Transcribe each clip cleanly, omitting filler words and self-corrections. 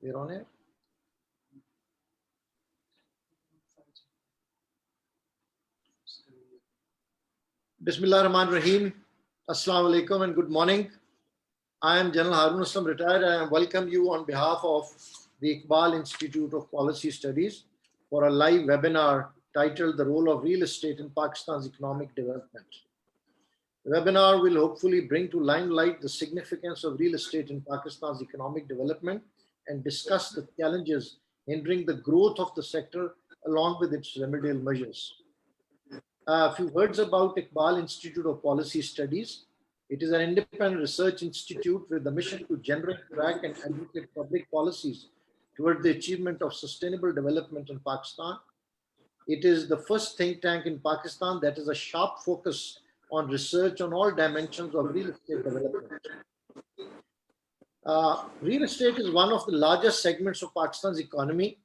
We're on air. Bismillah ar-Rahman ar-Rahim. Assalamu alaikum and good morning. I am General Harun Aslam, retired, and I welcome you on behalf of the Iqbal Institute of Policy Studies for a live webinar titled The Role of Real Estate in Pakistan's Economic Development. The webinar will hopefully bring to limelight the significance of real estate in Pakistan's economic development and discuss the challenges hindering the growth of the sector along with its remedial measures. A few words about Iqbal Institute of Policy Studies. It is an independent research institute with the mission to generate, track, and advocate public policies toward the achievement of sustainable development in Pakistan. It is the first think tank in Pakistan that has a sharp focus on research on all dimensions of real estate development. Real estate is one of the largest segments of Pakistan's economy.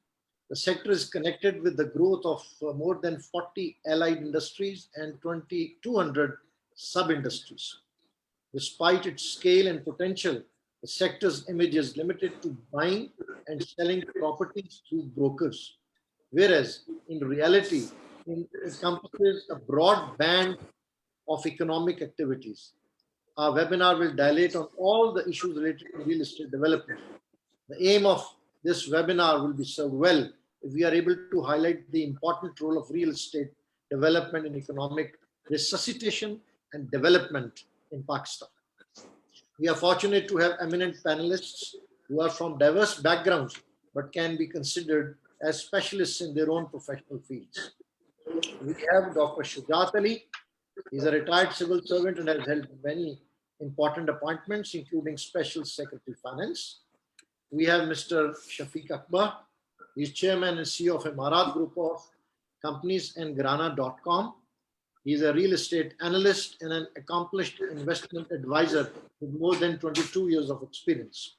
The sector is connected with the growth of more than 40 allied industries and 200 sub-industries. Despite its scale and potential, the sector's image is limited to buying and selling properties through brokers, whereas in reality, it encompasses a broad band of economic activities. Our webinar will dilate on all the issues related to real estate development. The aim of this webinar will be served well if we are able to highlight the important role of real estate development in economic resuscitation and development in Pakistan. We are fortunate to have eminent panelists who are from diverse backgrounds but can be considered as specialists in their own professional fields. We have Dr. Shujaat Ali. He's a retired civil servant and has held many important appointments, including Special Secretary Finance. We have Mr. Shafiq Akbar. He's Chairman and CEO of Emarat Group of Companies and Grana.com. He's a real estate analyst and an accomplished investment advisor with more than 22 years of experience.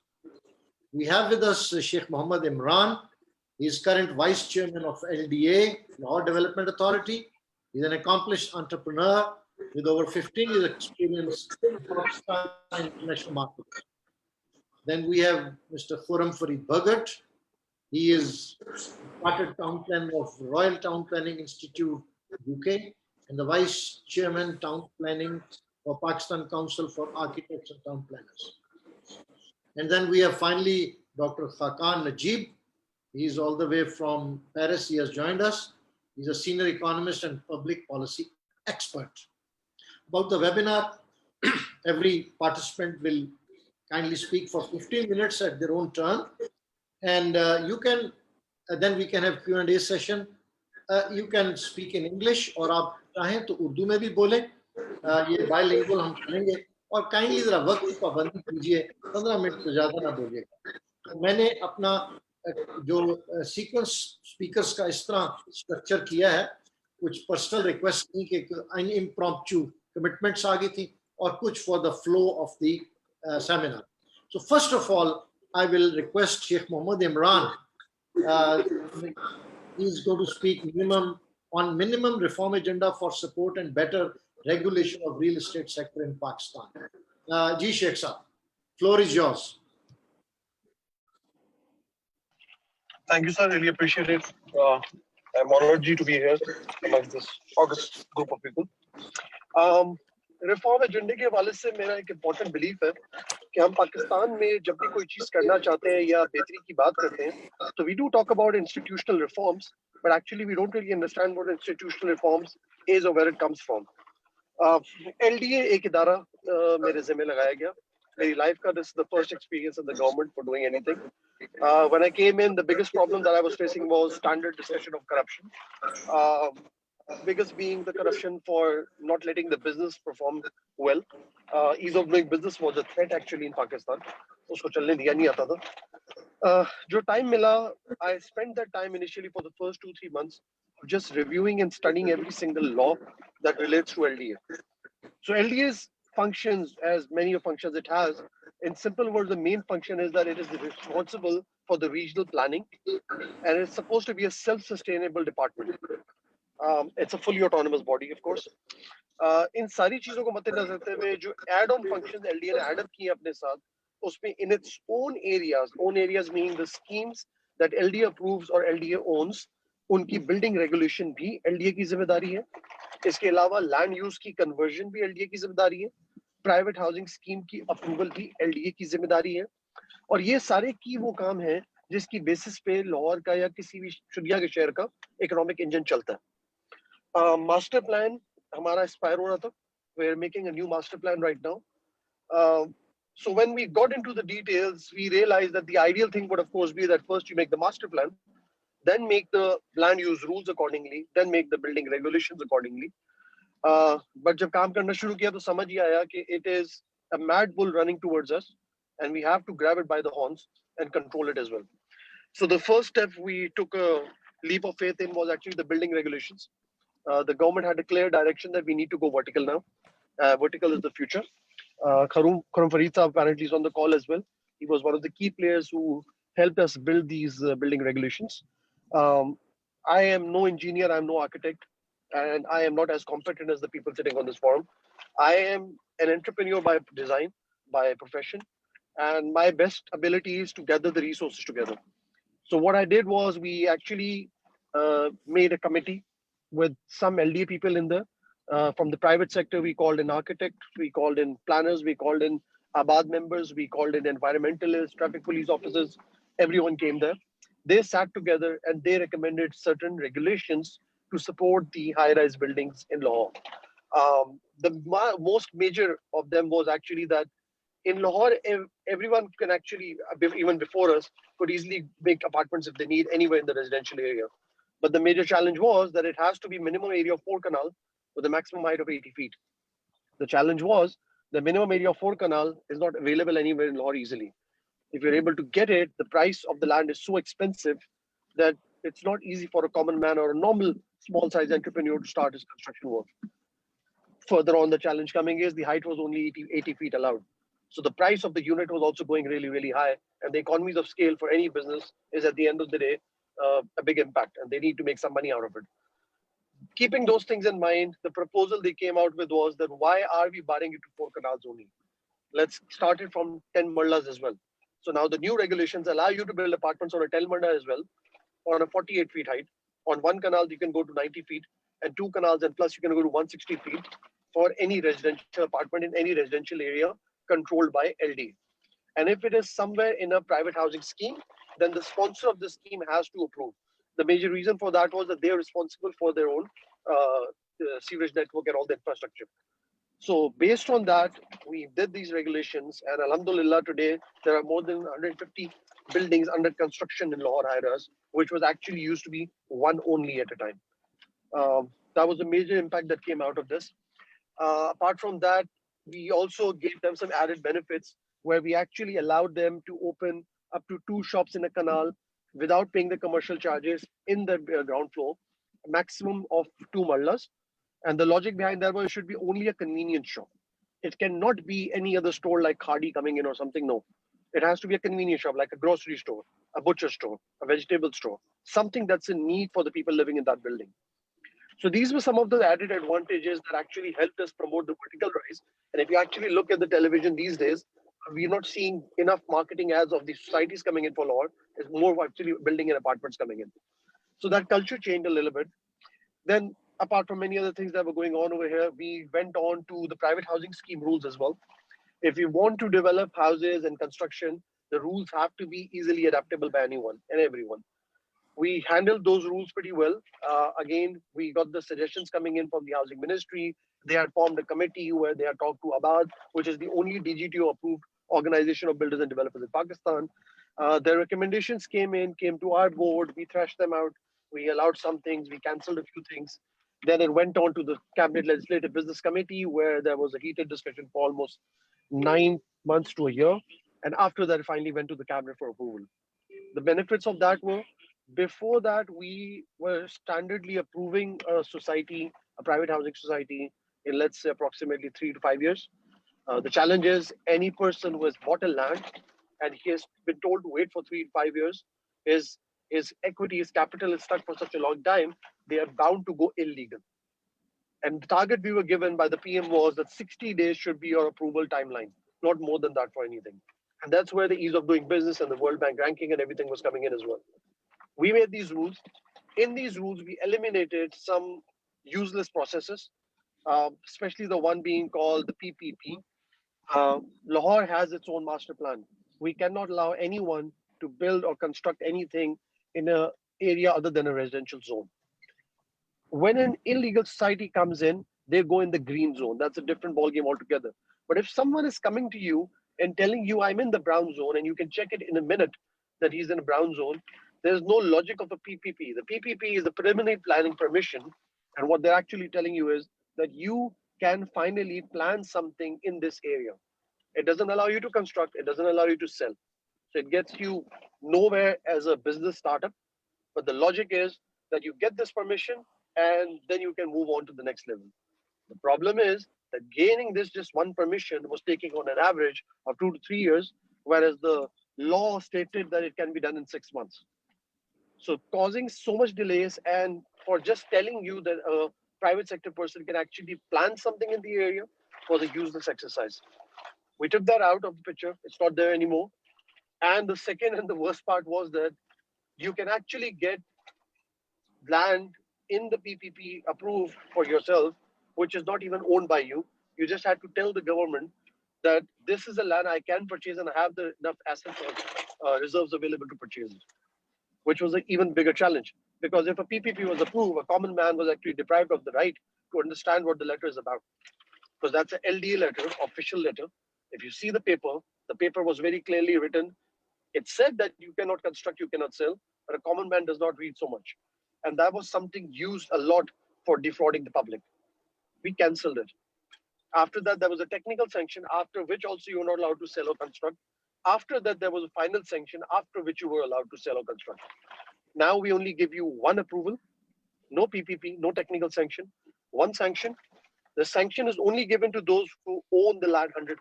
We have with us Sheikh Mohammed Imran. He's current Vice Chairman of LDA, Lahore Development Authority. He's an accomplished entrepreneur with over 15 years experience in Pakistan and international markets. Then we have Mr. Khurram Farid Bhagat. He is Chartered Town Planner of Royal Town Planning Institute, UK, and the Vice Chairman Town Planning for Pakistan Council for Architects and Town Planners. And then we have finally Dr. Khaqan Najib. He's all the way from Paris. He has joined us. He's a senior economist and public policy expert. About the webinar, every participant will kindly speak for 15 minutes at their own turn. And you can, then we can have Q&A session. You can speak in English or आप चाहें तो उर्दू में भी बोलें. ये bilingual हम करेंगे और kindly ज़रा वक्त की पाबंदी कीजिए. 15 मिनट से ज़्यादा ना बोलिएगा. मैंने अपना जो सीक्वेंस स्पीकर्स का इस तरह स्ट्रक्चर किया है, कुछ पर्सनल रिक्वेस्ट नहीं कि इम्प्रॉम्प्टू कमिटमेंट्स आ गई थी और कुछ for the flow of the seminar. So first of all, I will request Sheikh Mohammed Imran. He's going to speak on minimum reform agenda for support and better regulation of real estate sector in Pakistan. Ji Sheikh Saab, floor is yours. Thank you, sir. Really appreciate it. I'm honored to be here amongst this august group of people. Reform एजेंडे के हवाले से मेरा एक important belief है कि हम पाकिस्तान में जब भी कोई चीज करना चाहते हैं या बेहतरी की बात करते हैं तो we do talk about institutional reforms but actually we don't really understand what institutional reforms is और where it comes from. LDA एक इदारा मेरे जिम्मे लगाया गया. मेरी लाइफ का this the first experience in the government for doing anything. When I came in, the biggest problem that I was facing was standard discussion of corruption. Biggest being the corruption for not letting the business perform well. Ease of doing business was a threat actually in Pakistan. उसको चलने दिया नहीं आता था. जो time मिला, I spent that time initially for the first 2-3 months just reviewing and studying every single law that relates to LDA. So LDA's functions, as many functions it has, in simple words, the main function is that it is responsible for the regional planning and it's supposed to be a self-sustainable department. It's a fully autonomous body, of course. इन सारी चीजों को मद्देनजर रखते हुए जो add on functions LDA ने add up किए अपने साथ उसमें in its own areas meaning the schemes that LDA approves or LDA owns, उनकी building regulation भी LDA की जिम्मेदारी है. इसके अलावा land use की conversion भी LDA की जिम्मेदारी है. Private housing scheme की approval भी LDA की जिम्मेदारी है. और ये सारे की वो काम है जिसकी बेसिस पे लाहौर का या किसी भी दुनिया के शहर का इकोनॉमिक इंजन चलता है. मास्टर प्लान हमारा एक्सपायर हो रहा था. We are making a new master plan right now. So when we got into the details, we realized that the ideal thing would of course be that first you make the master plan, then make the land use rules accordingly, then make the building regulations accordingly. But जब काम करना शुरू किया तो समझ ही आया कि it is a mad bull running towards us and we have to grab it by the horns and control it as well. So the first step we took a leap of faith in was actually the building regulations. The government had a clear direction that we need to go vertical now. Vertical is the future. Kharum Farid Saab apparently is on the call as well. He was one of the key players who helped us build these building regulations. I am no engineer, I'm no architect, and I am not as competent as the people sitting on this forum. I am an entrepreneur by design, by profession, and my best ability is to gather the resources together. So what I did was we actually made a committee with some LDA people in there. From the private sector, we called in architects, we called in planners, we called in Abad members, we called in environmentalists, traffic police officers. Everyone came there. They sat together and they recommended certain regulations to support the high-rise buildings in Lahore. The most major of them was actually that in Lahore, everyone can actually, even before us, could easily make apartments if they need anywhere in the residential area. But the major challenge was that it has to be minimum area of 4 canal with a maximum height of 80 feet. The challenge was the minimum area of 4 canal is not available anywhere in Lahore easily. If you're able to get it, the price of the land is so expensive that it's not easy for a common man or a normal small size entrepreneur to start his construction work. Further on, the challenge coming is the height was only 80 feet allowed. So the price of the unit was also going really, really high. And the economies of scale for any business is at the end of the day a big impact, and they need to make some money out of it. Keeping those things in mind, the proposal they came out with was that why are we barring it to 4 canals only? Let's start it from 10 marlas as well. So now the new regulations allow you to build apartments on a 10 marla as well, on a 48 feet height. On 1 canal, you can go to 90 feet, and 2 canals, and plus you can go to 160 feet for any residential apartment in any residential area controlled by LD. And if it is somewhere in a private housing scheme, then the sponsor of the scheme has to approve. The major reason for that was that they are responsible for their own sewage network and all the infrastructure. So based on that, we did these regulations, and alhamdulillah, today there are more than 150 buildings under construction in Lahore High-Rise, which was actually used to be one only at a time. That was a major impact that came out of this. Apart from that, we also gave them some added benefits where we actually allowed them to open up to 2 shops in a canal without paying the commercial charges in the ground floor, a maximum of 2 marlas. And the logic behind that was it should be only a convenience shop. It cannot be any other store like Khadi coming in or something. No, it has to be a convenience shop like a grocery store, a butcher store, a vegetable store, something that's in need for the people living in that building. So these were some of the added advantages that actually helped us promote the vertical rise. And if you actually look at the television these days, we're not seeing enough marketing ads of the societies coming in for Lahore. It's more actually building and apartments coming in. So that culture changed a little bit. Then, apart from many other things that were going on over here, we went on to the private housing scheme rules as well. If you want to develop houses and construction, the rules have to be easily adaptable by anyone and everyone. We handled those rules pretty well. Again, we got the suggestions coming in from the housing ministry. They had formed a committee where they had talked to Abad, which is the only DGTO approved organization of builders and developers in Pakistan. Their recommendations came to our board. We thrashed them out. We allowed some things. We canceled a few things. Then it went on to the Cabinet Legislative Business Committee, where there was a heated discussion for almost 9 months to a year. And after that, it finally went to the Cabinet for approval. The benefits of that were, before that, we were standardly approving a society, a private housing society, in let's say approximately 3 to 5 years. The challenge is any person who has bought a land and he has been told to wait for 3 to 5 years, his equity, his capital is stuck for such a long time, they are bound to go illegal. And the target we were given by the PM was that 60 days should be your approval timeline, not more than that for anything. And that's where the ease of doing business and the World Bank ranking and everything was coming in as well. We made these rules. In these rules, we eliminated some useless processes, especially the one being called the PPP. Lahore has its own master plan. We cannot allow anyone to build or construct anything in an area other than a residential zone. When an illegal society comes in, they go in the green zone. That's a different ballgame altogether. But if someone is coming to you and telling you, I'm in the brown zone, and you can check it in a minute that he's in a brown zone, there's no logic of a PPP. The PPP is the preliminary planning permission. And what they're actually telling you is that you can finally plan something in this area. It doesn't allow you to construct, it doesn't allow you to sell. So it gets you nowhere as a business startup. But the logic is that you get this permission and then you can move on to the next level. The problem is that gaining this just one permission was taking on an average of 2 to 3 years, whereas the law stated that it can be done in 6 months. So causing so much delays, and for just telling you that a private sector person can actually plan something in the area was a useless exercise. We took that out of the picture. It's not there anymore. And the second and the worst part was that you can actually get land in the PPP approved for yourself, which is not even owned by you. You just had to tell the government that this is a land I can purchase and I have the enough assets or reserves available to purchase it, which was an even bigger challenge. Because if a PPP was approved, a common man was actually deprived of the right to understand what the letter is about. Because that's an LDA letter, official letter. If you see the paper was very clearly written. It said that you cannot construct, you cannot sell, but a common man does not read so much. And that was something used a lot for defrauding the public. We cancelled it. After that, there was a technical sanction, after which also you were not allowed to sell or construct. After that, there was a final sanction, after which you were allowed to sell or construct. Now we only give you one approval, no PPP, no technical sanction, one sanction. The sanction is only given to those who own the land 100%.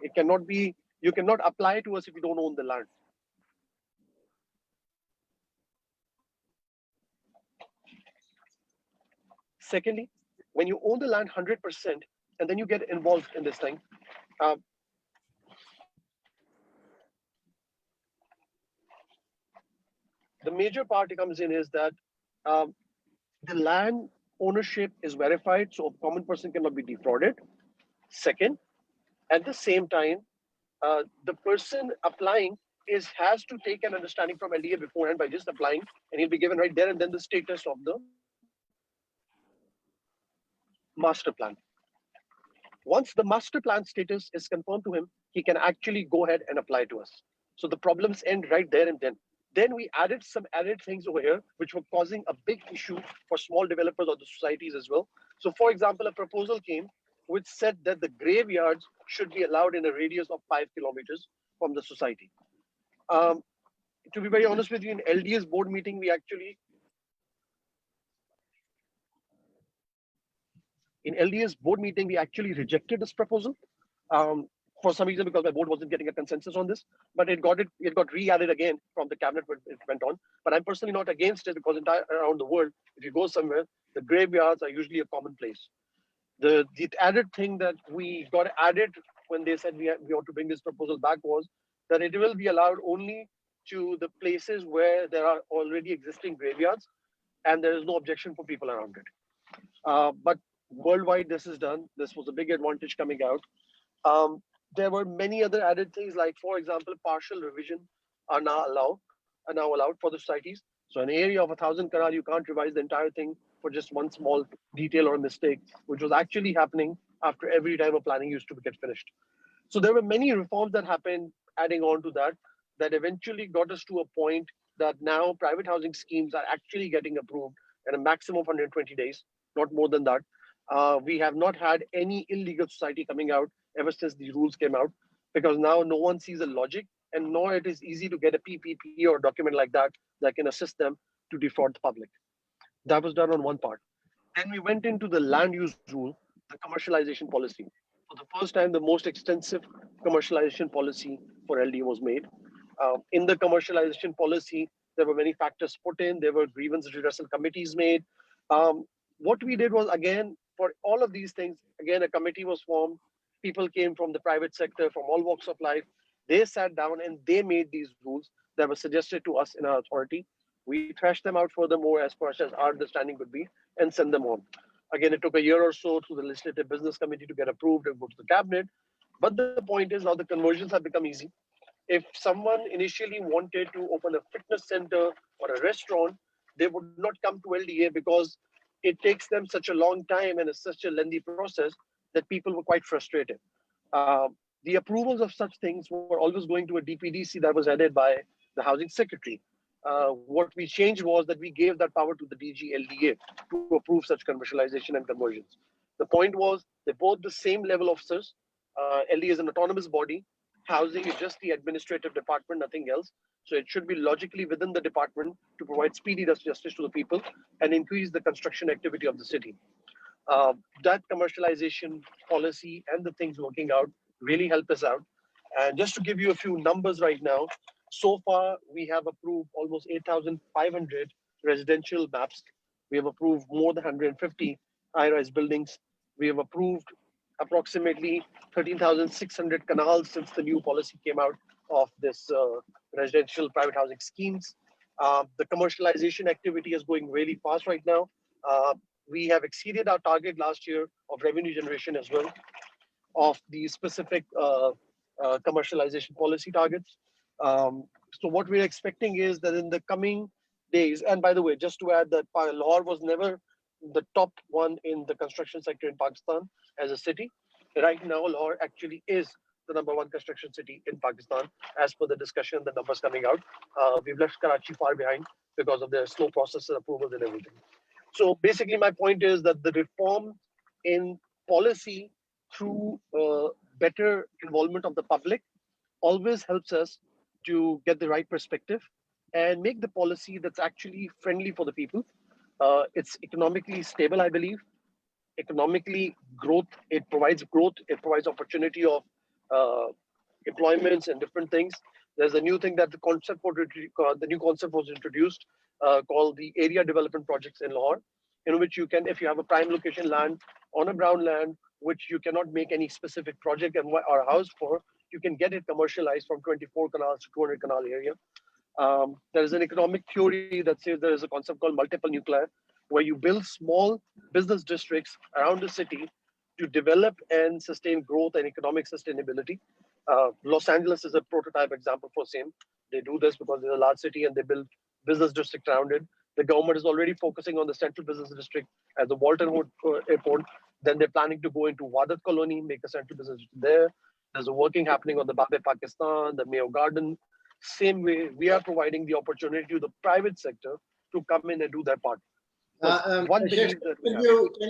It cannot be, you cannot apply to us if you don't own the land. Secondly, when you own the land 100% and then you get involved in this thing, the major part that comes in is that the land ownership is verified, so a common person cannot be defrauded. Second, at the same time, the person applying has to take an understanding from LDA beforehand by just applying, and he'll be given right there and then the status of the master plan. Once the master plan status is confirmed to him, he can actually go ahead and apply to us. So the problems end right there and then. Then we added some added things over here, which were causing a big issue for small developers or the societies as well. So for example, a proposal came which said that the graveyards should be allowed in a radius of 5 kilometers from the society. To be very honest with you, in LDA's board meeting, we actually rejected this proposal for some reason, because my board wasn't getting a consensus on this. But it got re-added again from the cabinet when it went on. But I'm personally not against it, because around the world, if you go somewhere, the graveyards are usually a common place. The added thing that we got added when they said we ought to bring this proposal back was that it will be allowed only to the places where there are already existing graveyards and there is no objection for people around it. But worldwide, this is done. This was a big advantage coming out. There were many other added things, like, for example, partial revision are now allowed for the societies. So an area of 1,000 karal, you can't revise the entire thing for just one small detail or mistake, which was actually happening after every time of planning used to get finished. So there were many reforms that happened adding on to that eventually got us to a point that now private housing schemes are actually getting approved in a maximum of 120 days, not more than that. We have not had any illegal society coming out ever since the rules came out, because now no one sees a logic, and nor it is easy to get a PPP or a document like that can assist them to defraud the public. That was done on one part. Then we went into the land use rule, the commercialization policy. For the first time, the most extensive commercialization policy for LD was made. In the commercialization policy, there were many factors put in. There were grievance redressal committees made. What we did was, again, for all of these things, again, a committee was formed. People came from the private sector, from all walks of life. They sat down and they made these rules that were suggested to us in our authority. We thrashed them out furthermore as far as our understanding would be and send them on. Again, it took a year or so through the Legislative Business Committee to get approved and go to the cabinet. But the point is now the conversions have become easy. If someone initially wanted to open a fitness center or a restaurant, they would not come to LDA because it takes them such a long time and it's such a lengthy process that people were quite frustrated. The approvals of such things were always going to a DPDC that was headed by the Housing Secretary. What we changed was that we gave that power to the DG LDA to approve such commercialization and conversions. The point was they're both the same level officers. LDA is an autonomous body. Housing is just the administrative department, nothing else. So it should be logically within the department to provide speedy justice to the people and increase the construction activity of the city. That commercialization policy and the things working out really help us out. And just to give you a few numbers right now, so far we have approved almost 8,500 residential maps. We have approved more than 150 high-rise buildings. We have approved approximately 13,600 canals since the new policy came out of this residential private housing schemes. The commercialization activity is going really fast right now. We have exceeded our target last year of revenue generation as well of the specific commercialization policy targets. So what we're expecting is that in the coming days, and by the way, just to add that Lahore was never the top one in the construction sector in Pakistan as a city. Right now, Lahore actually is the #1 construction city in Pakistan, as per the discussion, the numbers coming out. We've left Karachi far behind because of their slow process and approvals and everything. So basically, my point is that the reform in policy through better involvement of the public always helps us to get the right perspective and make the policy that's actually friendly for the people. It's economically stable, I believe. Economically growth, it provides opportunity of employments and different things. There's a new thing that the new concept was introduced called the area development projects in Lahore, in which you can, if you have a prime location land on a brown land, which you cannot make any specific project or house for, you can get it commercialized from 24 canals to 200 canal area. There is an economic theory that says there is a concept called multiple nuclei, where you build small business districts around the city to develop and sustain growth and economic sustainability. Los Angeles is a prototype example for same. They do this because they're a large city and they build business district around it. The government is already focusing on the central business district at the Walton Airport. Then they're planning to go into Wadat Colony, make a central business district there. There's a working happening on the Babe Pakistan, the Mayo Garden. Same way, we are providing the opportunity to the private sector to come in and do their part. Can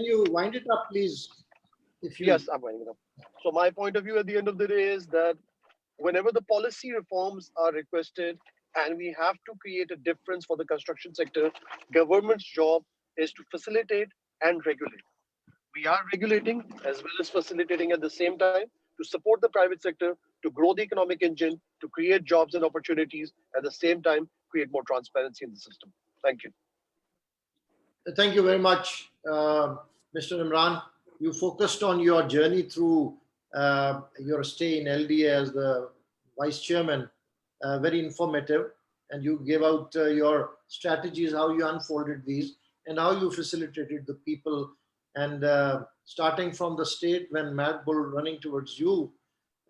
you wind it up, please? Yes, I'm winding it up. So my point of view at the end of the day is that whenever the policy reforms are requested and we have to create a difference for the construction sector, government's job is to facilitate and regulate. We are regulating as well as facilitating at the same time to support the private sector, to grow the economic engine, to create jobs and opportunities, at the same time, create more transparency in the system. Thank you. Thank you very much, Mr. Imran. You focused on your journey through your stay in LDA as the vice chairman, very informative, and you gave out your strategies, how you unfolded these, and how you facilitated the people. And starting from the state when Mad Bull running towards you,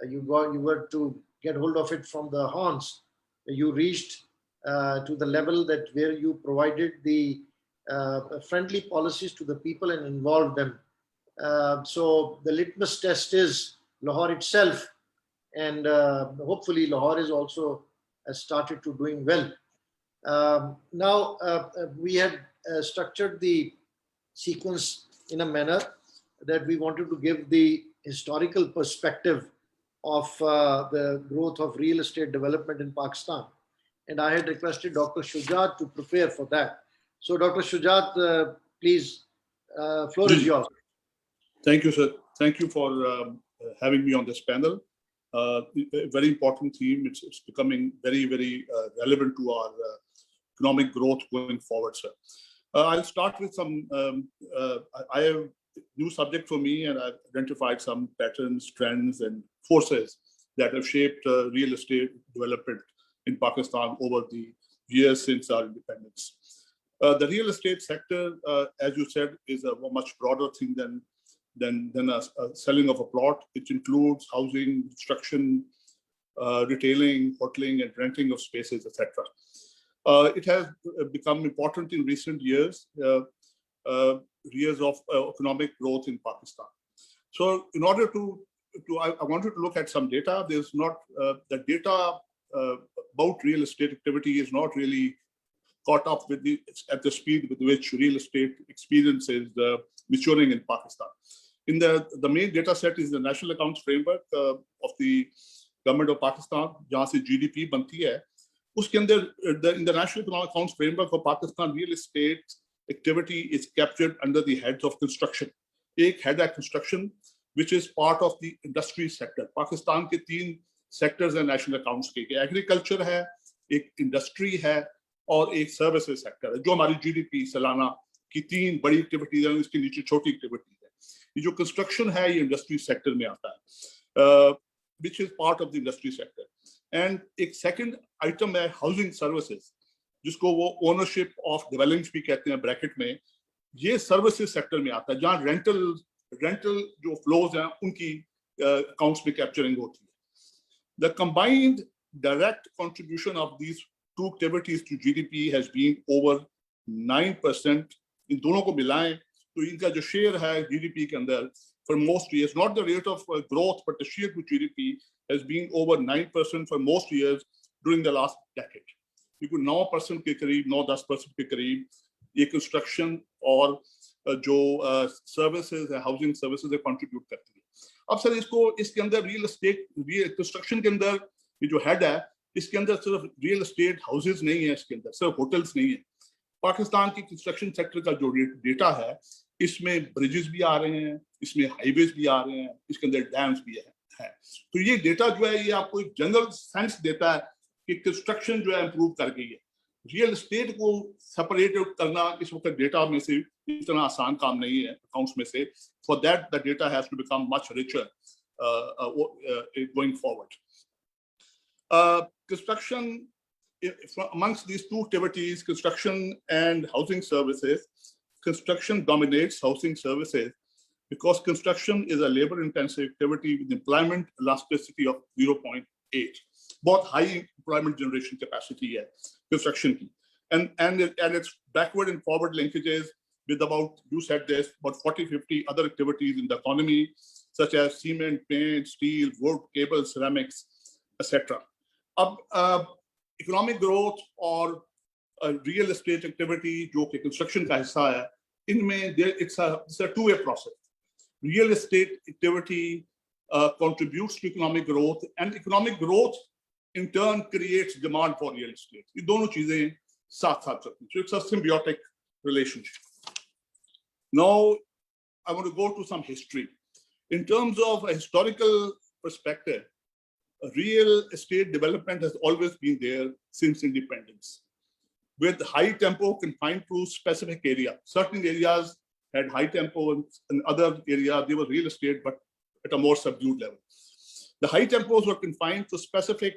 you were to get hold of it from the horns. You reached to the level that where you provided the friendly policies to the people and involved them. So the litmus test is Lahore itself, and hopefully Lahore is also started to doing well. Now we had structured the sequence in a manner that we wanted to give the historical perspective of the growth of real estate development in Pakistan. And I had requested Dr. Shujat to prepare for that. So Dr. Shujat, please, floor is yours. Thank you, sir. Thank you for having me on this panel. A very important theme. It's becoming very, very relevant to our economic growth going forward, sir. I'll start with some, I have new subject for me, and I've identified some patterns, trends, and forces that have shaped real estate development in Pakistan over the years since our independence. The real estate sector, as you said, is a much broader thing than a selling of a plot. It includes housing, construction, retailing, hoteling, and renting of spaces, etc. It has become important in recent years, years of economic growth in Pakistan. So in order I wanted to look at some data. There's not, the data about real estate activity is not really caught up with at the speed with which real estate experience is maturing in Pakistan. In the main data set is the National Accounts Framework of the Government of Pakistan, जहाँ से GDP बनती है. उसके अंदर in the National Accounts Framework of Pakistan, real estate activity is captured under the heads of construction. एक head है construction, which is part of the industry sector. Pakistan के 3 sectors हैं national accounts के. Agriculture है, एक industry है, और एक services sector है. जो हमारी GDP सालाना की 3 बड़ी activities हैं, इसके नीचे छोटी activities है. ये जो construction है, ये industry sector में आता है, which is part of the industry sector. And एक second item है housing services, जिसको वो ownership of dwellings भी कहते हैं bracket में. ये services sector में आता है, जहाँ rental जो flows हैं, उनकी accounts में capturing होती है. The combined direct contribution of these 2 activities to GDP has been over 9%. इन दोनों को मिलाएं तो इनका जो share है GDP के अंदर for most years, not the rate of growth, but the share to GDP has been over 9% for most years during the last decade. क्योंकि 9% के करीब, 9-10% के करीब ये construction और जो services है, housing services है, contribute करती है. अब सर इसके अंदर real estate, construction के अंदर ये जो head है, इसके अंदर सिर्फ real estate houses नहीं है, इसके अंदर सिर्फ hotels नहीं है. पाकिस्तान की construction sector का जो data है, इसमें bridges भी आ रहे हैं, इसमें highways भी आ रहे हैं, इसके अंदर dams भी है. तो ये data जो है, ये आपको एक general sense देता है कि construction जो है improve कर गई है. Real estate को separate करना इस वक्त data में से इतना आसान काम नहीं है accounts में से. For that, the data has to become much richer going forward. Construction, amongst these 2 activities, construction and housing services, construction dominates housing services because construction is a labor-intensive activity with employment elasticity of 0.8. बहुत high employment generation capacity है construction की, and its backward and forward linkages with about, you said this, about 40-50 other activities in the economy, such as cement, paint, steel, wood, cable, ceramics, etc. अब economic growth और real estate activity जो कि construction का हिस्सा है, इनमें it's a two-way process. Real estate activity contributes to economic growth, and economic growth in turn creates demand for real estate. ये दोनों चीजें साथ-साथ चलती हैं. So it's a symbiotic relationship. Now, I want to go to some history. In terms of a historical perspective, real estate development has always been there since independence, with high tempo confined to specific area. Certain areas had high tempo, and in other areas there was real estate, but at a more subdued level. The high tempos were confined to specific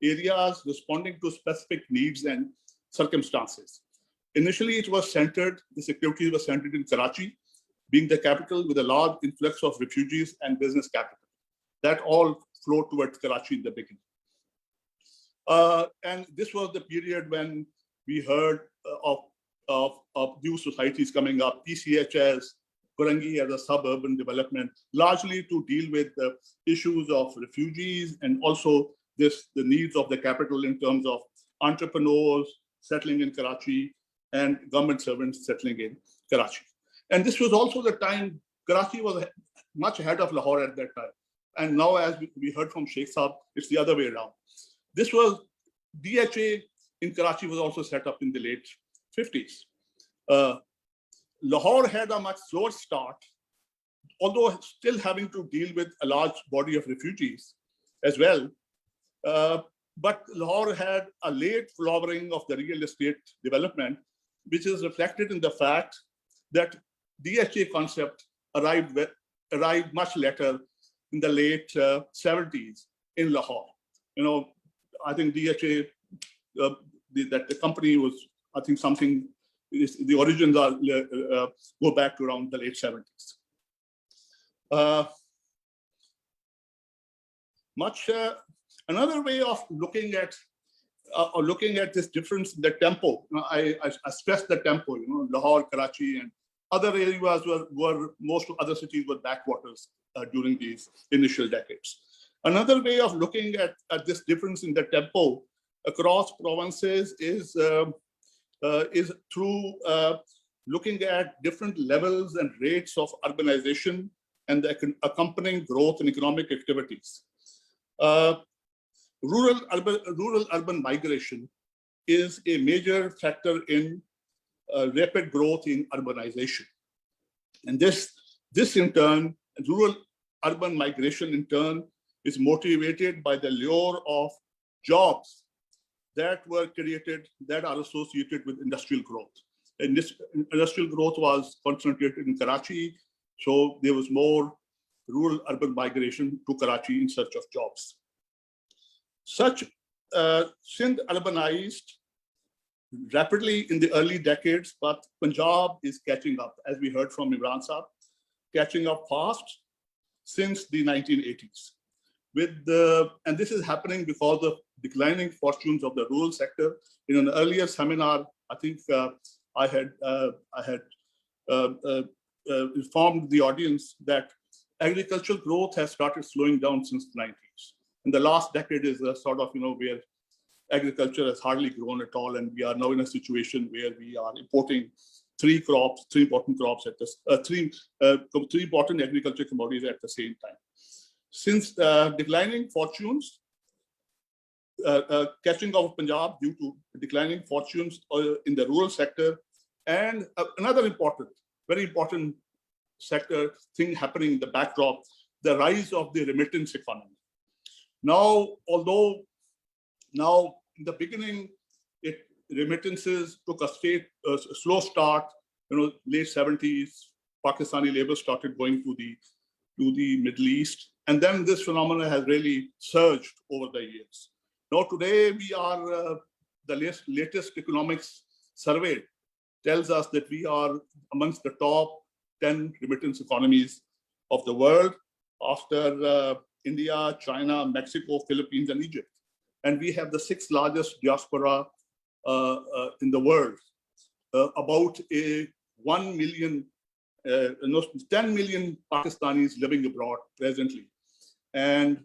areas responding to specific needs and circumstances. Initially, it was centered, this activity was centered in Karachi, being the capital with a large influx of refugees and business capital. That all flowed towards Karachi in the beginning. And this was the period when we heard of new societies coming up, PCHS, Korangi as a suburban development, largely to deal with the issues of refugees and also the needs of the capital in terms of entrepreneurs settling in Karachi and government servants settling in Karachi. And this was also the time Karachi was much ahead of Lahore at that time. And now, as we heard from Sheikh Saab, it's the other way around. This was, DHA in Karachi was also set up in the late 50s. Lahore had a much slower start, although still having to deal with a large body of refugees as well. But Lahore had a late flowering of the real estate development, which is reflected in the fact that DHA concept arrived much later in the late 70s in Lahore. I think DHA, that the company was, I think the origins go back to around the late 70s. Another way of looking at this difference in the tempo, I stress the tempo. Lahore, Karachi, and other areas were most of other cities were backwaters during these initial decades. Another way of looking at this difference in the tempo across provinces is through looking at different levels and rates of urbanization and the accompanying growth in economic activities. Rural-urban migration is a major factor in rapid growth in urbanization. And this in turn, rural-urban migration in turn is motivated by the lure of jobs that were created that are associated with industrial growth. And this industrial growth was concentrated in Karachi, so there was more rural-urban migration to Karachi in search of jobs. Sindh urbanized rapidly in the early decades, but Punjab is catching up, as we heard from Imran Saab, catching up fast since the 1980s. And this is happening because of declining fortunes of the rural sector. In an earlier seminar, I think I had informed the audience that agricultural growth has started slowing down since the 90s. And the last decade is a sort of, where agriculture has hardly grown at all. And we are now in a situation where we are importing three important crops at this, three important agriculture commodities at the same time. Since declining fortunes, catching up of Punjab due to declining fortunes in the rural sector, and another very important thing happening in the backdrop, the rise of the remittance economy. Now, although in the beginning, remittances took a slow start, late 70s, Pakistani labor started going to the Middle East. And then this phenomenon has really surged over the years. Now, today, we are, the latest economics survey tells us that we are amongst the top 10 remittance economies of the world after India, China, Mexico, Philippines, and Egypt. And we have the 6th largest diaspora in the world, about 10 million Pakistanis living abroad presently, and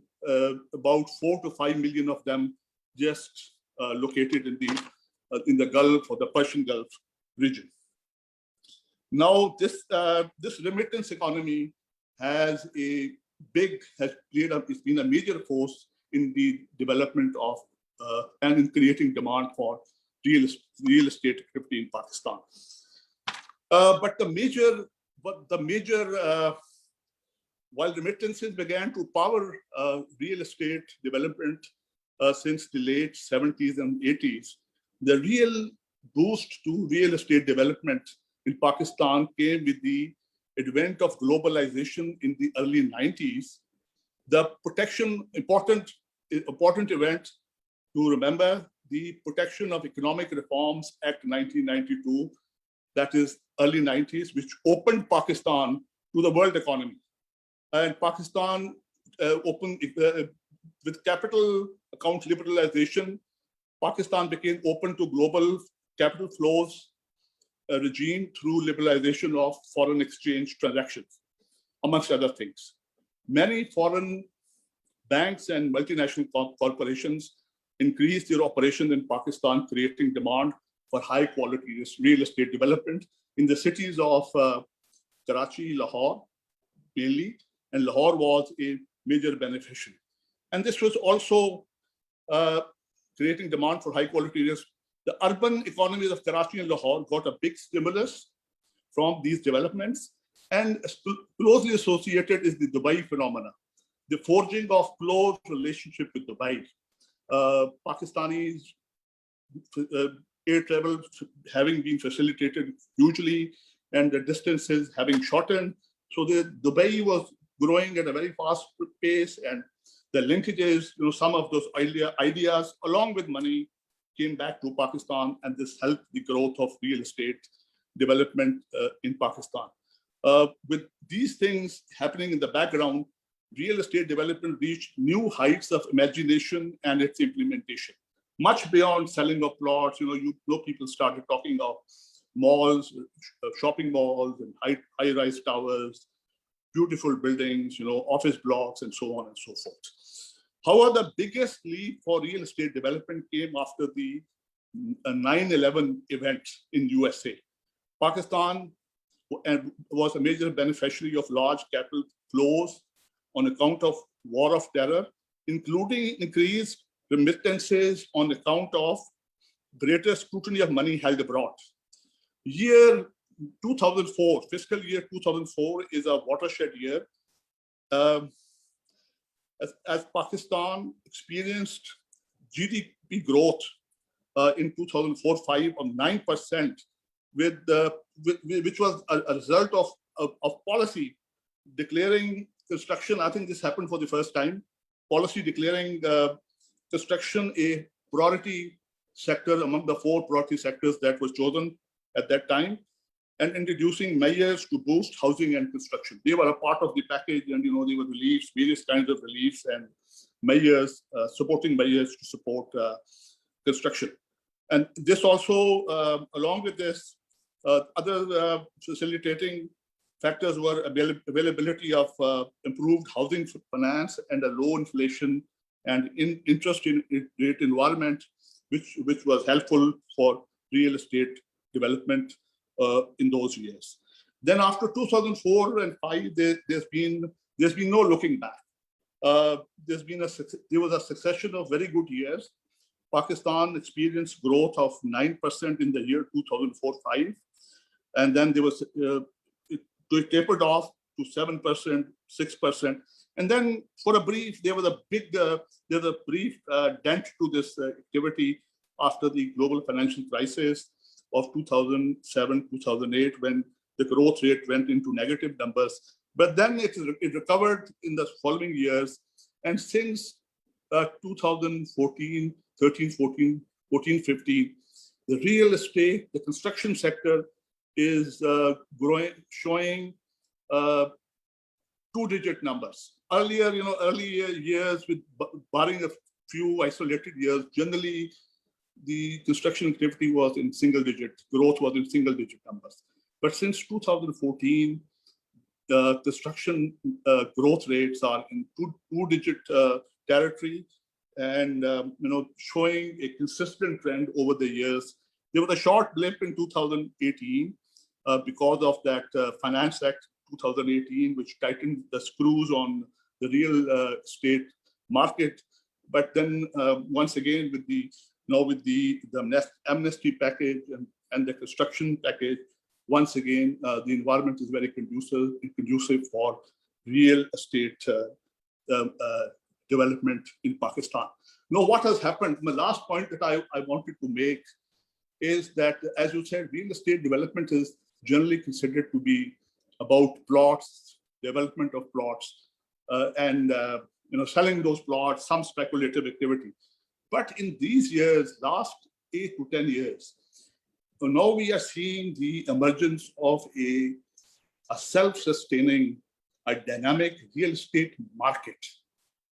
about 4 to 5 million of them just located in the Gulf or the Persian Gulf region. Now, this remittance economy has been a major force in the development of and in creating demand for real estate activity in Pakistan. But while remittances began to power real estate development since the late 70s and 80s, the real boost to real estate development in Pakistan came with the advent of globalization in the early 90s. The important event to remember, the Protection of Economic Reforms Act 1992, that is early 90s, which opened Pakistan to the world economy. And Pakistan opened, with capital account liberalization, Pakistan became open to global capital flows regime through liberalization of foreign exchange transactions, amongst other things. Many foreign banks and multinational corporations increased their operations in Pakistan, creating demand for high quality real estate development in the cities of Karachi, Lahore, mainly, and Lahore was a major beneficiary. And this was also creating demand for high quality real estate. The urban economies of Karachi and Lahore got a big stimulus from these developments, and closely associated is the Dubai phenomena, the forging of close relationship with Dubai. Pakistanis air travel having been facilitated hugely, and the distances having shortened, So Dubai was growing at a very fast pace, and the linkages, some of those ideas along with money came back to Pakistan, and this helped the growth of real estate development in Pakistan. With these things happening in the background, real estate development reached new heights of imagination and its implementation, much beyond selling of plots. People started talking of malls, shopping malls, and high-rise towers, beautiful buildings, office blocks, and so on and so forth. However, the biggest leap for real estate development came after the 9/11 event in USA. Pakistan was a major beneficiary of large capital flows on account of war of terror, including increased remittances on account of greater scrutiny of money held abroad. Year 2004, fiscal year 2004 is a watershed year. As Pakistan experienced GDP growth in 2004-5 of 9%, which was a result of policy declaring construction. I think this happened for the first time. Policy declaring construction a priority sector among the 4 priority sectors that was chosen at that time, and introducing measures to boost housing and construction. They were a part of the package, and they were reliefs, various kinds of reliefs and measures, supporting measures to support construction. And this also, along with this, other facilitating factors were availability of improved housing finance and a low inflation and interest rate environment, which was helpful for real estate development in those years. Then after 2004 and 5, there's been no looking back. There was a succession of very good years. Pakistan experienced growth of 9% in the year 2004-5, and then there was it tapered off to 7%, 6%, and then for a brief there was a brief dent to this activity after the global financial crisis of 2007-2008, when the growth rate went into negative numbers. But then it recovered in the following years, and since 2014, 13, 14, 15, the real estate, the construction sector is growing, showing 2-digit numbers. Early years, with barring a few isolated years, generally the construction activity was in single-digit, growth was in single-digit numbers. But since 2014, the construction growth rates are in two-digit territory, and showing a consistent trend over the years. There was a short blip in 2018 because of that Finance Act 2018, which tightened the screws on the real estate market. But then once again, with the amnesty package and the construction package, once again, the environment is very conducive for real estate development in Pakistan. Now, what has happened? My last point that I wanted to make is that, as you said, real estate development is generally considered to be about plots, development of plots, and selling those plots, some speculative activity. But in these years, last 8 to 10 years, so now we are seeing the emergence of a self-sustaining, a dynamic real estate market.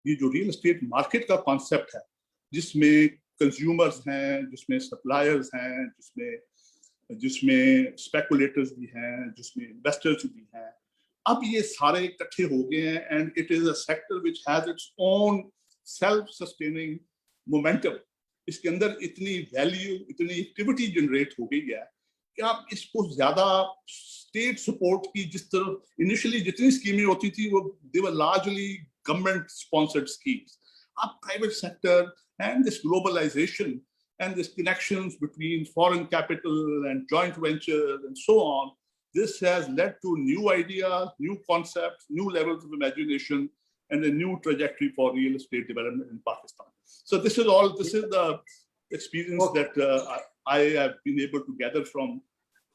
ये जो real estate market का concept है, जिसमें consumers हैं, जिसमें suppliers हैं, जिसमें speculators भी हैं, जिसमें investors भी हैं, अब ये सारे इकट्ठे हो गए हैं, and it is a sector which has its own self-sustaining momentum. इसके अंदर इतनी वैल्यू, इतनी एक्टिविटी जनरेट हो गई है कि आप इसको ज्यादा स्टेट सपोर्ट की, जिस तरह इनिशियली जितनी स्कीमें होती थी वो they were largely government sponsored schemes. अब private sector and this globalisation and this connections between foreign capital and joint ventures and so on, this has led to new ideas, new concepts, new levels of imagination, and a new trajectory for real estate development in Pakistan. So this is the experience that I have been able to gather from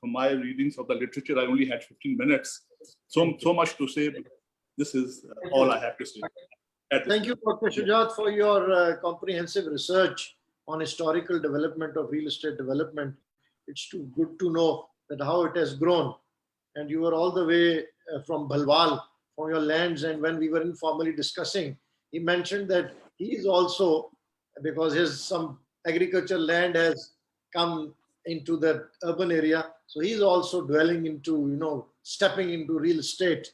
from my readings of the literature, I only had 15 minutes. So much to say, but this is all I have to say. Thank you, Dr. Shujat, for your comprehensive research on historical development of real estate development. It's too good to know that how it has grown. And you were all the way from Bhalwal, from your lands. And when we were informally discussing, he mentioned that he is also, because his some agricultural land has come into the urban area, so he's also dwelling into, stepping into real estate,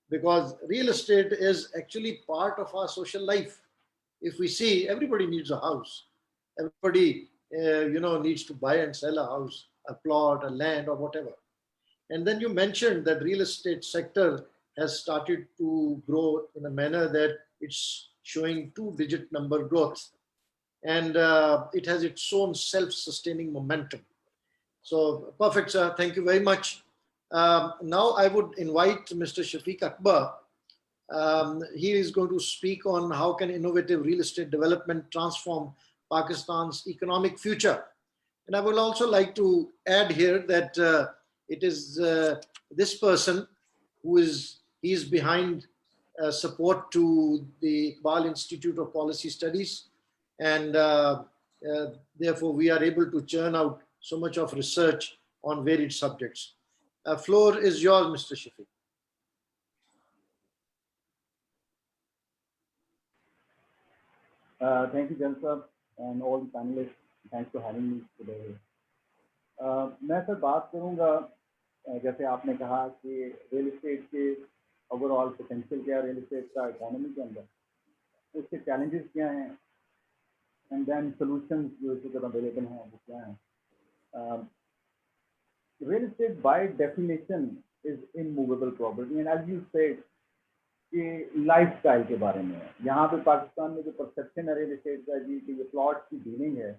because real estate is actually part of our social life. If we see, everybody needs a house. Everybody, needs to buy and sell a house, a plot, a land, or whatever. And then you mentioned that real estate sector has started to grow in a manner that it's showing 2-digit number growth. And it has its own self-sustaining momentum. So perfect, sir. Thank you very much. Now I would invite Mr. Shafiq Akbar. He is going to speak on how can innovative real estate development transform Pakistan's economic future. And I would also like to add here that it is this person who is behind support to the Iqbal Institute of Policy Studies, and therefore we are able to churn out so much of research on varied subjects. Floor is yours, Mr. Shafiq. Thank you, Jalsa, and all the panelists. Thanks for having me today. मैं sir बात करूँगा, जैसे आपने कहा कि real estate के overall potential क्या है, रियल एस्टेट का इकोनॉमी के अंदर, उसके चैलेंजेस क्या हैं, एंड देन सॉल्यूशंस जो इसके अंदर अवेलेबल हैं वो क्या हैं. Real estate by definition is immovable property, and as you said कि लाइफस्टाइल के बारे में है. यहाँ पे पाकिस्तान में जो परसेप्शन है रियल एस्टेट का जी कि ये प्लॉट की डीलिंग है,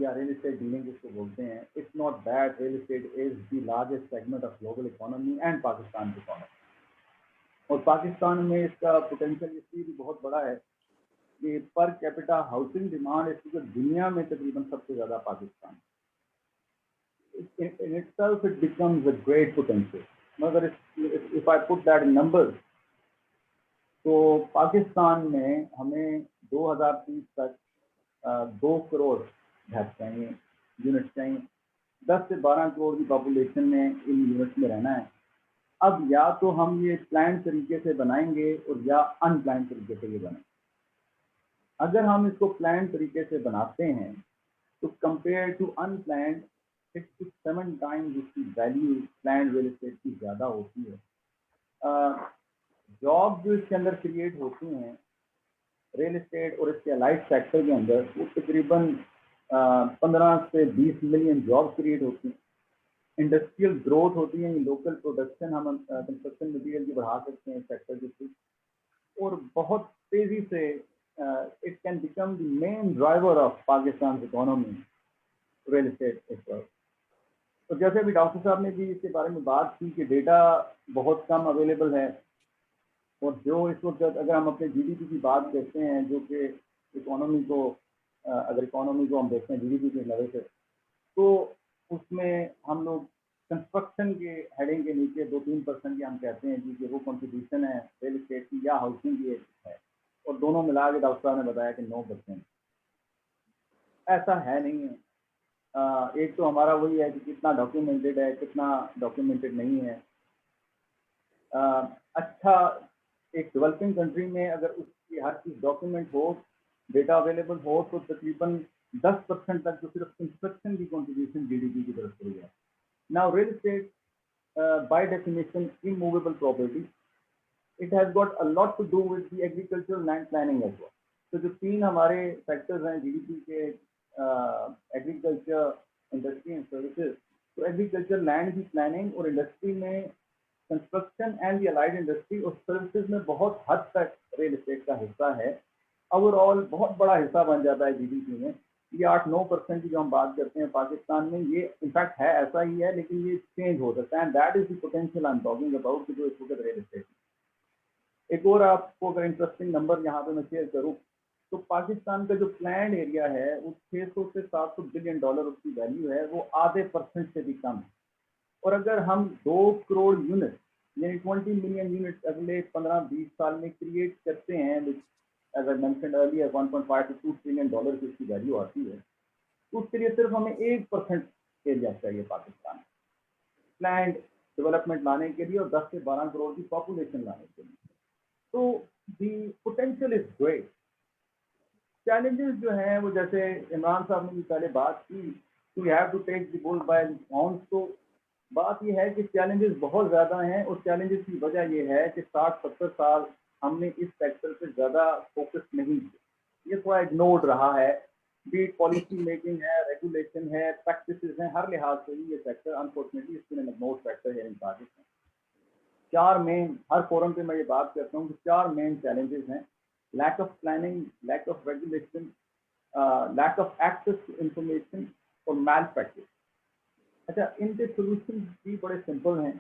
या रियल एस्टेट डीलिंग जिसको बोलते हैं, it's not that. Real estate is the largest segment of global economy and Pakistan की इकोनॉमी. और पाकिस्तान में इसका पोटेंशियल इसलिए भी बहुत बड़ा है कि पर कैपिटा हाउसिंग डिमांड इस दुनिया में तकरीबन सबसे ज़्यादा Pakistan. In itself it becomes a great potential. मगर if I put that in numbers, तो पाकिस्तान में हमें 2030 तक 2 करोड़ घर चाहिए, यूनिट चाहिए. 10 से 12 करोड़ की पॉपुलेशन में इन यूनिट्स में रहना है. अब या तो हम ये प्लान तरीके से बनाएंगे और या अनप्लान तरीके से ये बनाएंगे. अगर हम इसको प्लान तरीके से बनाते हैं तो compare to unplanned 6 to 7 times उसकी वैल्यू प्लान रियल एस्टेट की ज़्यादा होती है. जॉब जो इसके अंदर क्रिएट होती हैं रियल एस्टेट और इसके अलाइड सेक्टर के अंदर, वो तकरीबन 15 से 20 मिलियन जॉब क्रिएट होती हैं. इंडस्ट्रियल ग्रोथ होती है, लोकल प्रोडक्शन हम कंस्ट्रक्शन मटीरियल की बढ़ा सकते हैं सेक्टर के थ्रू, और बहुत तेज़ी से it can become the main driver of Pakistan economy real estate इस वक्त. तो जैसे अभी डॉक्टर साहब ने भी इसके बारे में बात की कि डेटा बहुत कम अवेलेबल है, और जो इस वक्त अगर हम अपने जीडीपी की बात करते हैं, जो कि इकोनॉमी को अगर इकोनॉमी को हम देखते हैं जीडीपी के लेवल से, तो उसमें हम लोग कंस्ट्रक्शन के हेडिंग के नीचे 2-3% की हम कहते हैं जी कि वो कंट्रीब्यूशन है रियल एस्टेट की या हाउसिंग की है, और दोनों मिला के डॉक्टर साहब ने बताया कि 9%. ऐसा है नहीं है. एक तो हमारा वही है कि कितना डॉक्यूमेंटेड है, कितना डॉक्यूमेंटेड नहीं है. अच्छा, एक डेवलपिंग कंट्री में अगर उसकी हर चीज़ डॉक्यूमेंट हो, डेटा अवेलेबल हो, तो तकरीबन 10% तक जो सिर्फ कंस्ट्रक्शन की कंट्रीब्यूशन जीडीपी की तरफ से है. Now real estate by definition immovable property, it has got a lot to do with the agricultural land planning as well. तो जो 3 हमारे सेक्टर्स हैं जीडीपी के, एग्रीकल्चर, इंडस्ट्री एंड सर्विसेज, तो एग्रीकल्चर लैंड की प्लानिंग और इंडस्ट्री में construction and the allied industry और सर्विसेज में बहुत हद तक रियल एस्टेट का हिस्सा है. ओवरऑल बहुत बड़ा हिस्सा बन जाता है जीडीपी में. ये 8-9% की जो हम बात करते हैं पाकिस्तान में, ये इनफैक्ट है, ऐसा ही है, लेकिन ये चेंज हो सकता है. And that is the potential I am talking about, जो इस वक्त रियल एस्टेट. एक और आपको अगर इंटरेस्टिंग नंबर यहाँ पे मैं शेयर करूँ तो पाकिस्तान का जो प्लान एरिया है वो 600 से 700 बिलियन डॉलर उसकी वैल्यू है, वो आधे % से भी कम है। और अगर हम 2 करोड़ यूनिट यानी 20 मिलियन यूनिट अगले 15-20 साल में क्रिएट करते हैं, as I mentioned earlier 1.5 to 2 trillion dollar की उसकी वैल्यू आती है, तो उसके लिए सिर्फ हमें 1% एरिया चाहिए पाकिस्तान प्लान्ड डेवलपमेंट लाने के लिए और 10 से 12 करोड़ की पॉपुलेशन लाने के लिए। तो the potential is great. Challenges जो हैं वो जैसे इमरान साहब ने भी पहले बात की, we have to take the bull by the horns. तो बात ये है कि चैलेंजेस बहुत ज़्यादा हैं और चैलेंजेस की वजह ये है कि 60-70 साल हमने इस सेक्टर पे ज़्यादा फोकस नहीं किया, ये थोड़ा इग्नोर्ड रहा है। बीट पॉलिसी मेकिंग है, रेगुलेशन है, प्रैक्टिसेस हैं, हर लिहाज से ये sector unfortunately it's been ignored sector here in Pakistan. 4 main, हर फोरम पे मैं ये बात करता हूँ कि 4 मेन चैलेंजेस हैं: lack of planning, lack of regulation, lack of access to information और malpractice। अच्छा, इनके सोल्यूशन भी बड़े सिंपल हैं।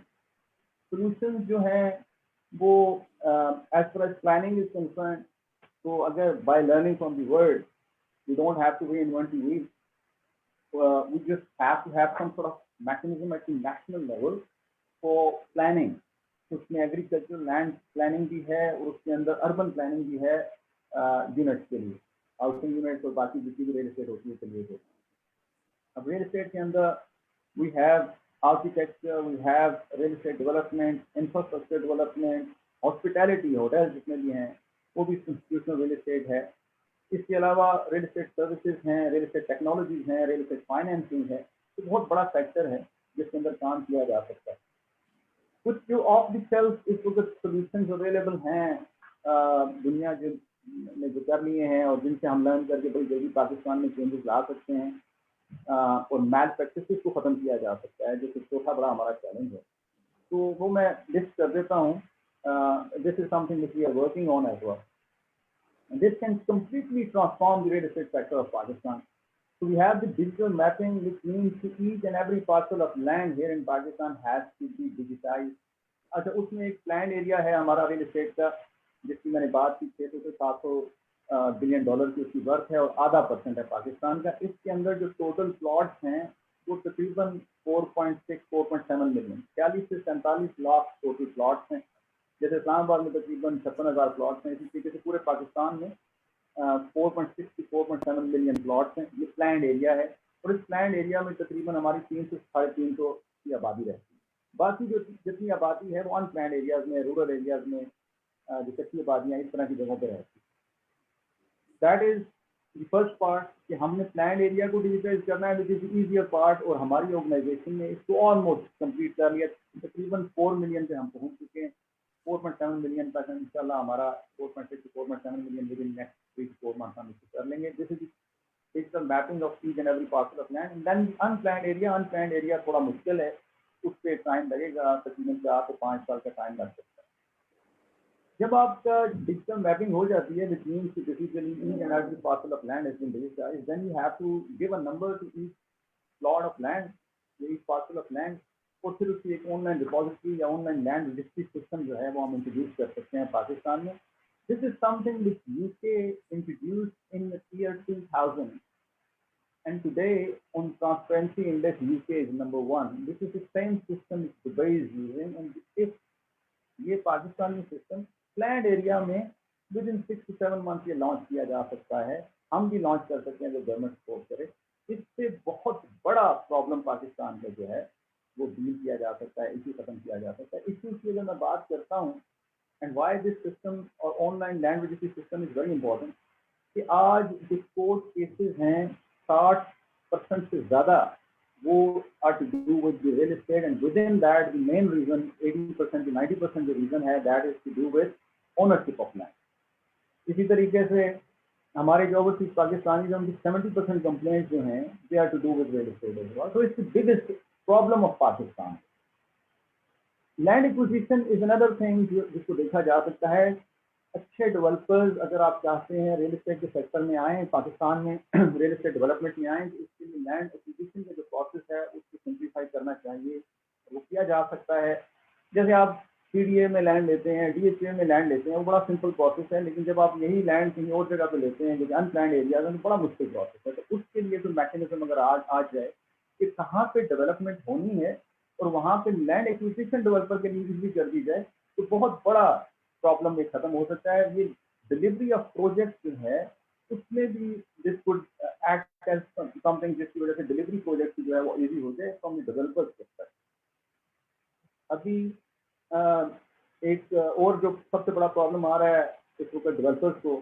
सोल्यूशन जो हैं वो as far as planning is concern, तो अगर by learning from the world we don't have to reinvent the wheel, we just have to have some sort of mechanism at the national level for planning। उसमें agriculture land planning भी है और उसके अंदर urban planning भी है units के लिए, हाउसिंग यूनिट्स और बाकी जितनी भी रियल एस्टेट होती है चलिए। तो अब रियल एस्टेट के अंदर we have architecture, we have real estate development, infrastructure development, hospitality, hotel जितने भी हैं वो भी इंस्टीट्यूशनल रियल एस्टेट है। इसके अलावा रियल एस्टेट सर्विसेज हैं, रियल एस्टेट टेक्नोलॉजीज हैं, रियल एस्टेट फाइनेंसिंग है। तो बहुत बड़ा सेक्टर है जिसके अंदर काम किया जा सकता है। कुछ जो ऑफ द शेल्फ इस वक्त सोल्यूशंस अवेलेबल हैं दुनिया जो ने जो कर लिए हैं और जिनसे हम लर्न करके बड़ी जल्दी पाकिस्तान में चेंजेस ला सकते हैं और मैल प्रैक्टिसेस को ख़त्म किया जा सकता है, जो कि चौथा बड़ा हमारा चैलेंज है। तो वो मैं लिस्ट कर देता हूँ। This is something which we are working on as well. This can completely transform the real estate sector of Pakistan. So we have the digital mapping, which means each and every parcel of land here in Pakistan has to be digitized. अच्छा, उसमें एक plan area है हमारा real estate का जिसकी मैंने बात की, 600 से 700 बिलियन डॉलर की उसकी वर्थ है और आधा % है पाकिस्तान का। इसके अंदर जो टोटल प्लॉट्स हैं वो तकरीबन 4.6-4.7 मिलियन, 40 से 47 लाख टोटल प्लॉट्स हैं। जैसे इस्लामाबाद में तकरीबन 56,000 प्लॉट्स हैं, इसी तरीके से पूरे पाकिस्तान में 4.6 से 4.7 मिलियन प्लॉट्स हैं। ये प्लान एरिया है और इस प्लान एरिया में तकरीबन हमारी 300 से 350 की आबादी रहती है। बाकी जो जितनी आबादी है वो अनप्लान एरियाज में, रूरल एरियाज में जो कच्ची आबादियाँ इस तरह की जगहों पर रहती है। That is the first part कि हमने प्लान एरिया को डिजिटाइज करना है, विच इज ईजियर पार्ट, और हमारी ऑर्गेनाइजेशन ने इसको ऑलमोस्ट कंप्लीट कर लिया। तकरीबन 4 मिलियन पे हम पहुँच चुके हैं। 4.7 मिलियन तक इंशाल्लाह हमारा 4.6 to 4.7 million within next 3 to 4 months हम इसको कर लेंगे। This is digital mapping of each and every parcel of land. And then unplanned area थोड़ा मुश्किल है, उस पर टाइम लगेगा, तकरीबन 4 से 5 साल का टाइम लग सकता है। जब आपका डिजिटल मैपिंग हो जाती है, which means basically each and every parcel of land has been digitised, then you have to give a number to each plot of land, each parcel of land, और फिर उसकी एक ऑनलाइन रिपोजिटरी या online land registry system जो है वो हम introduce कर सकते हैं पाकिस्तान में। This is something which UK introduced in year 2000 and today on transparency index UK is number 1. This is the same system Dubai is using, and if ये Pakistani system planned area में विद इन 6 to 7 मंथ ये launch किया जा सकता है, हम भी launch कर सकते हैं जो गवर्नमेंट सपोर्ट करे। इससे बहुत बड़ा प्रॉब्लम पाकिस्तान का जो है वो डील किया जा सकता है, इशू खत्म किया जा सकता है। इश्यूज की अगर मैं बात करता हूँ एंड व्हाई दिस सिस्टम और online land registry system is very important, कि आज जो कोर्ट केसेस हैं 60% से ज़्यादा वो are to do with the real estate, and within that the main reason 80% to 90% जो रीजन है that is to do with ownership of land. इसी तरीके से हमारे जो ओवरसीज पाकिस्तानी जो उनकी 70% कंप्लेंट्स जो हैं they are to do with real estate as well. So it's the biggest problem of Pakistan. Land acquisition is another thing जिसको देखा जा सकता है। अच्छे डेवलपर्स अगर आप चाहते हैं रियल एस्टेट के सेक्टर में आए, पाकिस्तान में रियल एस्टेट डेवलपमेंट में आए, तो इसके लिए लैंड एक्विजिशन का जो प्रोसेस है उसको सिंप्लीफाई करना चाहिए, वो किया जा सकता है। जैसे आप CDA में लैंड लेते हैं, DHA में लैंड लेते हैं, वो बड़ा सिंपल प्रोसेस है। लेकिन जब आप यही लैंड कहीं और जगह पे लेते हैं, जो अनप्लान्ड एरिया है, तो बड़ा मुश्किल प्रोसेस है। तो उसके लिए तो मैकेनिज्म अगर आ जाए कि कहाँ पे डेवलपमेंट होनी है और वहाँ पे लैंड एक्विजिशन डेवलपर के लिए इजीली कर दी जाए, तो बहुत बड़ा प्रॉब्लम ये खत्म हो सकता है। ये डिलीवरी ऑफ प्रोजेक्ट जो है उसमें भी this could act as something, जिसकी वजह से डिलीवरी प्रोजेक्ट जो है वो इजी हो जाए फ्रॉम द डेवलपर्स परस्पेक्टिव। अभी एक और जो सबसे बड़ा प्रॉब्लम आ रहा है इस वक्त डेवलपर्स को,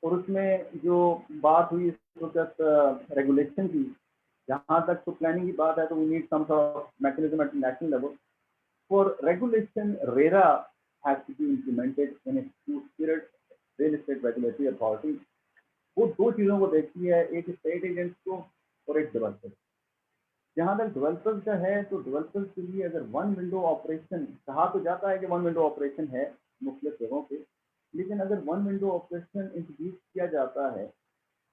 और उसमें जो बात हुई इस वक्त रेगुलेशन की, जहाँ तक तो प्लानिंग की बात है तो we need some sort of mechanism at national level for regulation. RERA has to be implemented in its true spirit, real estate regulatory authority. वो दो चीज़ों को देखती है, एक स्टेट एजेंट्स को और एक डेवलपर। जहाँ तक डेवलपर्स का है तो डेवलपर्स के लिए अगर वन विंडो ऑपरेशन, कहा तो जाता है कि वन विंडो ऑपरेशन है मुख्तलिफ जगहों पे, लेकिन अगर वन विंडो ऑपरेशन इंट्रोड्यूस किया जाता है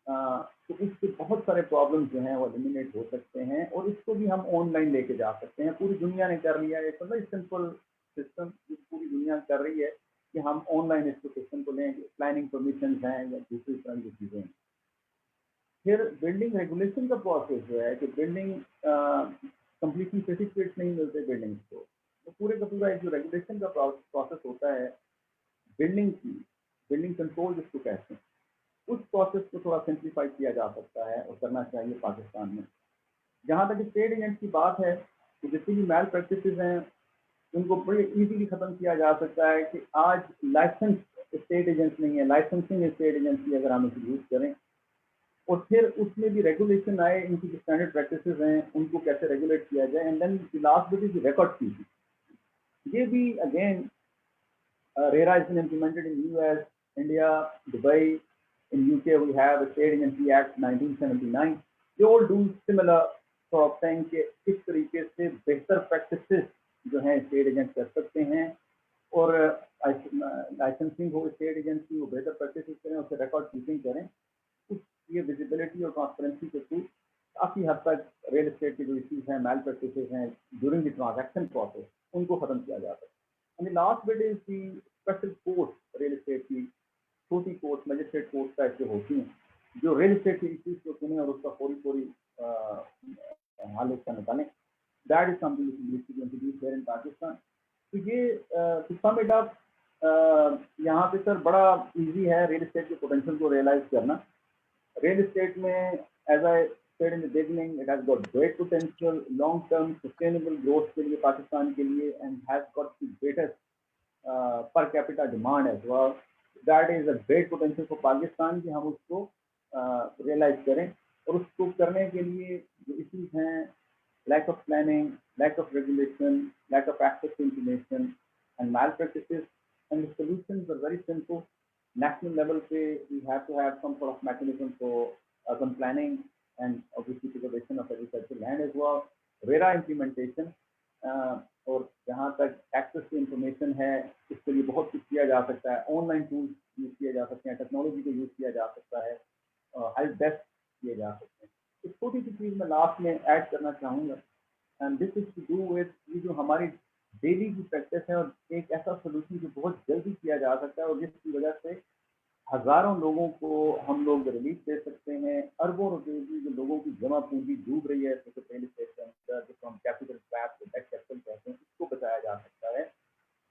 तो इससे बहुत सारे प्रॉब्लम्स जो हैं वो एलिमिनेट हो सकते हैं, और इसको भी हम ऑनलाइन लेके जा सकते हैं। पूरी दुनिया ने कर लिया है, एक बड़ा सिंपल सिस्टम पूरी दुनिया कर रही है कि हम ऑनलाइन इसको सिस्टम को लें, प्लानिंग परमिशन हैं या दूसरी तरह की चीज़ें हैं। फिर बिल्डिंग रेगुलेशन का प्रोसेस जो है कि बिल्डिंग कंप्लीटली सर्टिफिकेट नहीं मिलते बिल्डिंग्स को, तो पूरे का पूरा एक जो रेगुलेशन का प्रोसेस होता है बिल्डिंग कंट्रोल जिसको कहते हैं, उस प्रोसेस को थोड़ा सिंप्लीफाई किया जा सकता है और करना चाहिए पाकिस्तान में। जहाँ तक स्टेट एजेंट की बात है तो जितनी भी मैल प्रैक्टिसेस हैं उनको बड़े इजीली ख़त्म किया जा सकता है कि आज लाइसेंस स्टेट एजेंट्स नहीं है, लाइसेंसिंग स्टेट एजेंट्स की अगर हम इंट्रोड्यूस करें और फिर उसमें भी रेगुलेशन आए, इनकी जो स्टैंडर्ड प्रैक्टिसेस हैं उनको कैसे रेगुलेट किया जाए, and then last bit is record keeping. ये भी again RERA is been implemented in US, India, Dubai, in UK we have a State Agency Act 1979. They all do similar sort of thing कि इस तरीके से बेहतर practices जो हैं state agent कर सकते हैं, और लाइसेंसिंग हो स्टेट एजेंट की, वो बेहतर प्रैक्टिसेस करें, उससे रिकॉर्ड कीपिंग करें। ये विजिबिलिटी और ट्रांसपेरेंसी के थ्रू काफ़ी हद तक रियल एस्टेट के जो इश्यूज हैं, मैल प्रैक्टिसेस हैं ड्यूरिंग द ट्रांजैक्शन प्रोसेस, उनको ख़त्म किया जा सकता है। And last bit is the special court real estate की, छोटी कोर्ट, मजिस्ट्रेट कोर्ट टाइप जो होती हैं, जो रियल एस्टेट की इश्यूज को सुने और उसका पूरी हल उसका निकालें। That is something which needs to be introduced here in Pakistan. तो ये टू सम इट अप, यहाँ पे सर बड़ा इजी है रियल एस्टेट के पोटेंशियल को रियलाइज करना। रियल एस्टेट में as I said in the beginning, it has got great potential long term sustainable growth के लिए पाकिस्तान के लिए, and has got the greatest per capita demand as well. That is a great potential for Pakistan कि हम उसको realise करें, और उसको करने के लिए जो इश्यूज हैं, lack of planning, lack of regulation, lack of access to information and malpractices, and the solutions are very simple. National level पे we have to have some sort of mechanism for urban planning and obviously preservation of agricultural land as well. RERA implementation, और जहाँ तक access to information है इसके लिए बहुत कुछ किया जा सकता है, ऑनलाइन टूल्स यूज किए जा सकते हैं, टेक्नोलॉजी को यूज किया जा सकता है, हेल्प डेस्क किए जा सकते हैं। एक छोटी सी चीज़ मैं लास्ट में ऐड करना चाहूँगा, and this is to do with ये जो हमारी डेली की प्रैक्टिस है, और एक ऐसा सोल्यूशन जो बहुत जल्दी किया जा सकता है और जिसकी वजह से हज़ारों लोगों को हम लोग रिलीफ दे सकते हैं। अरबों रुपए की जो लोगों की जमा पूंजी डूब रही है रियल एस्टेट के अंदर, जिसको हम कैपिटल ट्रैप, डेट कैपिटल कहते हैं, इसको बचाया जा सकता है।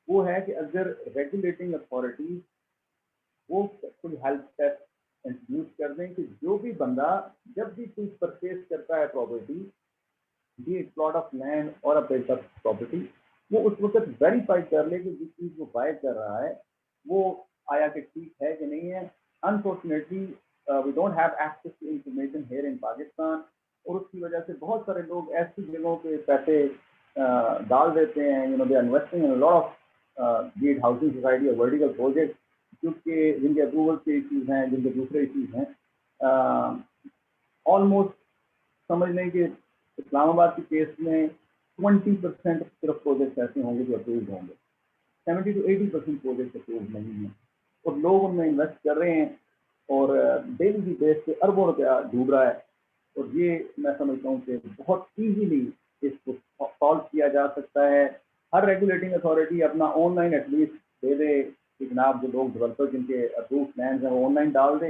वो है कि अगर रेगुलेटिंग अथॉरिटीज वो कोई हेल्प डेस्क इंट्रोड्यूस कर दें कि जो भी बंदा जब भी कोई परचेज करता है property, be plot of land और अ पेपर प्रॉपर्टी, वो उस वक्त वेरीफाई कर ले कि जिस चीज़ वो बाय कर रहा है वो आया कि ठीक है कि नहीं है। Unfortunately we don't have access to information here in Pakistan, और उसकी वजह से बहुत सारे लोग ऐसी जगहों पे पैसे डाल देते हैं, you know, they are investing in a lot of be it housing society और वर्टिकल प्रोजेक्ट, क्योंकि जिनके अप्रूवल के इश्यूज हैं, जिनके दूसरे इश्यूज हैं। ऑलमोस्ट समझ लें कि इस्लामाबाद के केस में 20% सिर्फ प्रोजेक्ट ऐसे होंगे जो अप्रूव होंगे, 70 to 80% प्रोजेक्ट अप्रूव नहीं है, और लोग उनमें इन्वेस्ट कर रहे हैं और डेली की बेस पे अरबों रुपया डूब रहा है। और ये मैं समझता हूँ कि बहुत ईजीली इसको सॉल्व किया जा सकता है हर रेगुलेटिंग अथॉरिटी अपना ऑनलाइन एटलीस्ट दे दे कि जनाब जो लोग डेवलपर जिनके अप्रूव प्लान हैं वो ऑनलाइन डाल दे,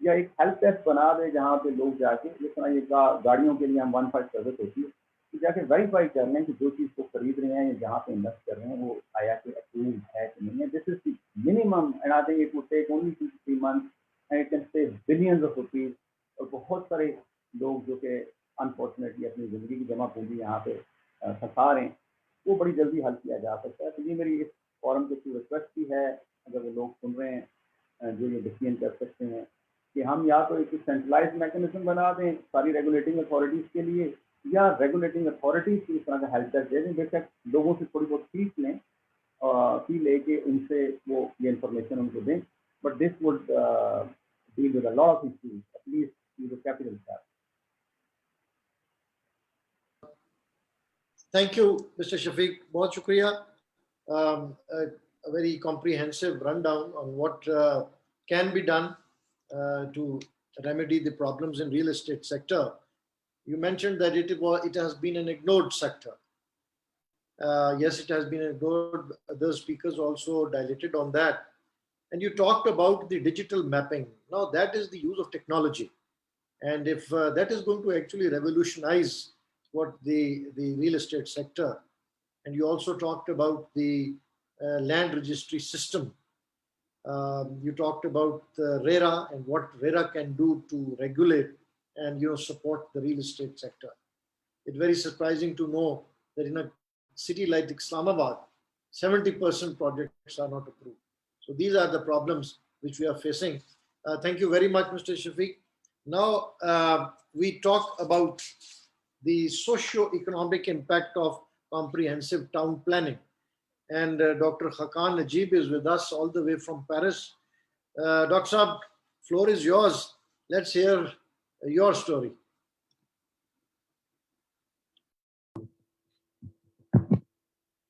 या एक हेल्प डेस्क बना दे जहाँ पे लोग जाके, जिस तरह ये गाड़ियों के लिए हम 15 सर्विस होती है, कि जाके वेरीफाई कर लें कि जो चीज़ को खरीद रहे हैं या जहाँ पे इन्वेस्ट कर रहे हैं वो आया कि अप्रूव है कि नहीं है. This is the minimum and I think it would take only 2 to 3 months and it can save billions of rupees. और बहुत सारे लोग जो कि अनफॉर्चुनेटली अपनी ज़िंदगी की जमा पूंजी यहाँ पे फंसा रहे हैं, वो बड़ी जल्दी हल किया जा सकता है. तो ये मेरी इस फॉरम के थ्रू रिक्वेस्ट भी है, अगर वो लोग सुन रहे हैं जो ये डिसीजन कर सकते हैं, कि हम या तो एक सेंट्रलाइज मैकेनिज्म बना दें सारी रेगुलेटिंग अथॉरिटीज़ के लिए, या रेगुलेटिंग अथॉरिटीज़ की इस तरह का हेल्प डेस्क दे दें. बेशक लोगों से थोड़ी बहुत फीस लें, फी लेके उनसे वो ये इंफॉर्मेशन उनको दें, but this would deal with a lot of issues, at least with capital cap. Thank you, Mr. Shafiq. बहुत शुक्रिया. A very comprehensive rundown on what can be done to remedy the problems in real estate sector. You mentioned that it has been an ignored sector. Yes, it has been ignored. The speakers also dilated on that. And you talked about the digital mapping. Now that is the use of technology. And if that is going to actually revolutionize what the real estate sector. And you also talked about the land registry system. You talked about RERA and what RERA can do to regulate and support the real estate sector. It's very surprising to know that in a city like Islamabad, 70% projects are not approved. So these are the problems which we are facing. Thank you very much, Mr. Shafiq. Now we talk about the socio-economic impact of comprehensive town planning. And Dr. Hakan Najib is with us all the way from Paris. Dr. Saab, floor is yours. Let's hear your story.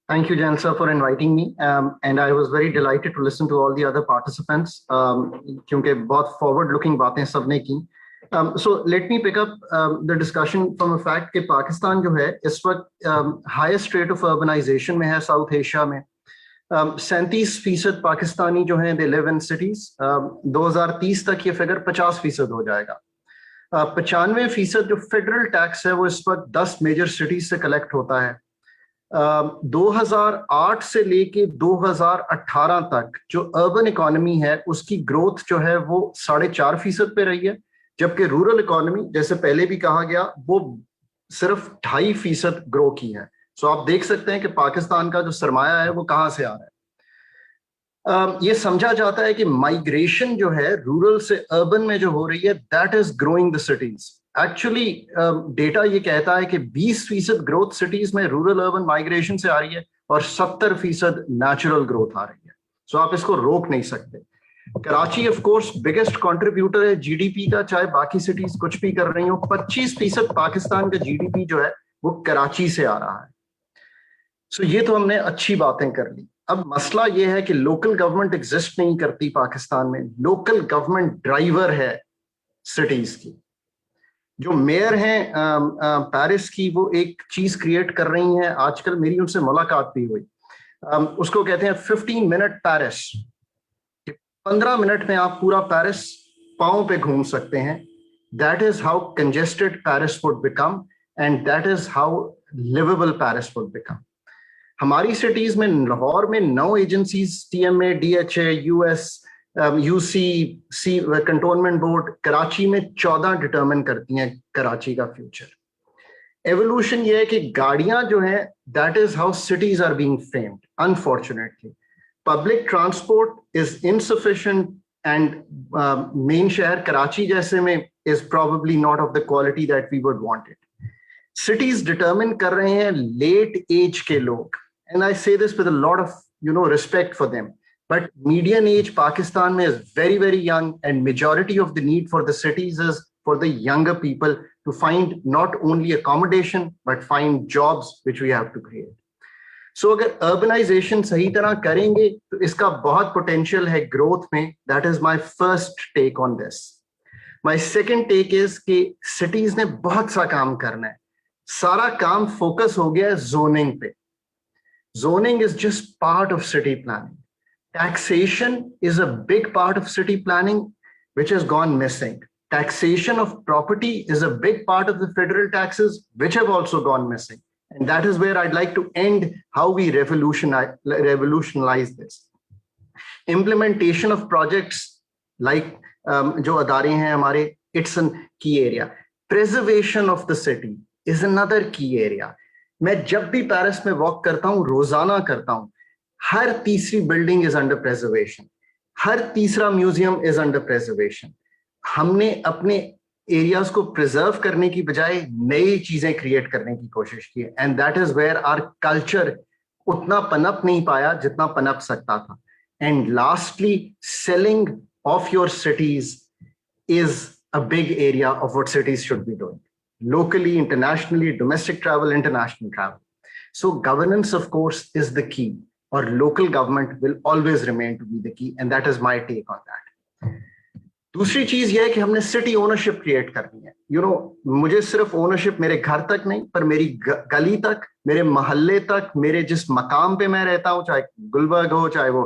Thank you, Jan sir, for inviting me. And I was very delighted to listen to all the other participants. क्योंकि बहुत forward-looking बातें सबने की. So let me pick up the discussion from the fact कि पाकिस्तान जो है इस वक्त highest rate of urbanization में है South Asia में. 37% पाकिस्तानी जो हैं they live in cities. 2030 तक ये फिगर 50% हो जाएगा. 95% जो फेडरल टैक्स है वो इस वक्त 10 मेजर सिटीज से कलेक्ट होता है. 2008 से लेके 2018 तक जो अर्बन इकोनॉमी है उसकी ग्रोथ जो है वो 4.5% पे रही है, जबकि रूरल इकोनॉमी जैसे पहले भी कहा गया वो सिर्फ 2.5% ग्रो की है. सो आप देख सकते हैं कि पाकिस्तान का जो सरमाया है वो कहां से आ रहा है. ये समझा जाता है कि माइग्रेशन जो है रूरल से अर्बन में जो हो रही है that is growing the cities. Actually data ये कहता है कि 20% ग्रोथ सिटीज में रूरल अर्बन माइग्रेशन से आ रही है और 70% नेचुरल ग्रोथ आ रही है. सो आप इसको रोक नहीं सकते. Karachi of course biggest contributor है जीडीपी का, चाहे बाकी सिटीज कुछ भी कर रही हो. 25% पाकिस्तान का जीडीपी जो है वो कराची से आ रहा है. सो ये तो हमने अच्छी बातें कर ली. अब मसला ये है कि लोकल गवर्नमेंट एग्जिस्ट नहीं करती पाकिस्तान में. लोकल गवर्नमेंट ड्राइवर है सिटीज की. जो मेयर हैं पेरिस की वो एक चीज क्रिएट कर रही हैं. आजकल मेरी उनसे मुलाकात भी हुई. उसको कहते हैं 15 मिनट पेरिस. 15 मिनट में आप पूरा पेरिस पांव पे घूम सकते हैं. That is how congested Paris would become and that is how liveable Paris would become. हमारी सिटीज में लाहौर में 9 agencies, TMA, DHA, US, UC, cantonment board. Karachi में 14 डिटरमिन करती हैं कराची का फ्यूचर. एवोल्यूशन ये है कि गाड़ियां जो हैं that is how cities are being framed. Unfortunately public transport is insufficient and main शहर कराची जैसे में is probably not of the quality that we would want it. Cities determine कर रहे हैं लेट एज के लोग, एंड आई से this with a lot of respect for them. But median age Pakistan is very, very young, and majority of the need for the cities is for the younger people to find not only accommodation, but find jobs which we have to create. So अगर urbanization सही तरह करेंगे तो इसका बहुत potential है growth में. That is my first take on this. My second take is कि cities ने बहुत सा काम करना है. सारा काम focus हो गया है zoning पे. Zoning is just part of city planning. Taxation is a big part of city planning, which has gone missing. Taxation of property is a big part of the federal taxes, which have also gone missing. And that is where I'd like to end how we revolutionize this. Implementation of projects like जो अदारे हैं हमारे, it's a key area. Preservation of the city is another key area. मैं जब भी Paris में walk करता हूँ, रोजाना करता हूँ, हर तीसरी बिल्डिंग इज अंडर प्रेजर्वेशन, हर तीसरा म्यूजियम इज अंडर प्रेजर्वेशन. हमने अपने एरियाज को प्रिजर्व करने की बजाय नई चीजें क्रिएट करने की कोशिश की, and that is where our culture उतना पनप नहीं पाया जितना पनप सकता था. And lastly, selling of your cities is a big area of what cities should be doing. Locally, internationally, domestic travel, international travel. So governance, of course, is the key, or local government will always remain to be the key, and that is my take on that. दूसरी चीज ये है कि हमने city ownership create करनी है. मुझे सिर्फ ओनरशिप मेरे घर तक नहीं, पर मेरी गली तक, मेरे मोहल्ले तक, मेरे जिस मकाम पे मैं रहता हूँ, चाहे गुलबर्ग हो, चाहे वो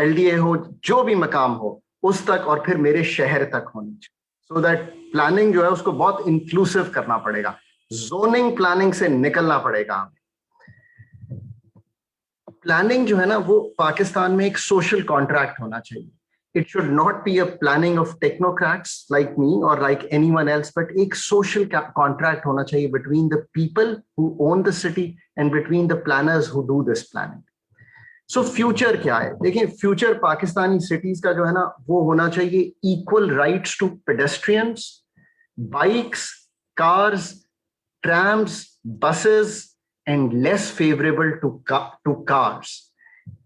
LDA हो, जो भी मकाम हो, उस तक, और फिर मेरे शहर तक होनी चाहिए. So that प्लानिंग जो है उसको बहुत इंक्लूसिव करना पड़ेगा. जोनिंग प्लानिंग से निकलना पड़ेगा हमें. प्लानिंग जो है ना, वो पाकिस्तान में एक सोशल कॉन्ट्रैक्ट होना चाहिए. It should not be a planning of technocrats like me और लाइक एनीवन एल्स, बट एक सोशल कॉन्ट्रैक्ट होना चाहिए between the people who own the city and between the planners who do this planning. So future क्या है? देखिए, future Pakistani cities का जो है ना, वो होना चाहिए equal rights to pedestrians, bikes, cars, trams, buses, and less favourable to cars.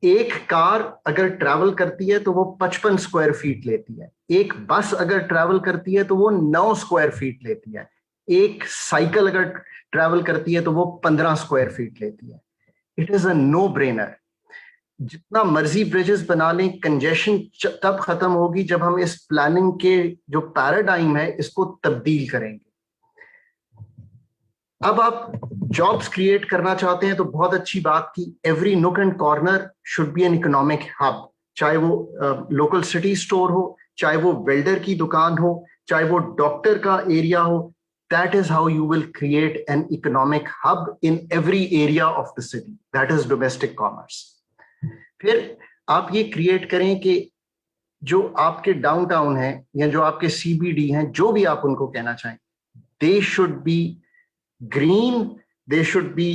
एक कार अगर ट्रैवल करती है तो वो 55 स्क्वायर फीट लेती है. एक बस अगर ट्रैवल करती है तो वो 9 स्क्वायर फीट लेती है. एक साइकिल अगर ट्रैवल करती है तो वो 15 स्क्वायर फीट लेती है. It is a no brainer. जितना मर्जी ब्रिजेस बना लें, कंजेशन तब खत्म होगी जब हम इस प्लानिंग के जो पैराडाइम है इसको तब्दील करेंगे. अब आप जॉब्स क्रिएट करना चाहते हैं तो बहुत अच्छी बात की. एवरी नुक and corner should be an economic hub, चाहे वो लोकल सिटी स्टोर हो, चाहे वो वेल्डर की दुकान हो, चाहे वो डॉक्टर का एरिया हो. That is how you will create an economic hub in every area of the city. That is domestic commerce. फिर आप ये क्रिएट करें कि जो आपके डाउनटाउन है या जो आपके CBD हैं, जो भी आप उनको कहना चाहें, they should be green, they should be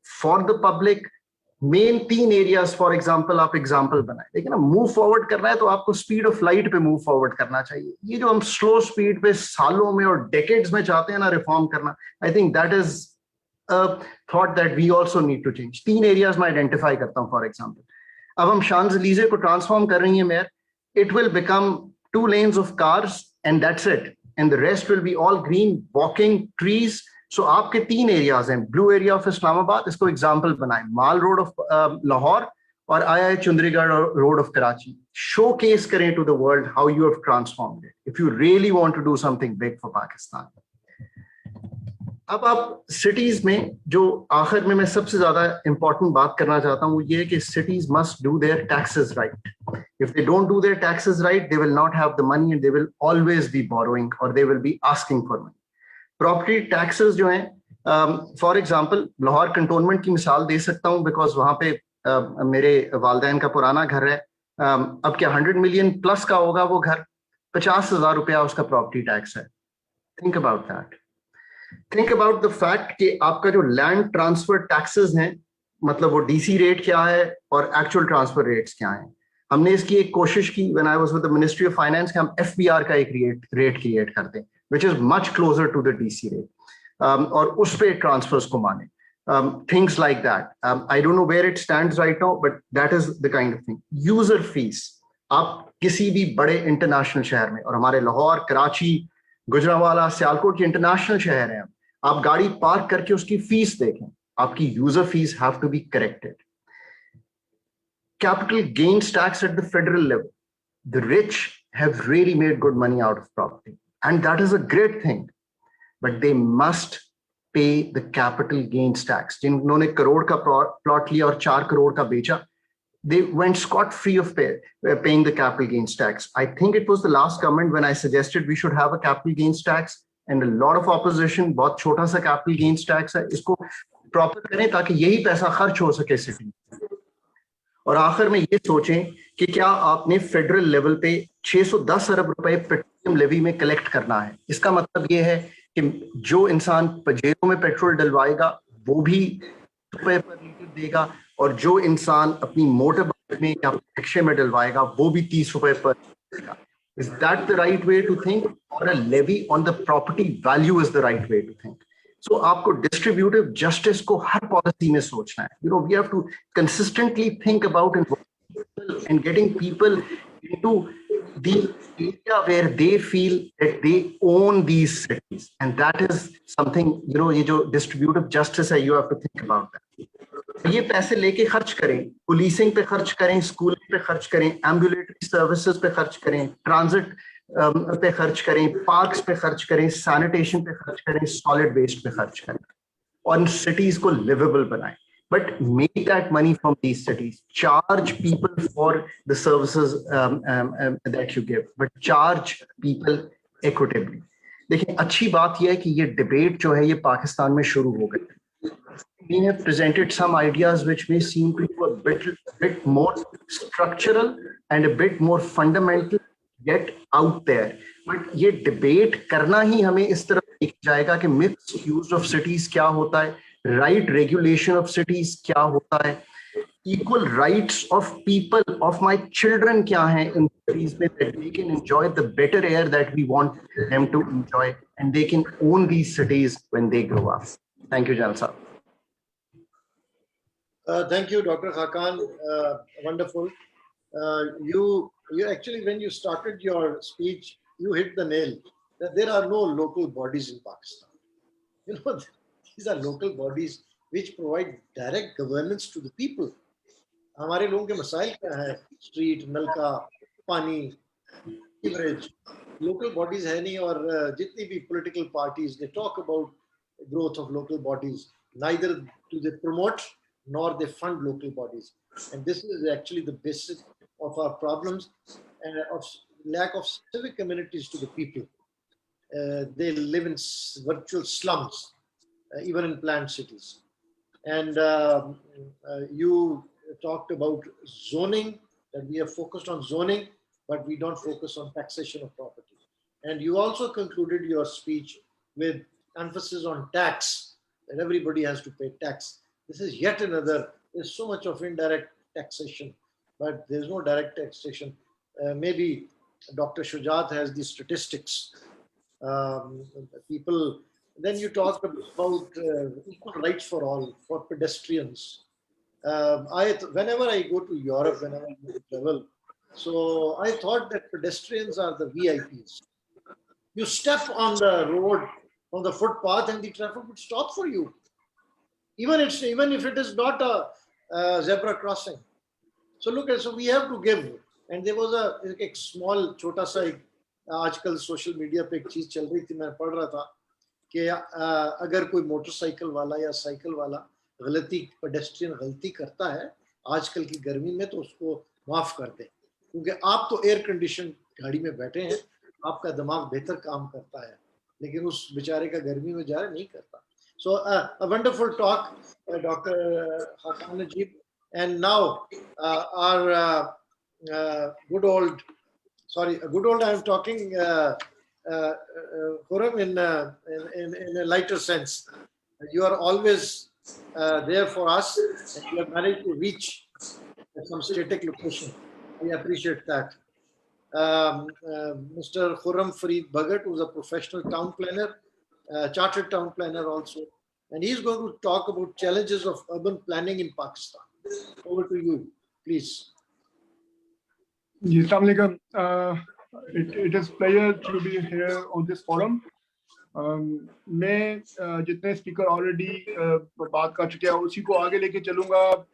for the public. Main 3 areas for example आप एग्जांपल बनाए. लेकिन मूव फॉरवर्ड करना है तो आपको स्पीड ऑफ लाइट पे मूव फॉरवर्ड करना चाहिए. ये जो हम स्लो स्पीड पे सालों में और डेकेड्स में चाहते हैं ना रिफॉर्म करना, I think that is a thought that we also need to change. 3 areas में आइडेंटिफाई करता हूं. फॉर एग्जांपल, अब हम शांज़-एलीज़े को ट्रांसफॉर्म कर रही है mayor. It will become 2 lanes of cars and that's it, and the rest will be all green, walking, trees. So आपके 3 एरियाज हैं. ब्लू एरिया ऑफ इस्लामाबाद, इसको एग्जांपल बनाएं. माल रोड ऑफ लाहौर और I Chundrigar road of Karachi. Showcase करें to the world how you have transformed it if you really want to do something big for Pakistan. अब आप cities में जो आखिर में मैं सबसे ज्यादा इंपॉर्टेंट बात करना चाहता हूँ वो ये है कि cities must do their taxes right. If they don't do their taxes right, they will not have the money and they will always be borrowing or they will be asking for money. Property taxes जो हैं, for example Lahore cantonment की मिसाल दे सकता हूँ because वहाँ पे मेरे वालिदैन का पुराना घर है. अब क्या 100 मिलियन प्लस का होगा वो घर, 50,000 रुपया उसका प्रॉपर्टी टैक्स है. Think about that. Think about the fact कि आपका जो लैंड ट्रांसफर टैक्सेस हैं, मतलब वो DC रेट क्या है और एक्चुअल ट्रांसफर रेट्स क्या हैं. हमने इसकी एक कोशिश की when I was with the ministry of finance कि हम FBR का एक रेट क्रिएट करते हैं which is much closer to the DC rate, और उस पे ट्रांसफर्स को माने. Things like that. I don't know where it stands right now, but that is the kind of thing. User fees. आप किसी भी बड़े इंटरनेशनल शहर में, और हमारे लाहौर, कराची, गुजरांवाला, सियालकोट के इंटरनेशनल शहर हैं, आप गाड़ी पार्क करके उसकी फीस देखें, आपकी user fees have to be corrected. Capital gains tax at the federal level. The rich have really made good money out of property. And that is a great thing, but they must pay the capital gains tax. जिन्होंने करोड़ का plot लिया और 4 करोड़ का बेचा, they went scot-free of paying the capital gains tax. I think it was the last comment when I suggested we should have a capital gains tax, and a lot of opposition, बहुत छोटा सा capital gains tax है, इसको proper करें ताकि यही पैसा खर्च हो सके सिटी। और आखिर में ये सोचें कि क्या आपने फेडरल लेवल पे 610 अरब रुपए पेट्रोलियम लेवी में कलेक्ट करना है। इसका मतलब ये है कि जो इंसान पजेरों में पेट्रोल डलवाएगा वो भी रुपए पर लीटर देगा, और जो इंसान अपनी मोटर बाइक में या रिक्शे में डलवाएगा वो भी 30 रुपए पर देगा। Is that the right way to think, or a levy on the property value is the right way to think? So आपको distributive justice को हर policy में सोचना है. You know, we have to consistently think about and getting people into the area where they feel that they own these cities, and that is something, you know, ये जो distributive justice है, you have to think about that. ये पैसे लेके खर्च करें, policing पे खर्च करें, स्कूलिंग पे खर्च करें, एम्बुलेटरी सर्विसेज पे खर्च करें, ट्रांजिट पे खर्च करें, पार्क्स पे खर्च करें, सैनिटेशन पे खर्च करें, सॉलिड वेस्ट पे खर्च करें, और सिटीज को लिवेबल बनाएं। But make that money from these cities. Charge people for the services that you give, but charge people equitably. देखिए, अच्छी बात यह है कि ये डिबेट जो है ये पाकिस्तान में शुरू हो गई। We have presented some ideas which may seem to be a bit more structural and a bit more fundamental, yet out there. But ये debate करना ही हमें इस तरह लेके जाएगा कि mixed use of cities क्या होता है, right regulation of cities क्या होता है, equal rights of people, of my children क्या हैं in cities में, that they can enjoy the better air that we want them to enjoy, and they can own these cities when they grow up. Thank you, Jalal Sahab. Thank you, Dr. Hakan. Wonderful. You actually, when you started your speech, you hit the nail that there are no local bodies in Pakistan. You know, these are local bodies which provide direct governance to the people. हमारे लोगों के मसाइल क्या है? Street, नलका, पानी, sewerage, local bodies है नहीं, और जितनी भी political parties, they talk about growth of local bodies. Neither do they promote nor they fund local bodies, and this is actually the basis of our problems and of lack of civic communities to the people. They live in virtual slums, even in planned cities. And you talked about zoning, that we are focused on zoning, but we don't focus on taxation of property. And you also concluded your speech with emphasis on tax, that everybody has to pay tax. This is yet another, there's so much of indirect taxation, but there's no direct taxation. Maybe Dr. Shujat has the statistics. People, then you talk about equal rights for all, for pedestrians. Whenever I go to Europe, whenever I travel, so I thought that pedestrians are the VIPs. You step on the road, on the footpath, and the traffic would stop for you. Even if it is not a zebra crossing. So look, so we have to give. And there was a small छोटा सा एक आजकल social media पे एक चीज चल रही थी, मैं पढ़ रहा था कि अगर कोई मोटरसाइकिल वाला या साइकिल वाला पेडेस्ट्रियन गलती करता है आजकल की गर्मी में, तो उसको माफ कर दे, क्योंकि आप तो एयर कंडीशन गाड़ी में बैठे हैं, आपका दिमाग बेहतर काम करता है, लेकिन उस बेचारे का गर्मी में जा रहा नहीं करता. So a wonderful talk, Dr. Hakan Najib. And now our good old, I'm talking Khurram in a lighter sense. You are always there for us, and you have managed to reach some static location. We appreciate that. Mr. Khurram Fareed Bhagat, who is a professional town planner, chartered town planner also, and he's going to talk about challenges of urban planning in Pakistan. Over to you, please. Assalamu alaikum. It is pleasure to be here on this forum. मैं जितने speaker already बात कर चुके हैं उसी को आगे लेके चलूंगा.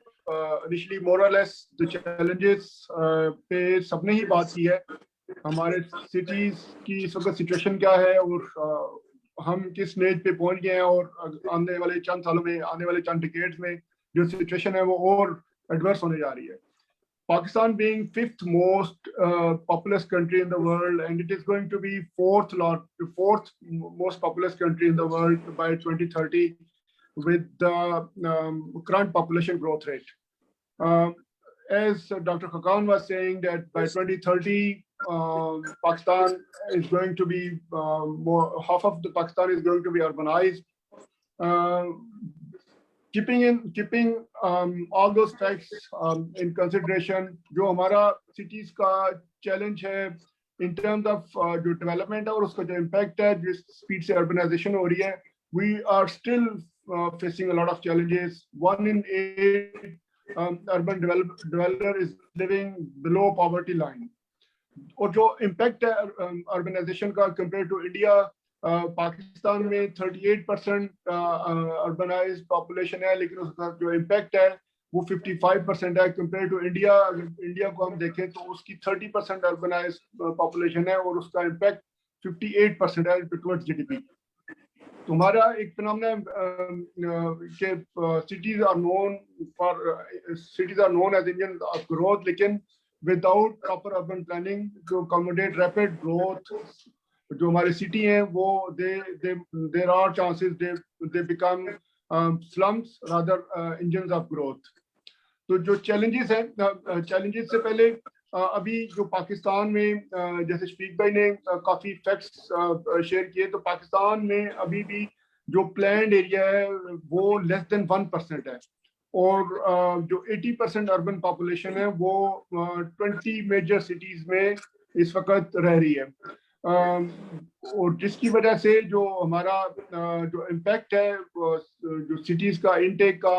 Initially more or less the challenges पे सबने ही बात की है. हमारे सिटीज की इस वक्त सिचुएशन क्या है और हम किस स्टेज पे पहुंच गए हैं और आने वाले चंद सालों में, आने वाले चंद डिकेड्स में जो सिचुएशन है वो और एडवर्स होने जा रही है. Pakistan being fifth most populous country in the world, and it is going to be fourth most populous country in the world by 2030 with the current population growth rate. As Dr. Khakan was saying that by 2030, Pakistan is going to be half of the Pakistan is going to be urbanized. Keeping all those facts in consideration, जो हमारा cities का challenge है in terms of जो development है और उसका जो impact है जिस speed से urbanization हो रही है, we are still facing a lot of challenges. 1 in 8 urban dweller is living below poverty line. और जो impact है urbanization का compared to India, पाकिस्तान में 38% अर्बनाइज्ड पॉपुलेशन है, लेकिन उसका जो इम्पैक्ट है वो 55% है कंपेयर टू इंडिया. इंडिया को हम देखें तो उसकी 30% अर्बनाइज्ड पॉपुलेशन है और उसका इम्पैक्ट 58% है टुवर्ड्स जीडीपी. तो हमारा एक फिनोमेना के cities are known as engines of growth, लेकिन without proper urban planning to accommodate rapid growth, जो हमारे सिटी हैं वो there are chances they become slums rather engines of growth. तो जो challenges हैं, challenges से पहले अभी जो पाकिस्तान में जैसे शफीक भाई ने काफी फैक्ट्स शेयर किए, तो पाकिस्तान में अभी भी जो प्लैंड एरिया है वो लेस देन 1% है और जो 80% अर्बन पॉपुलेशन है वो 20 मेजर सिटीज में इस वक्त रह रही है. और जिसकी वजह से जो हमारा जो इम्पैक्ट है जो सिटीज का इनटेक का,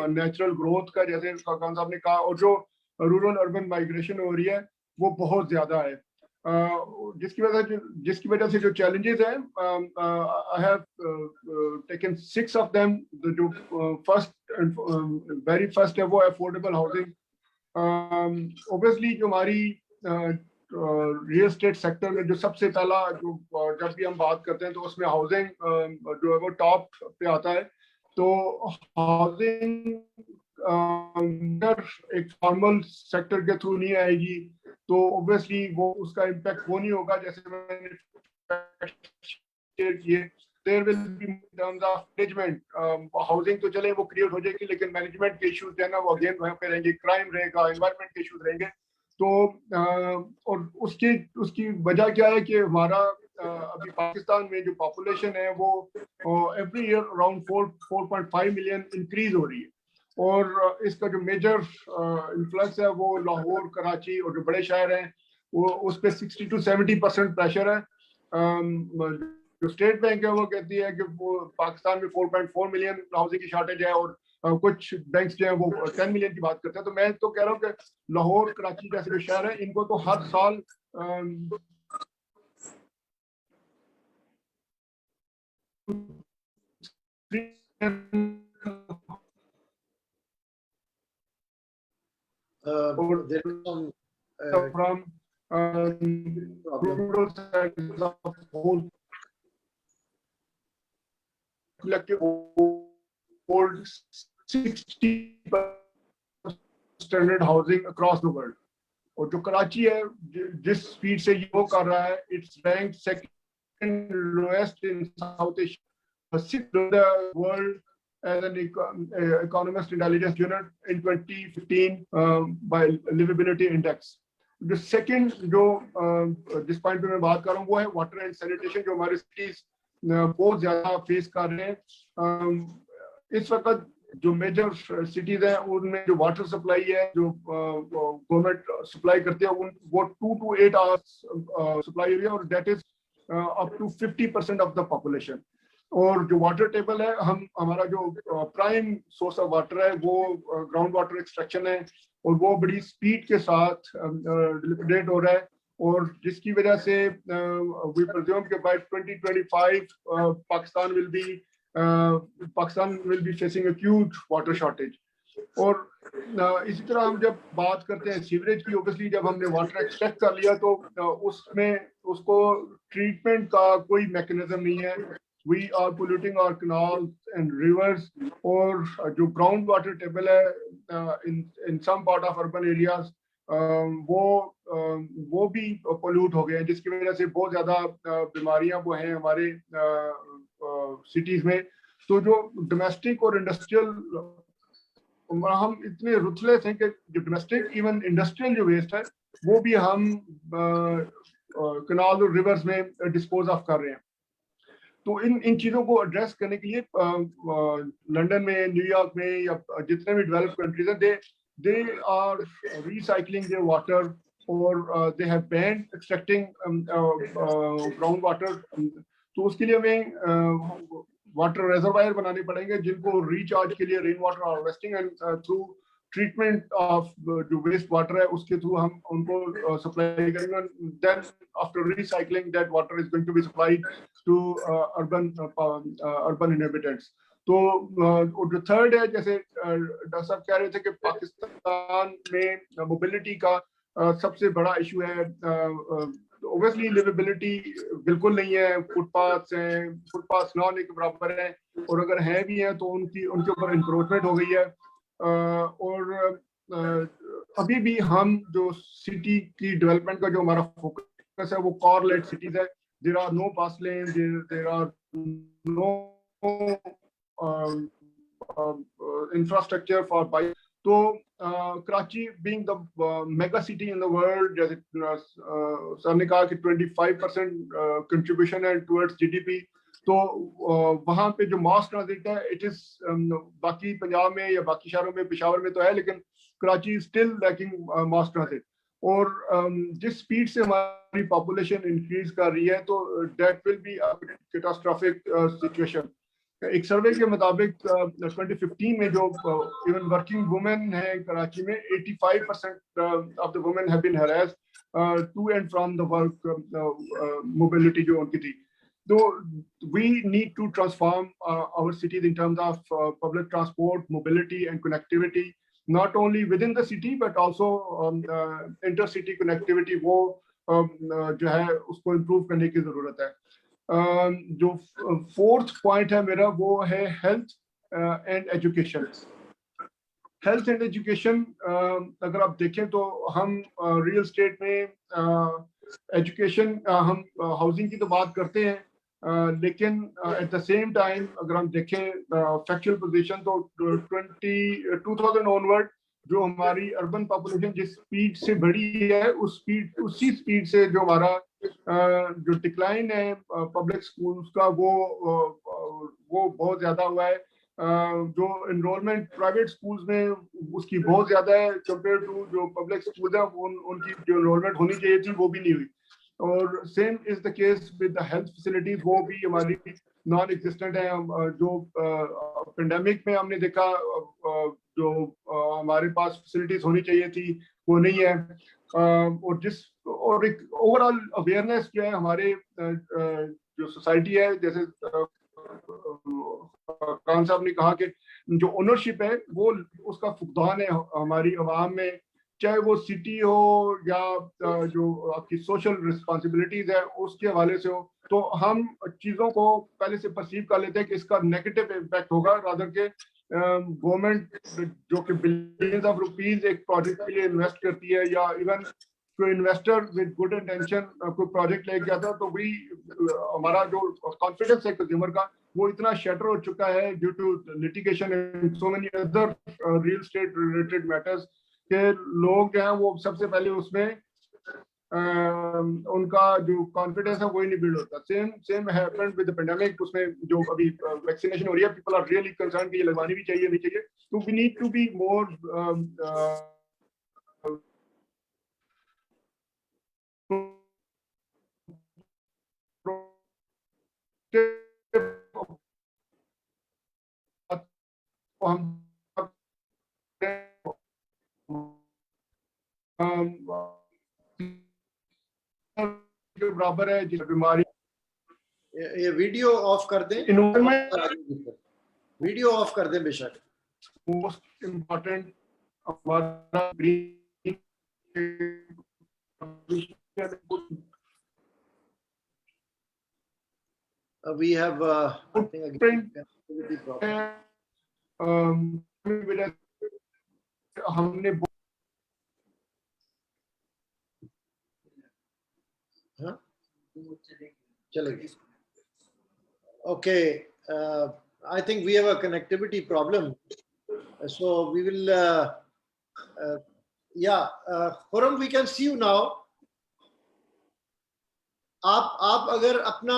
नेचुरल ग्रोथ का, जैसे खान साहब ने कहा, और जो रूरल अर्बन माइग्रेशन हो रही है वो बहुत ज्यादा है. जिसकी वजह से जो challenges हैं, I have taken 6 of them. जो very first है वो affordable housing. Obviously जो हमारी रियल एस्टेट सेक्टर में जो सबसे पहला जो जब भी हम बात करते हैं तो उसमें हाउसिंग जो है वो टॉप पे आता है. तो हाउसिंग एक फॉर्मल सेक्टर के थ्रू नहीं आएगी तो ऑब्वियसली वो उसका इम्पैक्ट वो नहीं होगा जैसे मैंने शेयर किए. There will be in terms of management, housing तो चले वो क्रिएट हो जाएगी लेकिन मैनेजमेंट के इश्यूज है ना वो अगेन वहाँ पे रहेंगे, क्राइम रहेगा, एनवायरनमेंट के इश्यूज रहेंगे. तो और उसकी वजह क्या है कि हमारा अभी पाकिस्तान में जो पॉपुलेशन है वो every year around 4.5 million increase हो रही है और इसका जो मेजर इन्फ्लक्स है वो लाहौर, कराची और जो बड़े शहर हैं वो उस पर 60 to 70% प्रेशर है. जो स्टेट बैंक है वो कहती है कि वो पाकिस्तान में 4.4 मिलियन हाउसिंग की शॉर्टेज है और कुछ बैंक्स जो है वो 10 मिलियन की बात करते हैं. तो मैं तो कह रहा हूँ कि लाहौर, कराची जैसे जो शहर है इनको तो हर साल there is some from rural sides of whole collective hold 60 standard housing across the world. और जो कराची है जिस स्पीड से ये वो कर रहा है, it's ranked second lowest in South Asia, sixth in the world as an economist intelligence unit in 2015 by livability index. जो सेकंड जो जिस पॉइंट पे मैं बात कर रहा हूँ वो है वाटर एंड सैनिटेशन, जो हमारे सिटीज बहुत ज्यादा फेस कर रहे हैं. इस वक्त जो मेजर सिटीज हैं उनमें जो वाटर सप्लाई है जो गवर्नमेंट सप्लाई करती है वो 2 to 8 आवर्स सप्लाई हो रही है और that is up to 50% of the population. और जो वाटर टेबल है हमारा जो प्राइम सोर्स ऑफ वाटर है वो ग्राउंड वाटर एक्सट्रैक्शन है और वो बड़ी स्पीड के साथ डिलिपिडेट हो रहा है और जिसकी वजह से वी प्रिज्यूम कि by 2025 Pakistan will be facing acute water shortage. और इसी तरह हम जब बात करते हैं सीवरेज की, ऑब्वियसली जब हमने वाटर एक्सट्रैक्ट कर लिया तो उसमें उसको ट्रीटमेंट का कोई मैकेनिज्म नहीं है we are polluting our canals and rivers, और जो ground water table है in some part of urban areas वो भी pollute हो गए हैं, जिसकी वजह से बहुत ज़्यादा बीमारियां वो हैं हमारे cities में. तो जो domestic और industrial हम इतने रुथलेस हैं कि जो domestic even industrial जो waste है वो भी हम canal और rivers में dispose of कर रहे हैं. तो इन चीजों को एड्रेस करने के लिए लंदन में, न्यूयॉर्क में या जितने भी डेवलप्ड कंट्रीज हैं, they are recycling their water और they have banned extracting ground water. तो उसके लिए हमें वाटर रिजर्वायर बनाने पड़ेंगे जिनको रिचार्ज के लिए rain water harvesting and through treatment of जो वेस्ट वाटर है उसके थ्रू हम उनको सप्लाई करेंगे. Then after recycling that water is going to be supplied to urban inhabitants. तो जो थर्ड है, जैसे डॉक्टर साहब कह रहे थे कि पाकिस्तान में मोबिलिटी का सबसे बड़ा इशू है. ओबियसली लिवेबिलिटी बिल्कुल नहीं है. फुटपाथ हैं, फुटपाथ ना होने के बराबर हैं, और अगर हैं भी हैं तो उनके ऊपर इंक्रोचमेंट हो गई है. और अभी भी हम जो सिटी की डेवलपमेंट का जो हमारा फोकस है वो कार लेड सिटीज है. There are no bus lane, there are no infrastructure for bike. तो Karachi being the mega city in the world, जैसे सर ने कहा कि 25% कंट्रीब्यूशन है टुवर्ड्स जीडीपी. तो वहाँ पे जो मास ट्रांजिट है इट इज बाकी पंजाब में या बाकी शहरों में, पेशावर में तो है, लेकिन कराची स्टिल लैकिंग मास ट्रांजिट. और जिस स्पीड से हमारी पॉपुलेशन इंक्रीज कर रही है तो that will be a catastrophic situation. एक सर्वे के मुताबिक 2015 में जो इवन वर्किंग वुमेन है कराची में 85% of the women have been harassed to and from the work mobility जो उनकी थी. So we need to transform our cities in terms of public transport, mobility and connectivity, not only within the city but also intercity connectivity. वो जो है उसको improve करने की ज़रूरत है. जो fourth point है मेरा वो है health and education. Health and education अगर आप देखें तो हम real estate में education हम housing की तो बात करते हैं, लेकिन एट द सेम टाइम अगर हम देखें फैक्चुअल पोजीशन तो 2000 ऑनवर्ड जो हमारी अर्बन पॉपुलेशन जिस स्पीड से बढ़ी है उसी स्पीड से जो हमारा जो डिक्लाइन है पब्लिक स्कूल्स का वो बहुत ज्यादा हुआ है. जो एनरोलमेंट प्राइवेट स्कूल्स में उसकी बहुत ज्यादा है कंपेयर टू जो पब्लिक स्कूल है उनकी जो एनरोलमेंट होनी चाहिए थी वो भी नहीं हुई. और same is the case with the health facilities, वो भी हमारी नॉन एग्जिस्टेंट है. जो पेंडेमिक में हमने देखा जो हमारे पास फैसिलिटीज होनी चाहिए थी वो नहीं है. और एक ओवरऑल अवेयरनेस जो है हमारे जो सोसाइटी है, जैसे खान साहब ने कहा कि जो ओनरशिप है वो उसका फुकदान है हमारी अवाम में, चाहे वो सिटी हो या जो आपकी सोशल रिस्पॉन्सिबिलिटीज है उसके हवाले से हो. तो हम चीज़ों को पहले से परसीव कर लेते हैं कि इसका नेगेटिव इम्पैक्ट होगा, रादर के गवर्नमेंट जो कि बिलियंस ऑफ रुपीज एक प्रोजेक्ट के लिए इन्वेस्ट करती है या इवन कोई इन्वेस्टर विद गुड इंटेंशन कोई प्रोजेक्ट लेके जाता है तो भी हमारा जो कॉन्फिडेंस है कंज्यूमर का वो इतना शटर हो चुका है due to litigation and so many other real estate related matters के लोग जो हैं वो सबसे पहले उसमें उनका जो कॉन्फिडेंस है वही नहीं बिल्ड होता. Same happened with the pandemic. उसमें जो अभी वैक्सीनेशन हो रही है, पीपल आर रियली कंसर्न कि ये लगवानी भी चाहिए नहीं चाहिए. तो we need to be more बराबर है जिस बीमारी. ये वीडियो ऑफ कर दें, इन्वायरमेंट वीडियो ऑफ कर दें बेशक. मोस्ट इम्पोर्टेंट हमारा green We have, I think, again, connectivity problem. हमने Huh? Chaleगी. Okay, I think we have a connectivity problem. So we will, yeah, Khurram, we can see you now. आप अगर अपना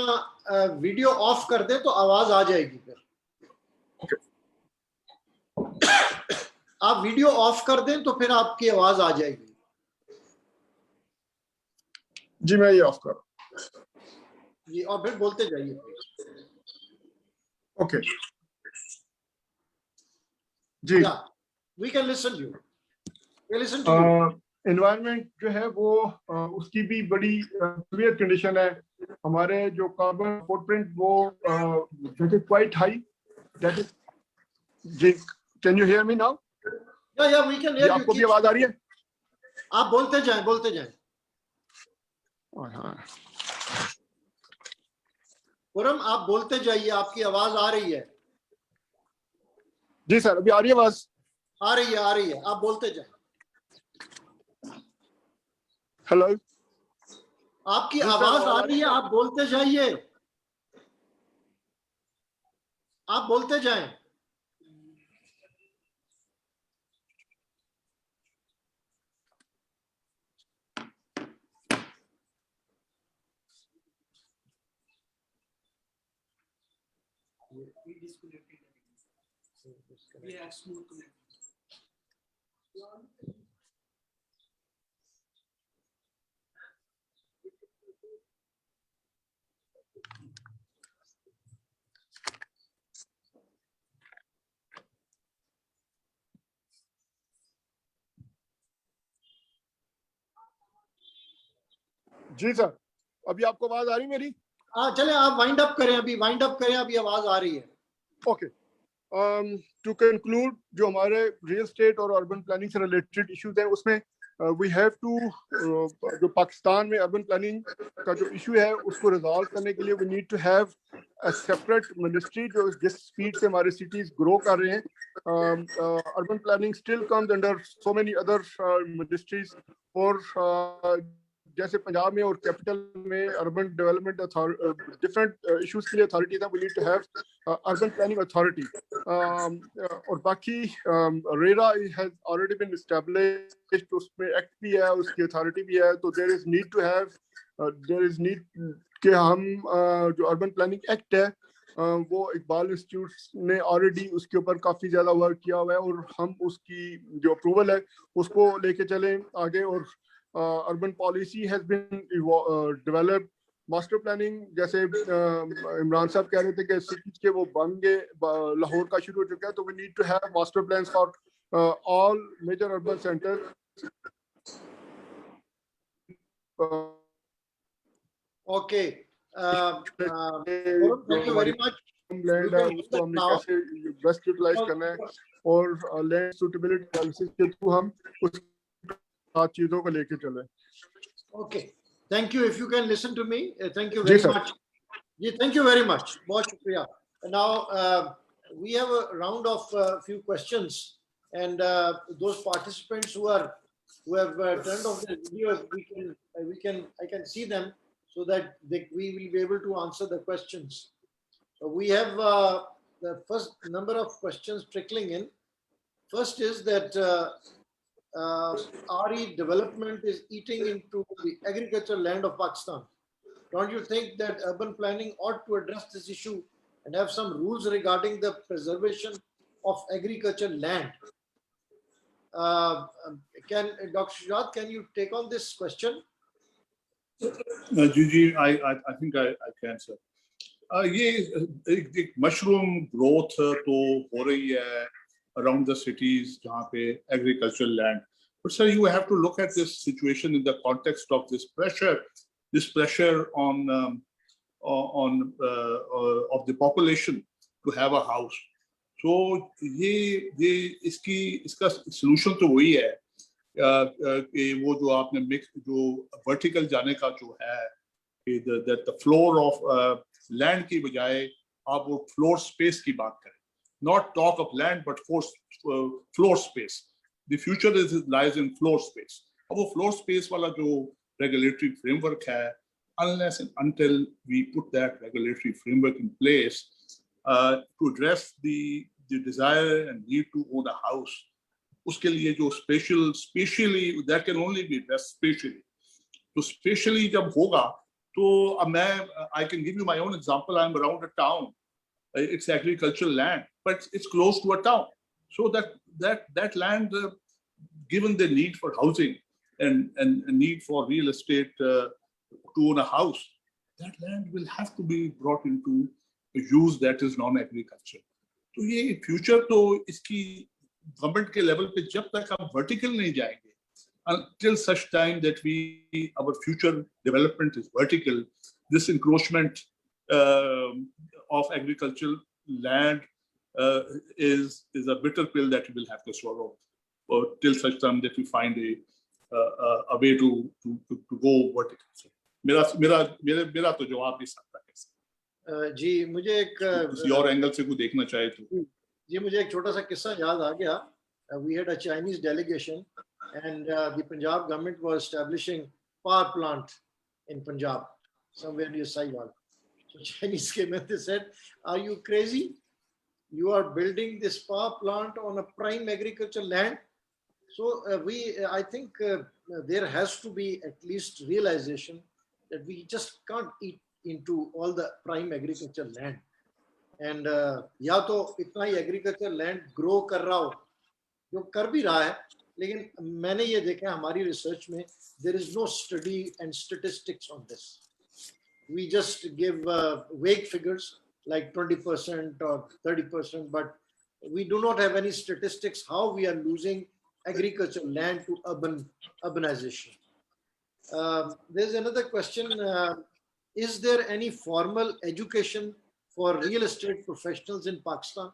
video of कर दें तो आवाज आ जाएगी फिर. आप वीडियो ऑफ कर दें तो फिर आपकी आवाज आ जाएगी. जी मैं ये ऑफ कर जी, और फिर बोलते जाइए. ओके जी. Yeah, we can listen to you. We listen to you. Environment जो है वो उसकी भी बड़ी सीवियर कंडीशन है. हमारे जो कार्बन फुटप्रिंट वो that is quite high. That is जी. Can you hear me now? Yeah, we can hear you. आपको भी आवाज आ रही है? आप बोलते जाएं, बोलते जाएं. खुरम, आप बोलते जाइए, आपकी आवाज आ रही है. जी सर, अभी आ रही है आवाज? आ रही है, आप बोलते जाएं. हेलो, आपकी आवाज आ रही है, आप बोलते जाइए. आप बोलते जाएं. जी सर, अभी आपको आवाज आ रही मेरी? चले आप वाइंड अप करें, अभी आवाज आ रही है. ओके. टू कंक्लूड, जो हमारे रियल स्टेट और अर्बन प्लानिंग से रिलेटेड इश्यूज हैं उसमें वी हैव टू, जो पाकिस्तान में अर्बन प्लानिंग का जो इशू है उसको रिजॉल्व करने के लिए we need to have a separate ministry जो जिस स्पीड से हमारे सिटीज ग्रो कर रहे हैं. Urban planning still comes under so many other ministries. और जैसे पंजाब में और कैपिटल में अर्बन डेवलपमेंट डिफरेंट इश्यूज के लिए अथॉरिटीज हैं. We need to have urban planning authority. और बाकी RERA has already been established, उसमें एक्ट भी है, उसकी अथॉरिटी भी है. तो देयर इज नीड कि हम जो अर्बन प्लानिंग एक्ट है वो इकबाल इंस्टीट्यूट ने ऑलरेडी उसके ऊपर काफ़ी ज़्यादा वर्क किया हुआ है और हम उसकी जो अप्रूवल है उसको लेके चलें आगे. और urban policy has been developed. Master planning जैसे इमरान साहब कह रहे थे कि सिटीज के वो बन गए, लाहौर का शुरू हो चुका है. तो we need to have master plans for all major urban centres. Okay, thank you very much. Land है उसको हमने कैसे बेस्ट यूटिलाइज करना है और लैंड सूटेबिलिटी एनालिसिस के थ्रू हम उस सात चीजों को लेके चले. ओके, thank you. If you can listen to me, thank you very much. Yeah, thank you very much. बहुत शुक्रिया. Now we have a round of few questions, and those participants who have turned off their video, I can see them so that we will be able to answer the questions. So we have the first number of questions trickling in. First is that RE development is eating into the agricultural land of Pakistan. Don't you think that urban planning ought to address this issue and have some rules regarding the preservation of agricultural land? Dr. Shujat, can you take on this question? Gigi, I think I can, sir. ये एक mushroom growth तो हो रही है around the cities जहाँ पे agricultural land. But sir, you have to look at this situation in the context of this pressure on of the population to have a house. So ये इसका solution तो वही है कि वो जो आपने जो vertical जाने का जो है that the floor of land की बजाय आप वो फ्लोर स्पेस की बात करें, not talk of land but floor space. The future lies in floor space. अब वो फ्लोर स्पेस वाला जो रेगुलेटरी फ्रेमवर्क है, unless and until we put that regulatory framework in place to address the desire and need to own a house, उसके लिए जो spatially that can only be addressed spatially. तो spatially जब होगा तो अब मैं I can give you my own example. I'm around a town. It's agricultural land, but it's close to a town. So that land, given the need for housing and need for real estate to own a house, that land will have to be brought into a use that is non-agriculture. तो ये future तो इसकी government के level पे जब तक हम vertical नहीं जाएंगे, until such time that our future development is vertical, this encroachment of agricultural land is a bitter pill that we will have to swallow, till such time that we find a way to go vertical. मेरा तो जवाब नहीं सकता है। जी मुझे एक किसी और एंगल से कोई देखना चाहे तो जी मुझे एक छोटा सा किस्सा याद आ गया। We had a Chinese delegation and the Punjab government was establishing power plant in Punjab somewhere near Sahiwal. So Chinese came and they said, "Are you crazy? You are building this power plant on a prime agricultural land." So I think there has to be at least realization that we just can't eat into all the prime agricultural land. And या तो इतना ही agricultural land grow कर रहा हो, जो कर भी रहा है, लेकिन मैंने ये देखा हमारी research में there is no study and statistics on this. We just give vague figures like 20% or 30%, but we do not have any statistics how we are losing agricultural land to urbanization. There's another question. Is there any formal education for real estate professionals in Pakistan?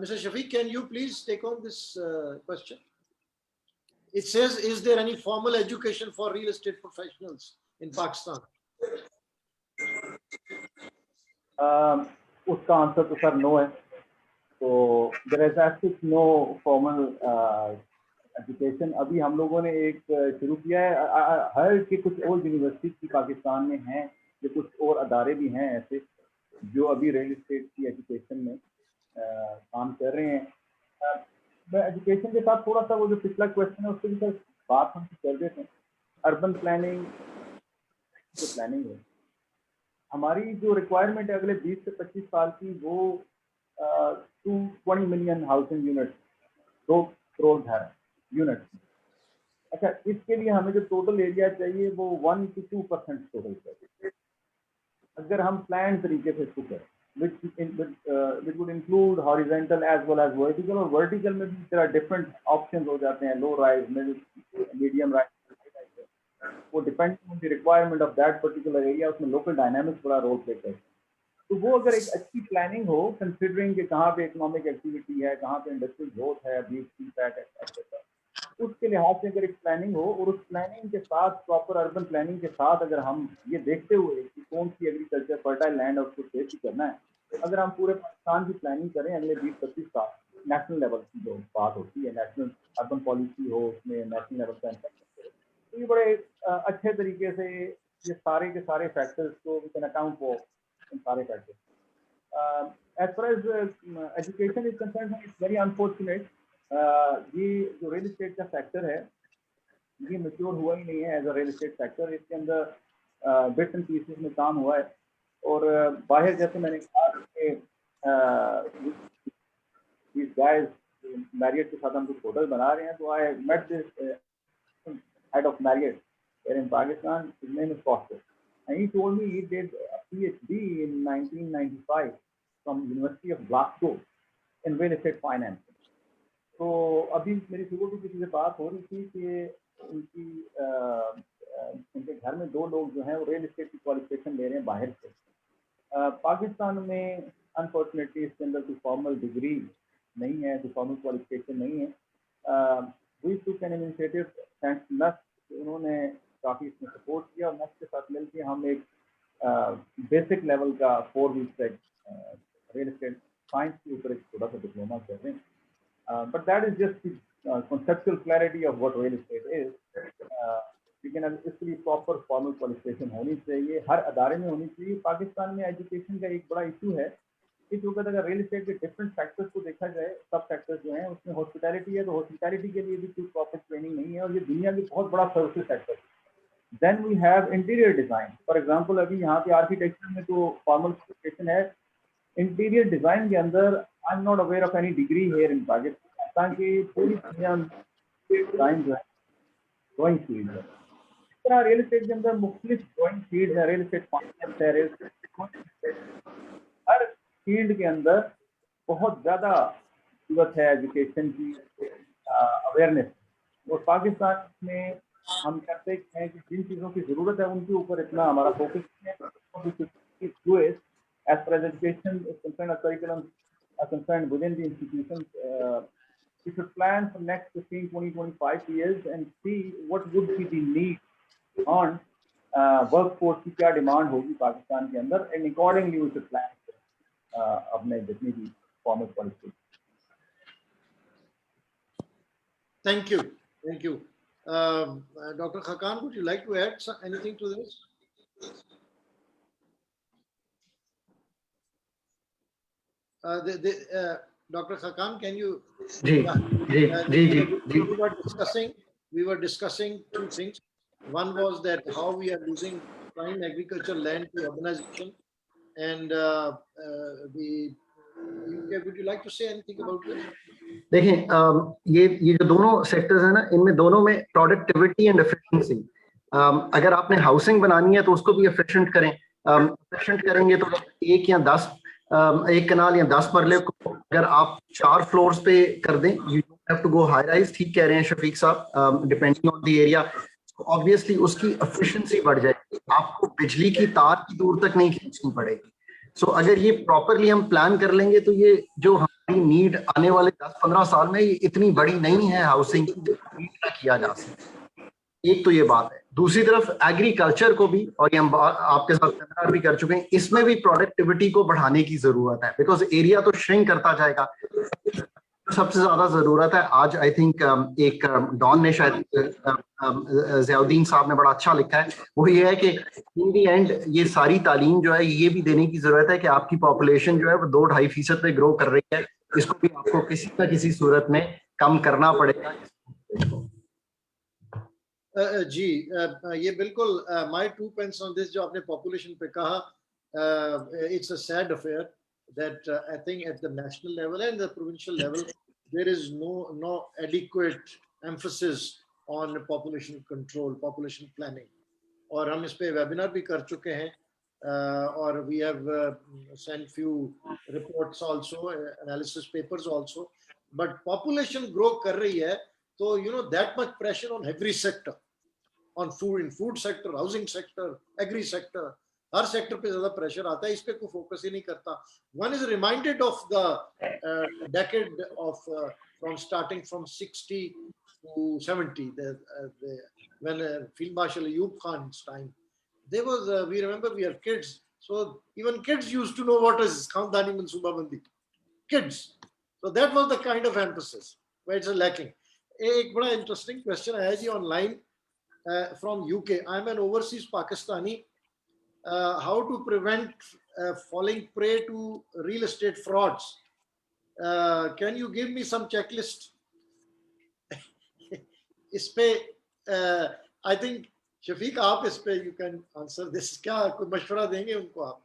Mr. Shafiq, can you please take on this question? It says, is there any formal education for real estate professionals in Pakistan? उसका answer तो sir no है। तो there is actually no formal education. अभी हम लोगों ने एक शुरू किया है, हर के कुछ और यूनिवर्सिटी की पाकिस्तान में हैं, ये कुछ और अदारे भी हैं ऐसे जो अभी रियल एस्टेट की एजुकेशन में काम कर रहे हैं। मैं एजुकेशन के साथ थोड़ा सा वो जो पिछला क्वेश्चन है उसके भी बात हम कर देते हैं। अर्बन प्लानिंग जो प्लानिंग है, हमारी जो रिक्वायरमेंट है अगले 20 से 25 साल की, वो 220 मिलियन हाउसिंग यूनिट, 2 करोड़ घर यूनिट। अच्छा, इसके लिए हमें जो टोटल एरिया चाहिए वो 1 to 2% टोटल चाहिए। अगर हम प्लान तरीके से इसको करें which would include horizontal as well as vertical, और वर्टिकल में भी तरह डिफरेंट ऑप्शन हो जाते हैं, लो राइज, मीडियम राइज, वो depending on the requirement of that particular area, उसमें लोकल डायनामिक्स बड़ा रोल प्ले करते हैं। तो वो अगर एक अच्छी प्लानिंग हो, कंसिडरिंग कि कहाँ पे इकोनॉमिक एक्टिविटी है, कहाँ पे इंडस्ट्रियल ग्रोथ है, एक्सेट्रा, उसके लिहाज से अगर एक प्लानिंग हो, और उस प्लानिंग के साथ प्रॉपर अर्बन प्लानिंग के साथ अगर हम ये देखते हुए कि कौन सी एग्रीकल्चर फर्टाइल लैंड और उसको सेफ करना है, अगर हम पूरे पाकिस्तान की प्लानिंग करें अगले 20-25 साल, नेशनल लेवल की जो बात होती है, नेशनल अर्बन पॉलिसी हो, उसमें नेशनल लेवल का इम्पैक्ट, तो ये बड़े अच्छे तरीके से ये सारे के सारे फैक्टर्स को we can account for in सारे factors. As far as education is concern, it's very unfortunate, ये जो रियल एस्टेट का सेक्टर है ये मैच्योर हुआ ही नहीं है as a real estate sector. इसके अंदर बिट्स एंड पीसेस में काम हुआ है, और बाहर जैसे मैंने कहा कि गाइस मैरियट के साथ हम कुछ होटल बना रहे हैं, तो I met this head of Marriott here in Pakistan. His name is Foster, and he told me he did a PhD in 1995 from University of Glasgow in real estate finance. तो अभी मेरी सुबह भी किसी से बात हो रही थी कि उनके घर में 2 लोग जो हैं वो रियल एस्टेट की क्वालिफिकेशन ले रहे हैं बाहर से। पाकिस्तान में अनफॉर्चुनेटली इसके अंदर कोई फॉर्मल डिग्री नहीं है, कोई फॉर्मल क्वालिफिकेशन नहीं है। We took an initiative thanks to NUST, उन्होंने काफ़ी इसमें सपोर्ट किया, और नस्ट के साथ मिलकर हम एक बेसिक लेवल का 4 वीक तक रियल एस्टेट साइंस के ऊपर एक थोड़ा सा डिप्लोमा कर रहे हैं, but that is just conceptual clarity of what real estate is. लेकिन अब इसके लिए प्रॉपर फॉर्मल क्वालिफिकेशन होनी चाहिए, हर अदारे में होनी चाहिए। पाकिस्तान में एजुकेशन का एक बड़ा इशू है इस वक्त। अगर रियल एस्टेट के डिफरेंट सेक्टर्स को देखा जाए, सब सेक्टर्स जो हैं उसमें हॉस्पिटैलिटी है, तो हॉस्पिटैलिटी के लिए भी कोई प्रॉपर ट्रेनिंग नहीं है और ये दुनिया की बहुत बड़ा सर्विसेज सेक्टर है। Then we have interior design, for example अभी यहाँ पे आर्किटेक्चर में तो फॉर्मल क्वालिफिकेशन है, इंटीरियर डिजाइन के अंदर I am not aware of any degree here in Pakistan की पूरी दुनिया में डिजाइन जो है ड्राइंग फील्ड है। इस तरह रियल एस्टेट के अंदर मुख्तलिफ ड्राइंग फील्ड है, रियल एस्टेट फाइनेंस है, रियल एस्टेट, हर फील्ड के अंदर बहुत ज़्यादा जरूरत है एजुकेशन की, अवेयरनेस। और पाकिस्तान में हम कहते हैं कि जिन चीज़ों की ज़रूरत है उनके ऊपर इतना हमारा फोकस नहीं है। As far as education is concerned, as curriculum are concerned within the institutions, we should plan for next 15, 20, 25 years and see what would be the need on workforce की क्या demand होगी पाकिस्तान के अंदर, and accordingly we should plan अपने जितनी भी formal policy. Thank you. Thank you. Dr. Khakan, would you like to add anything to this? Dr. Khakan, can you? We were discussing two things. One was that how we are losing prime agricultural land to urbanization, and would you like to say anything about this? देखें, ये जो दोनों sectors हैं ना, इनमें दोनों में productivity and efficiency, अगर आपने हाउसिंग बनानी है तो उसको भी एफिशिएंट करें। एफिशिएंट करेंगे तो एक या 10 एक कनाल या 10 मरले को अगर आप 4 फ्लोर्स पे कर दें, you have to go high rise. ठीक कह रहे हैं शफीक साहब, depending on the area, obviously उसकी एफिशिएंसी बढ़ जाएगी, आपको बिजली की तार की दूर तक नहीं खींचनी पड़ेगी। सो अगर ये प्रॉपरली हम प्लान कर लेंगे तो ये जो हमारी नीड आने वाले 10-15 साल में ये इतनी बड़ी नहीं है हाउसिंग की, नीड ना किया जा सके। एक तो ये बात है। दूसरी तरफ एग्रीकल्चर को भी, और ये हम आपके साथ सेमिनार भी कर चुके हैं, इसमें भी प्रोडक्टिविटी को बढ़ाने की जरूरत है, बिकॉज एरिया तो श्रिंक करता जाएगा। सबसे ज्यादा जरूरत है आज, आई थिंक एक डॉन ने शायद ज़ियाउद्दीन साहब ने बड़ा अच्छा लिखा है, वो ये है कि इन दी एंड ये सारी तालीम जो है ये भी देने की जरूरत है कि आपकी पॉपुलेशन जो है वो 2-2.5% पे ग्रो कर रही है, इसको भी आपको किसी न किसी सूरत में कम करना पड़ेगा। जी, ये बिल्कुल माय 2 pence ऑन दिस जो आपने पॉपुलेशन पे कहा, it's a sad affair that I think at the national level and the provincial level there is no adequate emphasis on population control, population planning. और हम इस पे वेबिनार भी कर चुके हैं, और we have sent few reports also, analysis papers also. But population grow कर रही है तो you know that much pressure on every sector, on food, in food sector, housing sector, agri sector, her sector पे ज्यादा pressure आता है, इस पे कोई फोकस ही नहीं करता। One is reminded of the decade of from starting from 60 to 70, when Field Marshal Ayub Khan's time, there was we remember we are kids, so even kids used to know what is Khandani Mansuba Bandi, kids. So that was the kind of emphasis where it's lacking. एक बड़ा interesting question आया जी online from UK. I'm an overseas Pakistani. How to prevent falling prey to real estate frauds? Can you give me some checklist? इस पे I think Shafiq आप इस पे you can answer this. क्या कोई मशवरा देंगे उनको आप?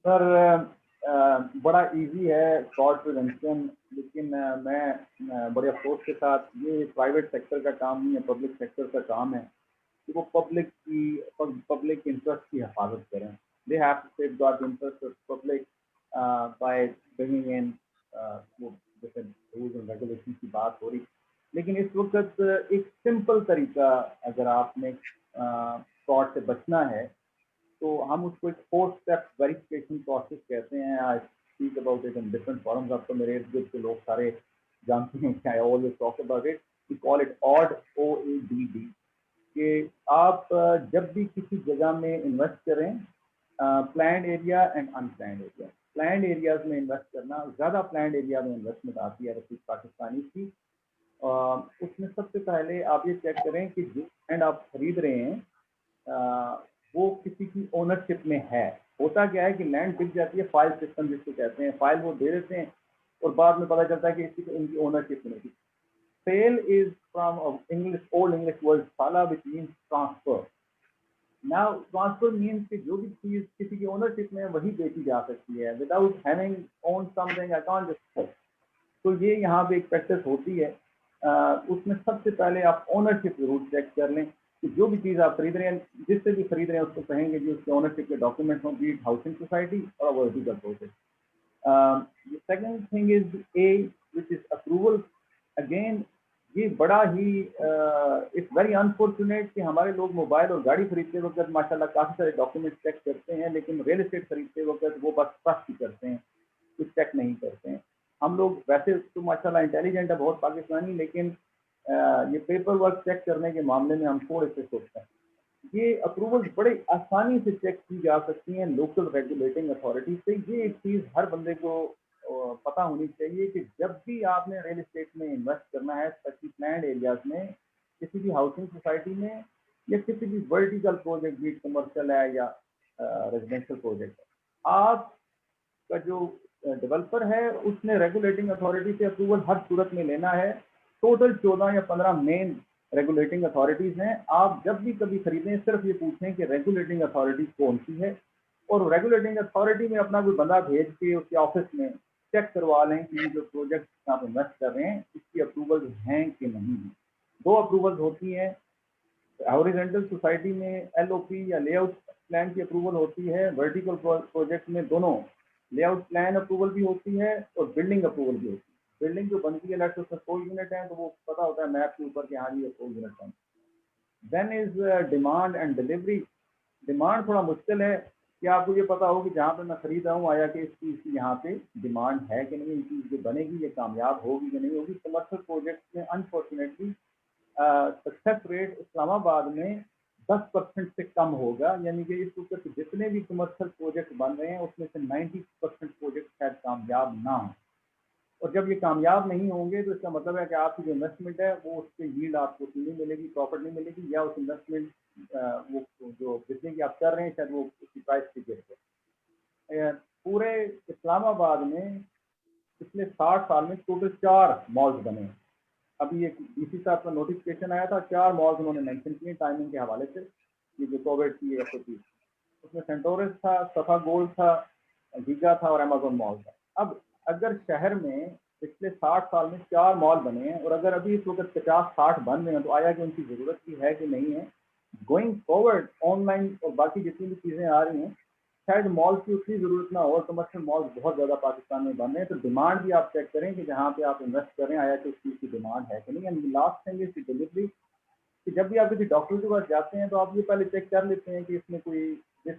सर बड़ा इजी है फ्रॉड प्रिवेंशन, लेकिन मैं बड़े अफसोस के साथ, ये प्राइवेट सेक्टर का काम नहीं है, पब्लिक सेक्टर का काम है कि वो पब्लिक इंटरेस्ट की हिफाजत करें। They have to safeguard the interest of public by bringing in different rules and regulation की बात हो रही। लेकिन इस वक्त एक सिंपल तरीका, अगर आपने फ्रॉड से बचना है तो हम उसको एक 4-step वेरिफिकेशन प्रोसेस कहते हैं। I speak about it in different forums, अब तो मेरे इर्द गिर्द के लोग सारे जानते हैं क्या, I always talk about it. We call it ODD, कि आप जब भी किसी जगह में इन्वेस्ट करें, planned area and unplanned area, planned areas में इन्वेस्ट करना, ज़्यादा प्लान्ड एरिया में इन्वेस्टमेंट आती है रफीक पाकिस्तानी की। उसमें सबसे पहले आप ये चेक करें कि जो लैंड आप खरीद रहे हैं वो किसी की ओनरशिप में है। होता क्या है कि लैंड बिक जाती है, फाइल सिस्टम जिसको कहते हैं, फाइल वो दे देते हैं और बाद में पता चलता है कि इसकी इनकी ओनरशिप नहीं थी। Sale is from old English word sala, which means transfer. Now transfer means कि जो भी चीज किसी की ओनरशिप में वही बेची जा सकती है, without having owned something I can't just sell. तो ये यहाँ पे एक प्रैक्टिस होती है। उसमें सबसे पहले आप ओनरशिप जरूर चेक कर लें कि जो भी चीज़ आप खरीद रहे हैं, जिससे भी खरीद रहे हैं उसको कहेंगे कि उसके ओनरशिप के डॉक्यूमेंट्स हों, बीट हाउसिंग सोसाइटी और vertical process. The second thing is A, which is approval. Again, ये बड़ा ही इट्स वेरी अनफॉर्चुनेट कि हमारे लोग मोबाइल और गाड़ी खरीदते वक्त माशाल्लाह काफ़ी सारे डॉक्यूमेंट चेक करते हैं, लेकिन रियल एस्टेट खरीदते वक्त वो बस ट्रस्ट ही करते हैं, कुछ चेक नहीं करते हैं। हम लोग वैसे तो माशाल्लाह इंटेलिजेंट है बहुत पाकिस्तानी, लेकिन ये पेपर वर्क चेक करने के मामले में हम थोड़े से सोचते हैं। ये अप्रूवल बड़े आसानी से चेक की जा सकती हैं लोकल रेगुलेटिंग अथॉरिटी से। ये एक चीज़ हर बंदे को पता होनी चाहिए कि जब भी आपने रियल एस्टेट में इन्वेस्ट करना है, स्पेशली प्लैन्ड एरियाज में, किसी भी हाउसिंग सोसाइटी में या किसी भी वर्टिकल प्रोजेक्ट, भी कमर्शियल है या रेजिडेंशियल प्रोजेक्ट है, आपका जो डेवलपर है उसने रेगुलेटिंग अथॉरिटी से अप्रूवल हर सूरत में लेना है। टोटल 14 या 15 मेन रेगुलेटिंग अथॉरिटीज़ हैं। आप जब भी कभी खरीदें सिर्फ ये पूछें कि रेगुलेटिंग अथॉरिटी कौन सी है, और रेगुलेटिंग अथॉरिटी में अपना कोई बंदा भेज के उसके ऑफिस में चेक करवा लें कि जो प्रोजेक्ट आप इन्वेस्ट कर रहे हैं इसकी अप्रूवल हैं कि नहीं। 2 अप्रूवल्स होती हैं, हॉरिजॉन्टल सोसाइटी में LOP या लेआउट प्लान की अप्रूवल होती है, वर्टिकल प्रोजेक्ट में दोनों लेआउट प्लान अप्रूवल भी होती है और बिल्डिंग अप्रूवल भी होती है। बिल्डिंग जो बनती है, लेट्स से 4 यूनिट है तो वो पता होता है मैप के ऊपर कि हाँ ये 4 यूनिट है। Then is demand and delivery. Demand थोड़ा मुश्किल है कि आपको ये पता हो कि जहाँ पे मैं खरीद रहा हूँ आया कि इस चीज़ की यहाँ पे डिमांड है कि नहीं, ये चीज़ जो बनेगी ये कामयाब होगी कि नहीं होगी। कमर्शियल प्रोजेक्ट में अनफॉर्चुनेटली सक्सेस रेट इस्लामाबाद में 10% से कम होगा, यानी कि इस वक्त जितने भी कमर्शियल प्रोजेक्ट बन रहे हैं उसमें से 90% प्रोजेक्ट शायद कामयाब ना हो। और जब ये कामयाब नहीं होंगे तो इसका मतलब है कि आपकी जो इन्वेस्टमेंट है वो उससे यील्ड आपको नहीं मिलेगी, प्रॉफिट नहीं मिलेगी, या उस इन्वेस्टमेंट वो जो जितने की आप कर रहे हैं शायद वो उसकी प्राइस से गिर जाए। पूरे इस्लामाबाद में पिछले 60 साल में टोटल 4 मॉल्स बने हैं। अभी एक DC साहब का नोटिफिकेशन आया था, 4 मॉल्स उन्होंने मेंशन किए टाइमिंग के हवाले से, ये जो कोविड की FOT, उसमें सेंटोरस था, सफा गोल्ड था, गीगा था और अमेजोन मॉल था। अब अगर शहर में पिछले 60 साल में 4 मॉल बने हैं और अगर अभी इस वक्त 50-60 बन रहे हैं तो आया कि उनकी ज़रूरत की है कि नहीं है। गोइंग फॉरवर्ड ऑनलाइन और बाकी जितनी भी चीज़ें आ रही हैं शायद मॉल की उतनी ज़रूरत ना हो, और कमर्शियल मॉल बहुत ज़्यादा पाकिस्तान में बन रहे हैं। तो डिमांड भी आप चेक करें कि जहाँ पे आप इन्वेस्ट करें आया कि उस चीज़ की डिमांड है कि नहीं। And last thing is delivery, कि जब भी आप किसी डॉक्टर के पास जाते हैं तो आप ये पहले चेक कर लेते हैं कि इसमें कोई जिस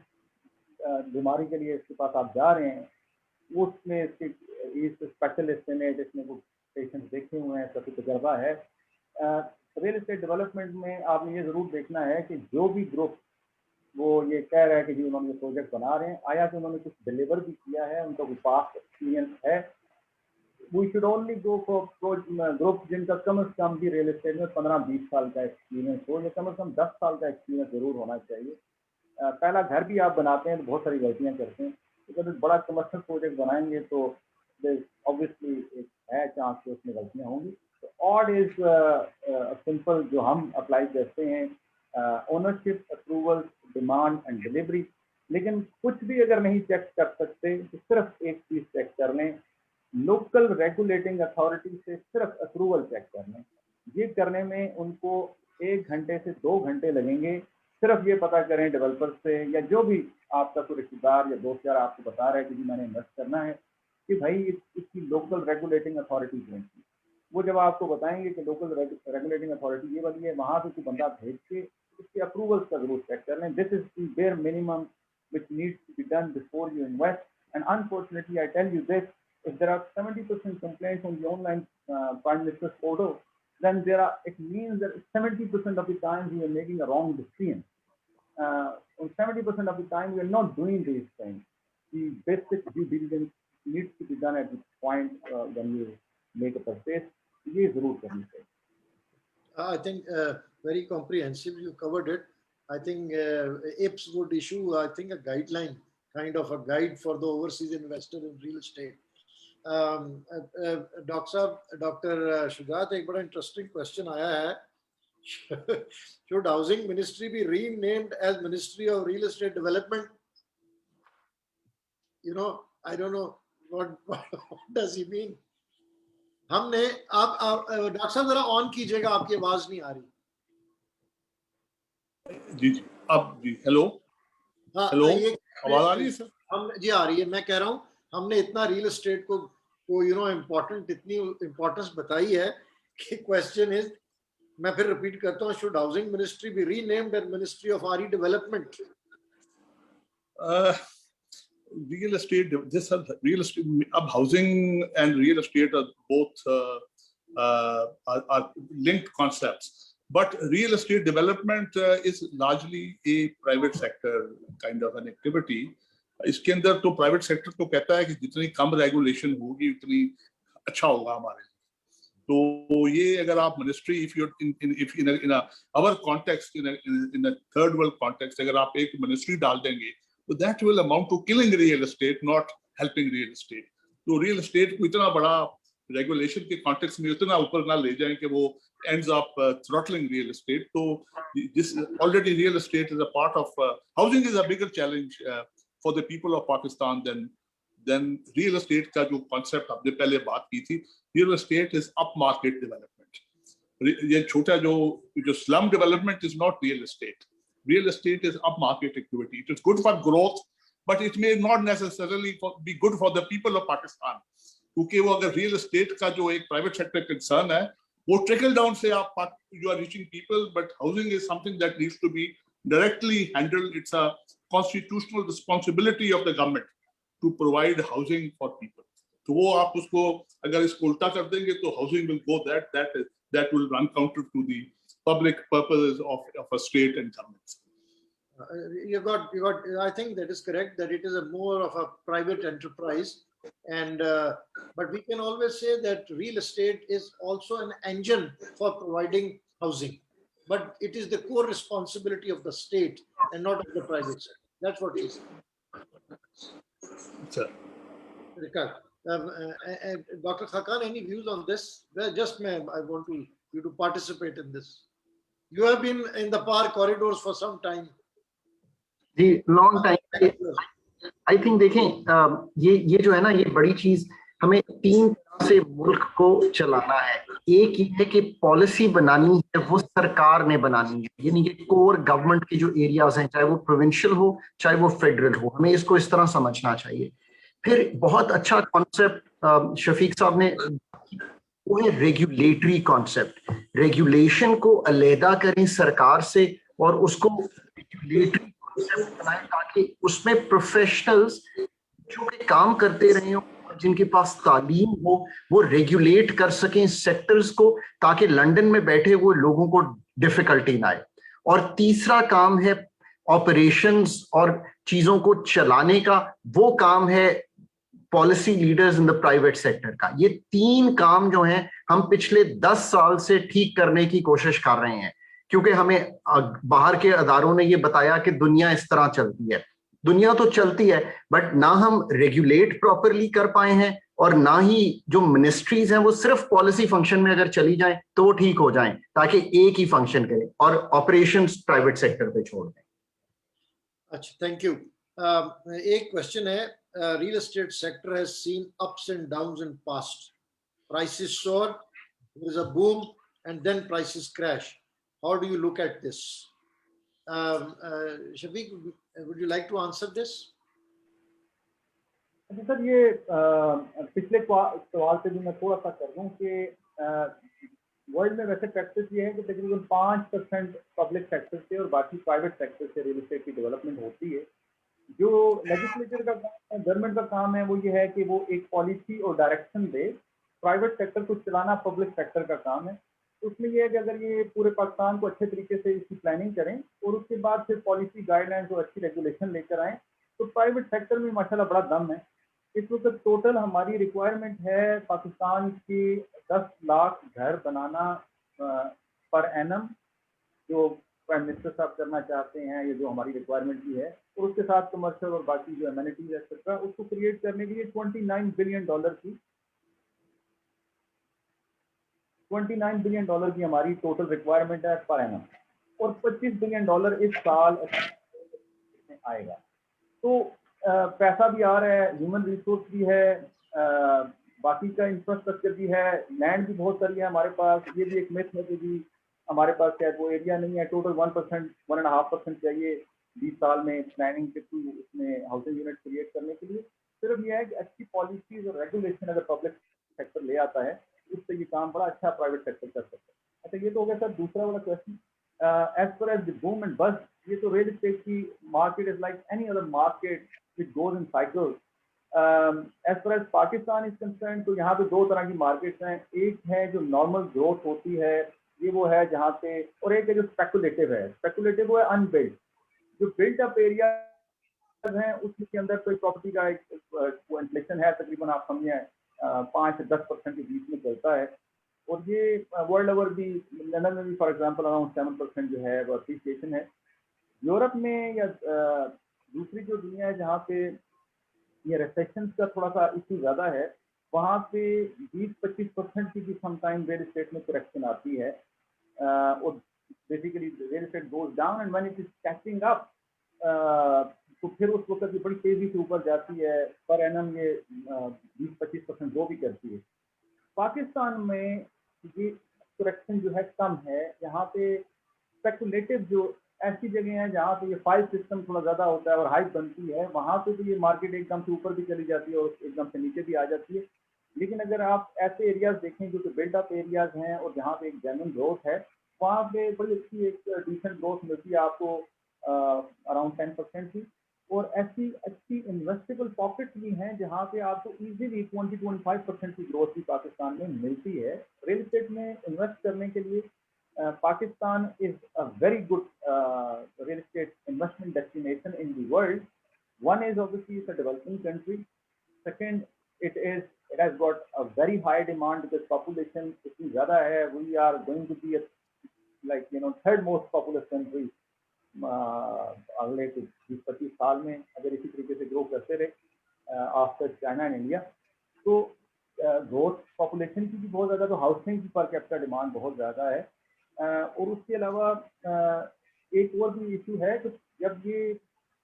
बीमारी के लिए इसके पास आप जा रहे हैं उसमें इसके स्पेशलिस्ट ने जिसने वो पेशेंट देखे हुए हैं, सबको तजर्बा है। रियल एस्टेट डेवलपमेंट में आपने ये ज़रूर देखना है कि जो भी ग्रुप वो ये कह रहा है कि जी उन्होंने ये प्रोजेक्ट बना रहे हैं, आया कि उन्होंने कुछ डिलीवर भी किया है, उनका कोई पास्ट एक्सपीरियंस है। We should only go for group जिनका कम से कम भी रियल एस्टेट में 15-20 साल का एक्सपीरियंस हो, या कम से कम 10 साल का एक्सपीरियंस जरूर होना चाहिए। पहला घर भी आप बनाते हैं तो बहुत सारी गलतियां करते हैं, तो जब बड़ा कमर्शियल प्रोजेक्ट बनाएंगे तो ऑब्वियसली एक है चांस कि उसमें गलतियां होंगी। तो ऑड इज सिंपल जो हम अप्लाई करते हैं, ownership, approval, demand and delivery. लेकिन कुछ भी अगर नहीं चेक कर सकते तो सिर्फ एक चीज़ चेक कर लें, लोकल रेगुलेटिंग अथॉरिटी से सिर्फ अप्रूवल चेक कर लें। ये करने में उनको 1 घंटे से 2 घंटे लगेंगे। सिर्फ ये पता करें डेवलपर से या जो भी आपका कोई रिश्तेदार या दोस्त यार आपको बता रहा है कि जी मैंने इन्वेस्ट करना है, कि भाई इसकी लोकल रेगुलेटिंग अथॉरिटी कौन सी। वो जब आपको बताएंगे कि लोकल रेगुलेटिंग अथॉरिटी ये वाली है, वहाँ से कोई बंदा भेज के इसके अप्रूवल्स का जरूर चेक कर लें। This is the bare minimum which needs to be done before you invest. And unfortunately, I tell you this, if there are 70% complaints on the online Prime Minister's portal, then it means that 70% of the time we are making a wrong decision. 70% of the time we are not doing these things. The basic due diligence needs to be done at this point when you make a purchase. ये जरूर करनी चाहिए. I think very comprehensive. You covered it. I think IPS would issue, I think, a guideline, kind of a guide for the overseas investor in real estate. Dr. Shujat, एक बड़ा interesting question आया है. Should Housing Ministry be renamed as Ministry of Real Estate Development? You know, I don't know what does he mean. हमने आप doctor साहब जरा on कीजिएगा, आपकी आवाज नहीं आ रही. जी जी अब जी हेलो हाँ, हेलो ये आवाज आ रही है सर? हम जी आ रही है. मैं कह रहा हूँ हमने इतना रियल एस्टेट को इतनी इम्पोर्टेंस बताई है कि क्वेश्चन इज, मैं फिर रिपीट करता हूँ, should housing ministry be renamed as ministry of RE development? Real estate, this real estate, housing and real estate are both are linked concepts. But real estate development is largely a private sector kind of an activity. इसके अंदर तो private sector तो कहता है कि जितनी कम regulation होगी उतनी अच्छा होगा हमारे लिए. तो ये अगर आप ministry, if you're in our context, in a third world context, अगर आप एक ministry डाल देंगे, तो that will amount to killing real estate, not helping real estate. तो real estate को इतना बड़ा regulation के context में उतना ऊपर ना ले जाएं कि वो ends up throttling real estate. तो this already real estate is a part of housing is a bigger challenge for the people of Pakistan than real estate का जो concept हमने पहले बात की थी. Real estate is upmarket development. ये छोटा जो slum development is not real estate. Real estate is upmarket activity. It is good for growth, but it may not necessarily be good for the people of Pakistan. क्योंकि वो अगर real estate का जो एक private sector concern है, वो trickle down से आप you are reaching people, but housing is something that needs to be directly handled. It's a constitutional responsibility of the government to provide housing for people. तो वो आप उसको अगर इसको उल्टा कर देंगे तो housing will go that will run counter to the public purposes of a state and government. You got. I think that is correct. That it is a more of a private enterprise, and but we can always say that real estate is also an engine for providing housing, but it is the core responsibility of the state and not of the private sector. That's what he said. Sir. Dr. Khakan, any views on this? Well, just ma'am, I want you to participate in this. You have been in the PAR corridors for some time. जी long time. I think देखें ये जो है ना, ये बड़ी चीज हमें तीन तरह से मुल्क को चलाना है. एक ये है कि पॉलिसी बनानी है, वो सरकार ने बनानी है, यानी कि कोर गवर्नमेंट के जो एरियाज हैं, चाहे वो प्रोविंशियल हो चाहे वो फेडरल हो, हमें इसको इस तरह समझना चाहिए. फिर बहुत अच्छा कॉन्सेप्ट शफीक साहब ने, वो है रेगुलेटरी कॉन्सेप्ट. रेगुलेशन को अलहदा करें सरकार से और उसको रेगुलेटरी कॉन्सेप्ट बनाएं ताकि उसमें प्रोफेशनल्स जो कि काम करते रहे हो, जिनके पास तालीम हो, वो रेगुलेट कर सकें सेक्टर्स को, ताकि लंदन में बैठे हुए लोगों को डिफिकल्टी ना आए. और तीसरा काम है ऑपरेशंस और चीजों को चलाने का, वो काम है policy leaders in the private sector का. ये तीन काम जो हैं हम पिछले 10 साल से ठीक करने की कोशिश कर रहे हैं, क्योंकि हमें बाहर के अदारों ने ये बताया कि दुनिया इस तरह चलती है. दुनिया तो चलती है, बट ना हम रेगुलेट प्रॉपरली कर पाए हैं और ना ही जो मिनिस्ट्रीज हैं वो सिर्फ पॉलिसी फंक्शन में अगर चली जाएं तो वो ठीक हो जाएं, ताकि एक ही फंक्शन करें और ऑपरेशंस प्राइवेट सेक्टर पे छोड़ दें. अच्छा, थैंक यू. एक क्वेश्चन है, real estate sector has seen ups and downs in past. Prices soar, there is a boom, and then prices crash. How do you look at this? Shafiq, would you like to answer this? Sir ये पिछले सवाल से भी मैं थोड़ा सा कर दूं कि वर्ल्ड में वैसे प्रैक्टिस ये है कि तकरीबन 5% पब्लिक सेक्टर से और बाकी प्राइवेट सेक्टर से रियल एस्टेट की डेवलपमेंट होती है. जो लेजिस्लेचर का काम है, गवर्नमेंट का काम है, वो ये है कि वो एक पॉलिसी और डायरेक्शन दे. प्राइवेट सेक्टर को चलाना पब्लिक सेक्टर का काम है. उसमें ये है कि अगर ये पूरे पाकिस्तान को अच्छे तरीके से इसकी प्लानिंग करें और उसके बाद फिर पॉलिसी गाइडलाइंस और अच्छी रेगुलेशन लेकर आएँ, तो प्राइवेट सेक्टर में माशाल्लाह बड़ा दम है। इस वक्त टोटल हमारी रिक्वायरमेंट है पाकिस्तान की 10 लाख घर बनाना पर एनम, जो प्राइम मिनिस्टर साहब करना चाहते हैं, ये जो हमारी रिक्वायरमेंट भी है, और उसके साथ कमर्शियल और बाकी जो एमिनिटीज एक्सेट्रा उसको क्रिएट करने के लिए $29 बिलियन की हमारी टोटल रिक्वायरमेंट है पर एनम, और $25 बिलियन इस साल में आएगा। तो पैसा भी आ रहा है, ह्यूमन रिसोर्स भी है, बाकी का इंफ्रास्ट्रक्चर भी है, लैंड भी बहुत सारी है हमारे पास। ये भी एक मिथ है कि जी हमारे पास शायद वो एरिया नहीं है। टोटल 1%, 1.5% चाहिए 20 साल में प्लानिंग के थ्रू उसमें हाउसिंग यूनिट क्रिएट करने के लिए। सिर्फ यह है कि अच्छी पॉलिसीज और रेगुलेशन अगर पब्लिक सेक्टर ले आता है, उससे ये काम बड़ा अच्छा प्राइवेट सेक्टर कर सकता है। अच्छा, ये तो हो गया सर दूसरा वाला question. As per as the boom and bust, ये तो रियल एस्टेट की market is like any other market which goes in cycles. As per as Pakistan is concern, तो यहाँ पे दो तरह की मार्केट्स हैं। एक है जो नॉर्मल ग्रोथ होती है, ये वो है जहाँ पे, और एक है जो स्पेकुलेटिव है। स्पेकुलेटिव वो है अनबिल्ड। जो बिल्ट अप एरिया हैं उसके अंदर कोई प्रॉपर्टी का एक इन्फ्लेशन है, तकरीबन आप समझे 5 से 10% के बीच में चलता है, और ये वर्ल्ड ओवर भी, लंदन में भी फॉर एग्जांपल अराउंड 7% जो है वो अप्रिसिएशन है। यूरोप में या दूसरी जो दुनिया है जहाँ पे ये रिसेशन का थोड़ा सा इशू ज़्यादा है, वहाँ पे 20-25% की भी समटाइम रियल एस्टेट में करेक्शन आती है, और basically real estate goes down and when it is catching up, तो फिर उस वक्त ये बड़ी तेजी से ऊपर जाती है। पर एनम ये 20-25% ग्रो भी करती है। पाकिस्तान में ये करेक्शन जो है कम है। यहाँ पे स्पेकुलेटिव जो ऐसी जगह हैं जहाँ पे ये फाइल सिस्टम थोड़ा ज़्यादा होता है और हाइप बनती है, वहाँ पे तो ये मार्केट एकदम से ऊपर भी चली जाती है और एकदम से नीचे भी आ जाती है। लेकिन अगर आप ऐसे एरियाज देखें जो कि बिल्ट अप एरियाज हैं और जहाँ पे एक जेन्युइन ग्रोथ है, वहाँ पे बड़ी अच्छी एक डिसेंट ग्रोथ मिलती है आपको, अराउंड 10% की। और ऐसी अच्छी इन्वेस्टेबल पॉकेट्स भी हैं जहाँ पे आपको इजीली 20-25% की ग्रोथ भी पाकिस्तान में मिलती है। रियल एस्टेट में इन्वेस्ट करने के लिए Pakistan is a very good real estate investment destination in the world. One is obviously it's a developing country. Second, it has got a very high demand because population itni zyada hai. We are going to be third most populous country अगले 20-25 साल में अगर इसी तरीके से grow करते रहे after China and India. तो ग्रोथ पॉपुलेशन की भी बहुत ज़्यादा, तो हाउसिंग की पर कैपिटा डिमांड बहुत ज़्यादा है। और उसके अलावा एक और भी इशू है कि जब ये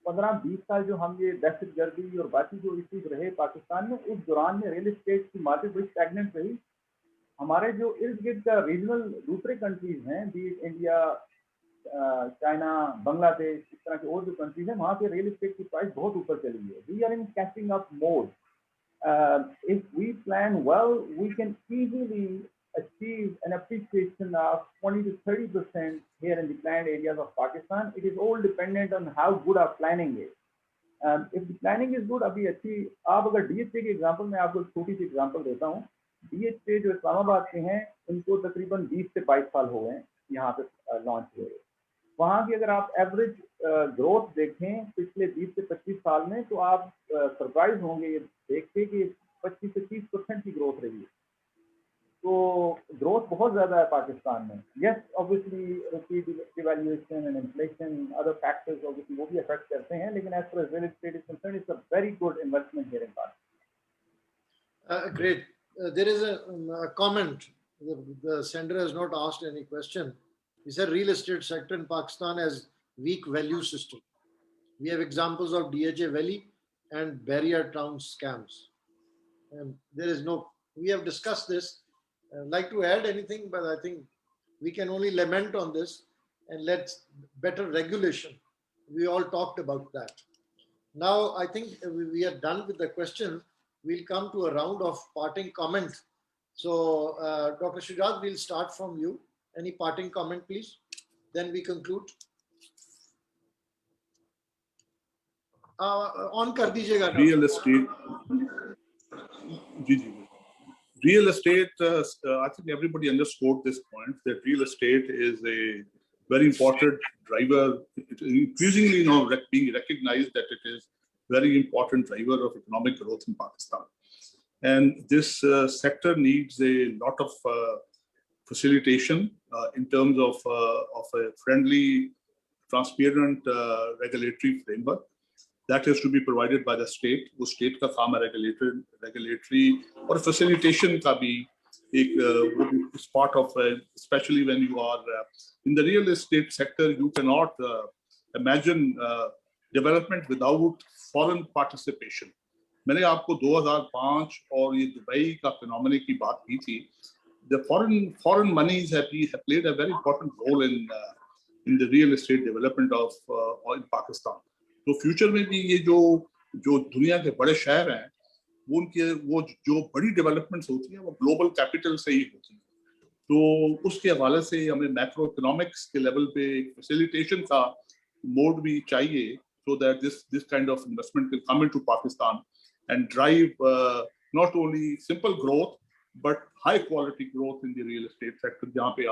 15-20 साल जो हम ये दहशतगर्दी और बाकी जो इशूज रहे पाकिस्तान में, उस दौरान में रियल एस्टेट की मार्केट बड़ी स्टैग्नेंट रही। हमारे जो इर्द गिर्द का रीजनल दूसरे कंट्रीज हैं, B it India, China, Bangladesh, इस तरह के और जो कंट्रीज हैं, वहाँ पे रियल एस्टेट की प्राइस बहुत ऊपर चली है। We are in catching up mode. If we plan well, we can easily achieve an appreciation of 20-30% here in the planned areas of Pakistan. It is all dependent on how good our planning is. If the planning is good, अभी अच्छी, आप अगर DHA के example में आपको छोटी सी example देता हूँ। DHA जो इस्लामाबाद के हैं, उनको तकरीबन 20 से 22 साल हो गए यहाँ पे लॉन्च हुए। वहाँ की अगर आप एवरेज ग्रोथ देखें पिछले 20 से 25 साल में, तो आप सरप्राइज होंगे ये देख के कि 25 से 30% की ग्रोथ रही है। तो ग्रोथ बहुत ज़्यादा है पाकिस्तान में। Yes, obviously rupee devaluation and inflation, other factors obviously वो भी अफेक्ट करते हैं, लेकिन as per real estate is concerned, it's a very good investment here in Pakistan. Great. There is a comment. The sender has not asked any question. He said real estate sector in Pakistan has weak value system. We have examples of DHA Valley and barrier town scams. And there is no, we have discussed this. I'd like to add anything, but I think we can only lament on this and let's better regulation. We all talked about that. Now, I think we are done with the questions. We'll come to a round of parting comments. So, Dr. Shujat, we'll start from you. Any parting comment, please? Then we conclude. On कर दीजिएगा. Real estate. Ji ji. real estate, I think everybody underscored this point that real estate is a very important driver. It is increasingly now being recognized that it is very important driver of economic growth in Pakistan. And this sector needs a lot of facilitation in terms of a friendly, transparent regulatory framework that is to be provided by the state. वो state का काम है regulatory और facilitation का भी एक वो भी is part of, especially when you are in the real estate sector, you cannot imagine development without foreign participation. मैंने आपको 2005 और ये दुबई का phenomenon की बात की थी. The foreign monies have played a very important role in the real estate development of in Pakistan. तो फ्यूचर में भी ये जो दुनिया के बड़े शहर हैं वो जो बड़ी डेवलपमेंट्स होती हैं वो ग्लोबल कैपिटल से ही होती हैं. तो उसके हवाले से हमें मैक्रो इकोनॉमिक्स के लेवल पे फैसिलिटेशन का मोड भी चाहिए, so that this kind of investment will come into Pakistan and drive not only simple growth but high quality growth in the real estate sector, जहाँ पे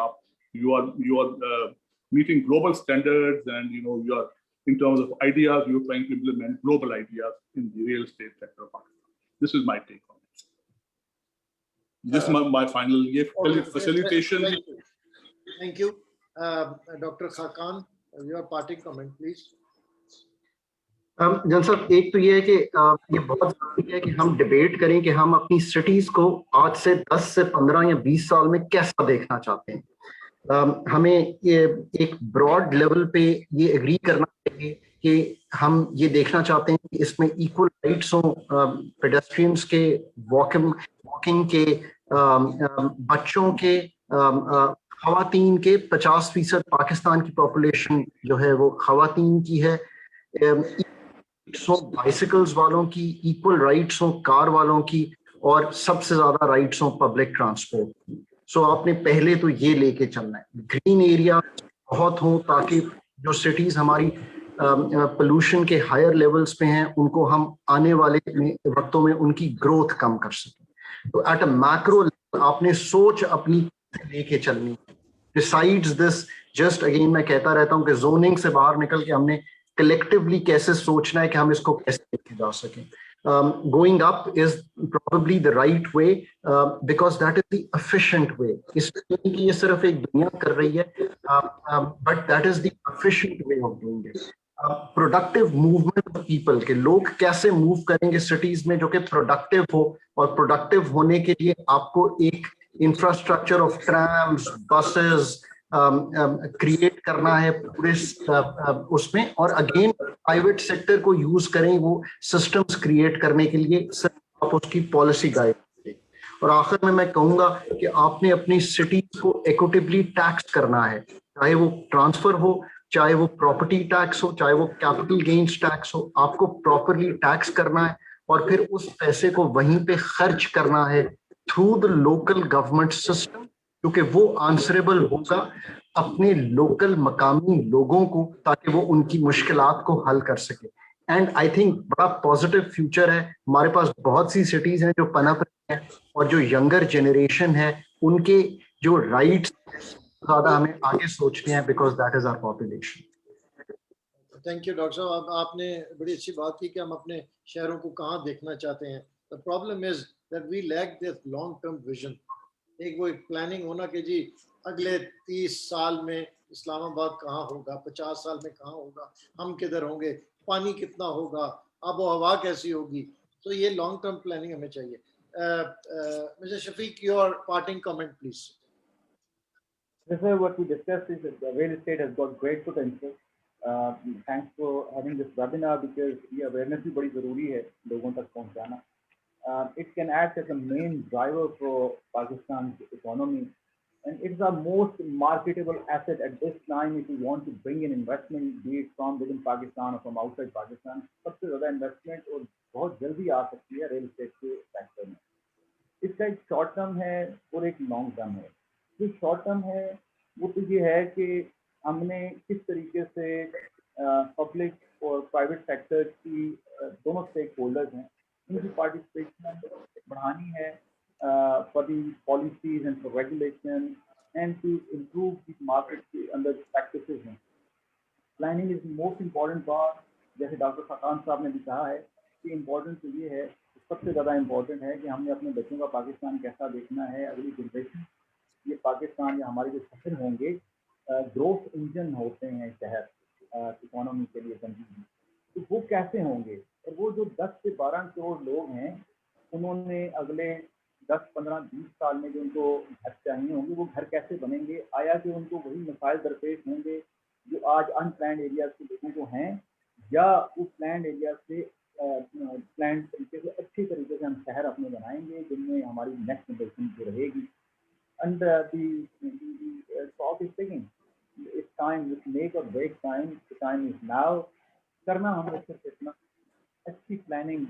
you are meeting global standards and you are in terms of ideas, you're trying to implement global ideas in the real estate sector of Pakistan. This is my take on it. This is my final facilitation. Thank you. Dr. Khakan, your parting comment, please. जन साहब, एक तो ये है कि ये बहुत जरूरी है कि हम डिबेट करें कि हम अपनी सिटीज को आज से 10 से 15 या 20 साल में कैसा देखना चाहते हैं. हमें ये एक ब्रॉड लेवल पे ये एग्री करना चाहिए कि हम ये देखना चाहते हैं कि इसमें इक्वल राइट्स हों पेडेस्ट्रियंस के, वॉकिंग के, बच्चों के, खवातीन के. 50% पाकिस्तान की पॉपुलेशन जो है वो खवातीन की है. बाइसिकल्स वालों की इक्वल राइट्स हों, कार वालों की, और सबसे ज्यादा राइट्स हों पब्लिक ट्रांसपोर्ट की. सो आपने पहले तो ये लेके चलना है. ग्रीन एरिया बहुत हो ताकि जो सिटीज हमारी पोल्यूशन के हायर लेवल्स पे हैं उनको हम आने वाले वक्तों में उनकी ग्रोथ कम कर सकें. तो एट अ मैक्रो लेवल आपने सोच अपनी लेके चलनी. बिसाइड्स दिस, जस्ट अगेन मैं कहता रहता हूँ कि जोनिंग से बाहर निकल के हमने कलेक्टिवली कैसे सोचना है कि हम इसको कैसे लेके जा सकें. Going up is probably the right way because that is the efficient way. इसलिए कि ये सिर्फ एक दुनिया कर रही है, but that is the efficient way of doing it. Productive movement of people, के लोग कैसे मूव करेंगे सिटीज में जो कि प्रोडक्टिव हो, और प्रोडक्टिव होने के लिए आपको एक इंफ्रास्ट्रक्चर ऑफ ट्रैम्स, बसेस क्रिएट करना है पूरे उसमें. और अगेन प्राइवेट सेक्टर को यूज करें वो सिस्टम्स क्रिएट करने के लिए, सिर्फ आप उसकी पॉलिसी गाइड करें. और आखिर में मैं कहूंगा कि आपने अपनी सिटीज को इक्विटेबली टैक्स करना है, चाहे वो ट्रांसफर हो, चाहे वो प्रॉपर्टी टैक्स हो, चाहे वो कैपिटल गेन्स टैक्स हो. आपको प्रॉपरली टैक्स करना है और फिर उस पैसे को वहीं पे खर्च करना है through the local government system, क्योंकि वो आंसरेबल होगा अपने लोकल मकामी लोगों को ताकि वो उनकी मुश्किलात को हल कर सके. एंड आई थिंक बड़ा पॉजिटिव फ्यूचर है. हमारे पास बहुत सी सिटीज हैं जो पनप रही हैं और जो यंगर जनरेशन है उनके जो राइट्स ज्यादा हमें आगे सोचने हैं, because that is our population. Thank you doctor साहब. आपने बड़ी अच्छी बात की कि हम अपने शहरों को कहाँ देखना चाहते हैं. The problem is that we lack this long term vision. एक वो एक प्लानिंग होना कि जी अगले 30 साल में इस्लामाबाद कहाँ होगा, 50 साल में कहाँ होगा, हम किधर होंगे, पानी कितना होगा, आबो हवा कैसी होगी. तो ये लॉन्ग टर्म प्लानिंग हमें चाहिए. Mister Shafiq, your parting comment please. This is what we discussed is that the real estate has got great potential. Thanks for having this webinar because ये awareness भी बड़ी जरूरी है लोगों तक पहुंचाना. It can act as a main driver for Pakistan's economy, and it's the most marketable asset at this time if you want to bring in investment, be it from within Pakistan or from outside Pakistan. सबसे ज़्यादा investment और बहुत जल्दी आ सकती है real estate के sector में. इसका एक short term है और एक long term है. जो शॉर्ट टर्म है वो तो ये है कि हमने किस तरीके से पब्लिक और प्राइवेट सेक्टर की दोनों स्टेक होल्डर्स हैं उनकी पार्टिसिपेशन बढ़ानी है for the policies and for regulation and to improve the market under practices हैं. Planning is the most important part. जैसे डॉक्टर फरहान साहब ने भी कहा है कि इम्पोर्टेंट तो ये है, सबसे ज़्यादा इम्पोर्टेंट है कि हमने अपने बच्चों का पाकिस्तान कैसा देखना है, अगली जनरेशन ये पाकिस्तान या हमारे जो शहर होंगे ग्रोथ इंजन होते हैं शहर इकोनॉमी के लिए कंट्री में, तो वो कैसे होंगे और वो जो 10 से 12 करोड़ लोग हैं उन्होंने अगले 10, 15, 20 साल में जो उनको घर चाहिए होंगे वो घर कैसे बनेंगे, आया कि उनको वही मसाइल दरपेश होंगे जो आज अनप्लान्ड एरियाज के लोगों को हैं या उस प्लान्ड एरिया से प्लान्ड तरीके से अच्छी तरीके से हम शहर अपने बनाएंगे जिनमें हमारी नेक्स्ट जनरेशन जो रहेगी. And the clock is ticking. It's time. It's make or break time. The time is now. करना हमें सिर्फ इतना अच्छी प्लानिंग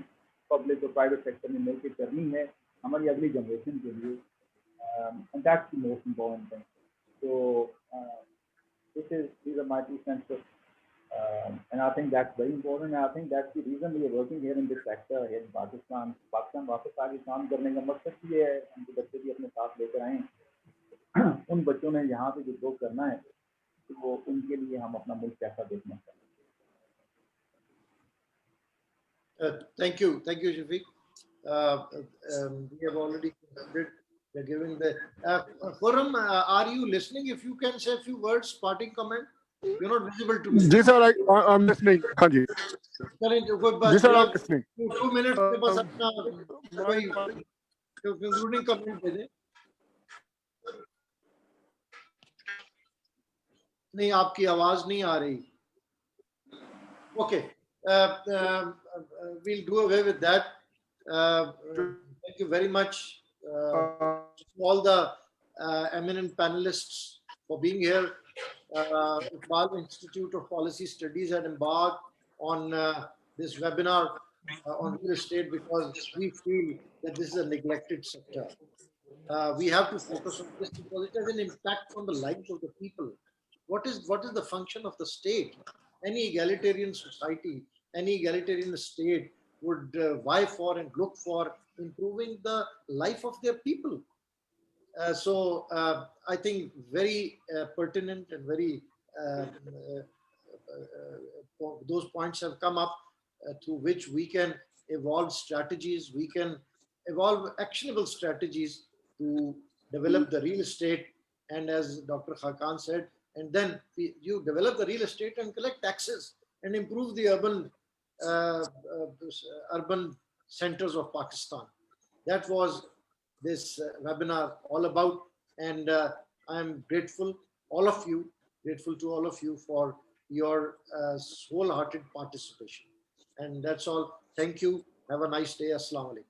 पब्लिक और प्राइवेट सेक्टर में मिलकर करनी है हमारी अगली जनरेशन के लिए. And that's the most important thing. So these are my 2 cents. And I think that's very important. And I think that's the reason we are working here in this sector here in Pakistan. Pakistan वापस आके काम करने का मकसद ये है उनके बच्चे भी अपने साथ लेकर आए. उन बच्चों ने यहाँ पे जो ग्रो करना है तो वो उनके लिए हम अपना मुल्क कैसा देखना चाहते हैं. Thank you, Shafiq. We have already concluded. We're giving the Forum. Are you listening? If you can say a few words, parting comment. You're not visible to me. जी सर, I'm listening. हाँ जी. जी sir, I'm listening. 2 minutes के पास अपना कोई concluding comment दे दे. नहीं, आपकी आवाज नहीं आ रही. Okay, we'll do away with that. Thank you very much to all the eminent panelists for being here. Iqbal Institute of Policy Studies had embarked on this webinar on real estate because we feel that this is a neglected sector. We have to focus on this because it has an impact on the lives of the people. What is the function of the state? Any egalitarian society, any egalitarian state would vie for and look for improving the life of their people. So I think very pertinent and very those points have come up through which we can evolve strategies, we can evolve actionable strategies to develop the real estate. And as Dr. Khakan said, and then you develop the real estate and collect taxes and improve the urban centers of Pakistan. That was this webinar all about, and I am grateful to all of you for your wholehearted participation. And that's all. Thank you. Have a nice day. Assalamu alaikum.